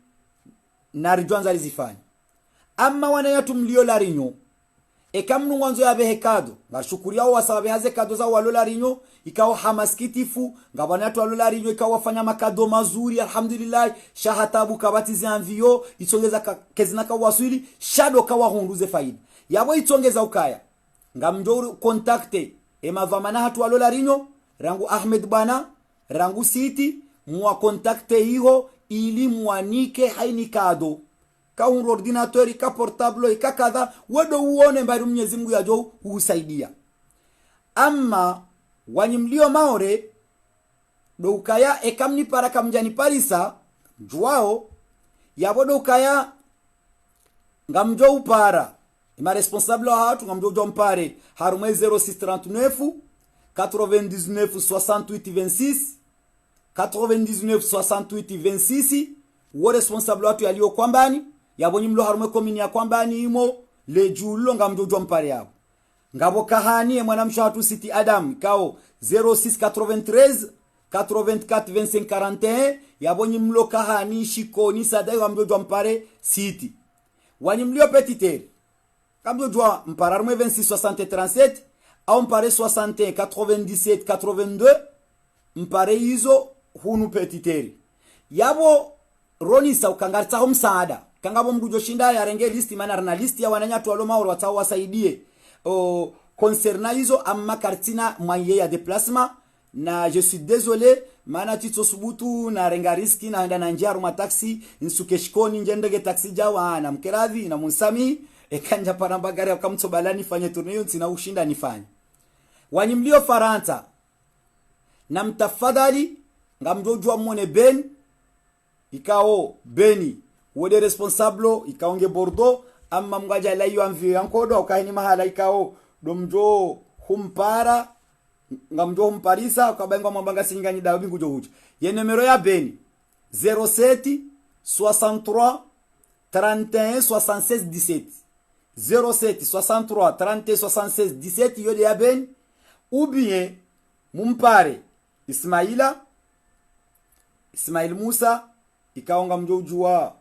na rijuanza rizifanya ama wananyatu mlio la rinyo ekamnu mwanzo ya behekado ngashukuria wasababe haze kado za walola rinyo ikawa hamaskitifu ngabanatu walola rinyo ikawa wafanya makado mazuri alhamdulillah shahatabu kabati zanvio isongeza kezina kwa waswili shado kawa hunduze faida yabo itongeza ukaya ngamjo kontakte emavamana hatu alola rinyo rangu Ahmed bana rangu siti mwa kontakte hiyo ili mwanike haini kado ka un ordinateur ka portable ka kadha wado uone mbari Mwenyezi Mungu yajo husaidia. Amma wanyimlio maore do ukaya ekamni para kamjani parisa juao yabo do ukaya ngamjo upara ima responsable hatu ngamjo jompare harume 0639 99 68 26 99 68 26 wo responsable watu yalio kwambani yabo nyimlo harume komini ya kwambani imo lejulo ngamjo jompare yabo ngabo kahani mwanamsho hatu City Adam kao 0693 84 25 41 yabo nyimlo kahani shikoni sadai ngamjo jompare City wanyimlio petiteri kamjo jwa mpararume 26 60 37 au mpare 61 97 82 mpare hizo hunu petiteri yabo ronisa ukangarita msaada kangabo mdujo shinda ya renge listi mana na listi ya wananya tu aloma watao wasaidie concerna hizo amma kartina mwaye ya déplacement na je suis désolé mana tito subutu na renga riski na henda na njia ruma taxi insukeshikoni njendege taxi jawa na mkeradhi na musami ekanja paramba gari wakamtobalani fanye turniyo ntina ushinda nifanye wanyimlio Faranta na mtafadhali ngamjojwa mwone Ben ikao Beni wode responsable ikaonge Bordeaux amma mgaja la hiyo amvi yankodo ukaini mahala ikao domjo humpara ngamjo humparisa ukabenga mwambanga singanyi dawa bingu johuja ye numero ya Beni 07 63 31 76 17 07 63 31 76 17 yode ya Ben ou bien mumpare Ismail Musa ikaonga mjojua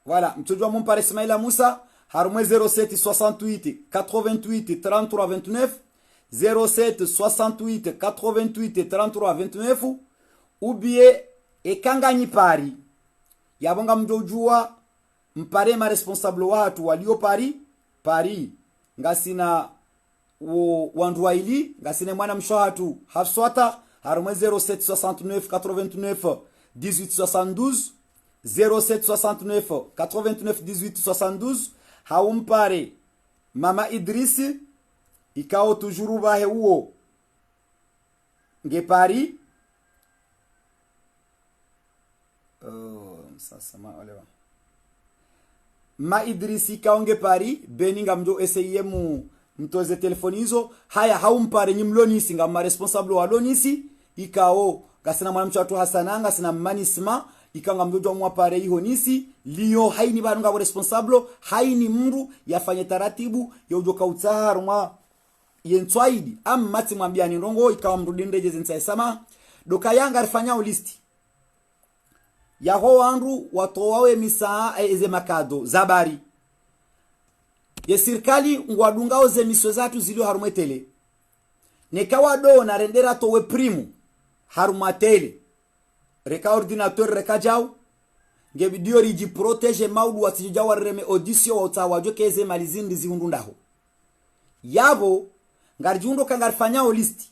voilà mjojua mumpare Ismail Musa harume 07 68 88 33 29 07 68 88 33 29 ou bien ekanganyi pari yabonga mjojua mpare ma responsable watu walio pari ngasina wandwaili ngasine mwana mshahatu hafswata harume 0769 89 1872 0769 89 1872 haumpare mama Idrisi ikao tujuru bahe uo ngepari sasa maolewa ma Idrisi kaonge pari beninga mjo SIM mtoze telefonizo haya haumpare nyimlonisi ngama responsable wa lonisi ikao gasina mwanamcho watu hasananga sina manisma ikanga mjojo mwa pare hiyo nisi liyo haini banunga responsable haini mru yafanye taratibu yojoka utaharu mwa yentwaidi mati mwambia ni rongo ikawa mrudinde jezensa sama doka yanga alifanya listi yaho wandu watowawe misaa eze makado zabari ye sirikali ngwadungao ze miswe zatu zilio harumwetele nekawa do na rendera towe primu harumatele reka ordinateur reka jau nge video riji protege maudu watijawa reme audition wa utawajo keze malizindi zihundundaho yabo ngarjundo kangarfanyao listi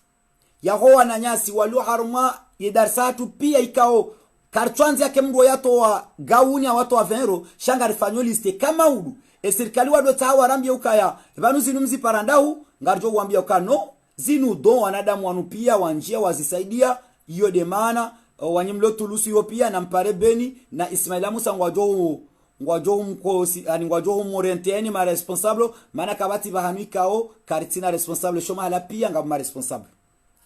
yaho wananyasi walio haruma yedarsatu pia ikao karchwanzi yake mdo yato wa gauni ya watu wa venro shangarifanyo liste kama udu serikali wado tawa rambia ukaya vanu zinu mzi parandahu ngarjo wambia ukano zinu don wanadamu wanu pia wanjia wazisaidia iyo demana wanyimlo tulusu iyo pia na mpare Beni na Ismaila Musa ngwajo mkosi ani ngwajo morienteni ma responsable mana kabati bahamikao karitina responsable shoma hala pia ngama responsable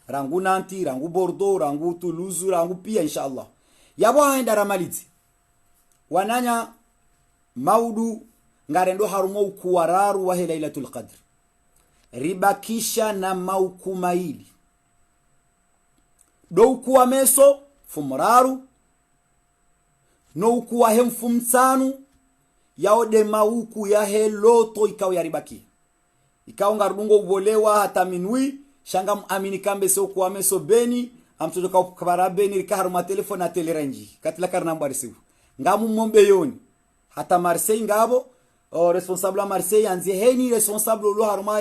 rangu Nanti rangu Bordeaux rangu Toulouse rangu pia inshallah yabo haenda ramalizi wananya maudu ngarendo harumo ukuwararu wa Lailatul Qadr ribakisha na maukumaili do ukuwa meso fumraru no ukuwa hemfumsanu yaode mauku ya heloto ikao yaribaki ikao ngarungo ubolewa hata minui shanga amini kambe so ukuwa meso Beni amtoka kubara Beni rikaharu ma telefone na teleranji katila karna mbari siku ngamu mombe yoni hata Marseille ngabo responsable a Marseille anzie heni responsable lo harma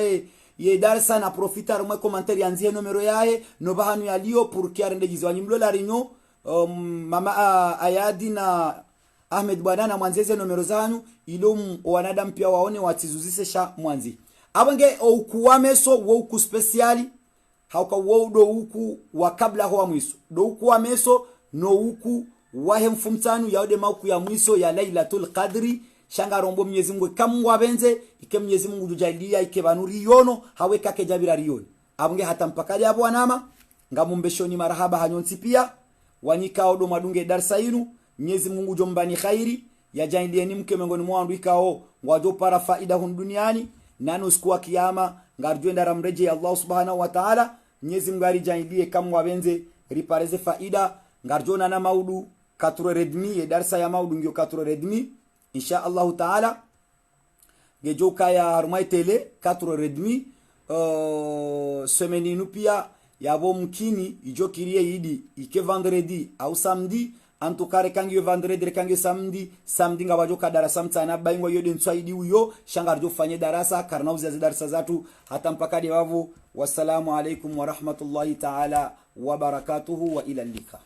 ye darsa na profita harma commentaire anzie numero yae no bahanu ya lio pour ki arende jizwa nyimlo la rinyo mama ayadi na Ahmed Bwana mwanzeze numero zanyu ilo wanadamu pia waone watizuzise sha mwanzi abange okuwameso wo ku speciali hauka wo do uku wa kabla ho mwiso do uku wa meso no uku wa hemfumtanu yaude mauku ya mwiso ya Lailatul Qadri shanga rombo Mwenyezi Mungu kamwa benze ike Mwenyezi Mungu jujalia ike banuri yono haweka ke jabira rioni abange hata mpakaje hapo wanama ngamumbeshoni marahaba hanyonsi pia wanyika odo madunge darsa yinu Mwenyezi Mungu jombani khairi ya jailieni mke mengoni mwandu ikao ngwajo para faida hun duniani nanu siku ya kiyama ngarjwenda ramreje Allah subhanahu wa ta'ala Mwenyezi Mungu arijailie kama wabenze ripareze faida ngarjona na maudu 4:30 ya darsa ya maudu ngio 4:30 insha Allah ta'ala gejoka ya harmai tele 4:30 semaine inu pia yabo mkini ijokirie yidi ike vendredi au samedi antukare kangi vendredi kangi samedi ngabajoka darasa mtana baingwa yode ntsaidi uyo shangarjo fanye darasa karna uzazi darasa zatu hata mpaka wavu. Wassalamu alaikum wa rahmatullahi ta'ala wa barakatuhu wa ila lika.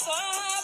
صار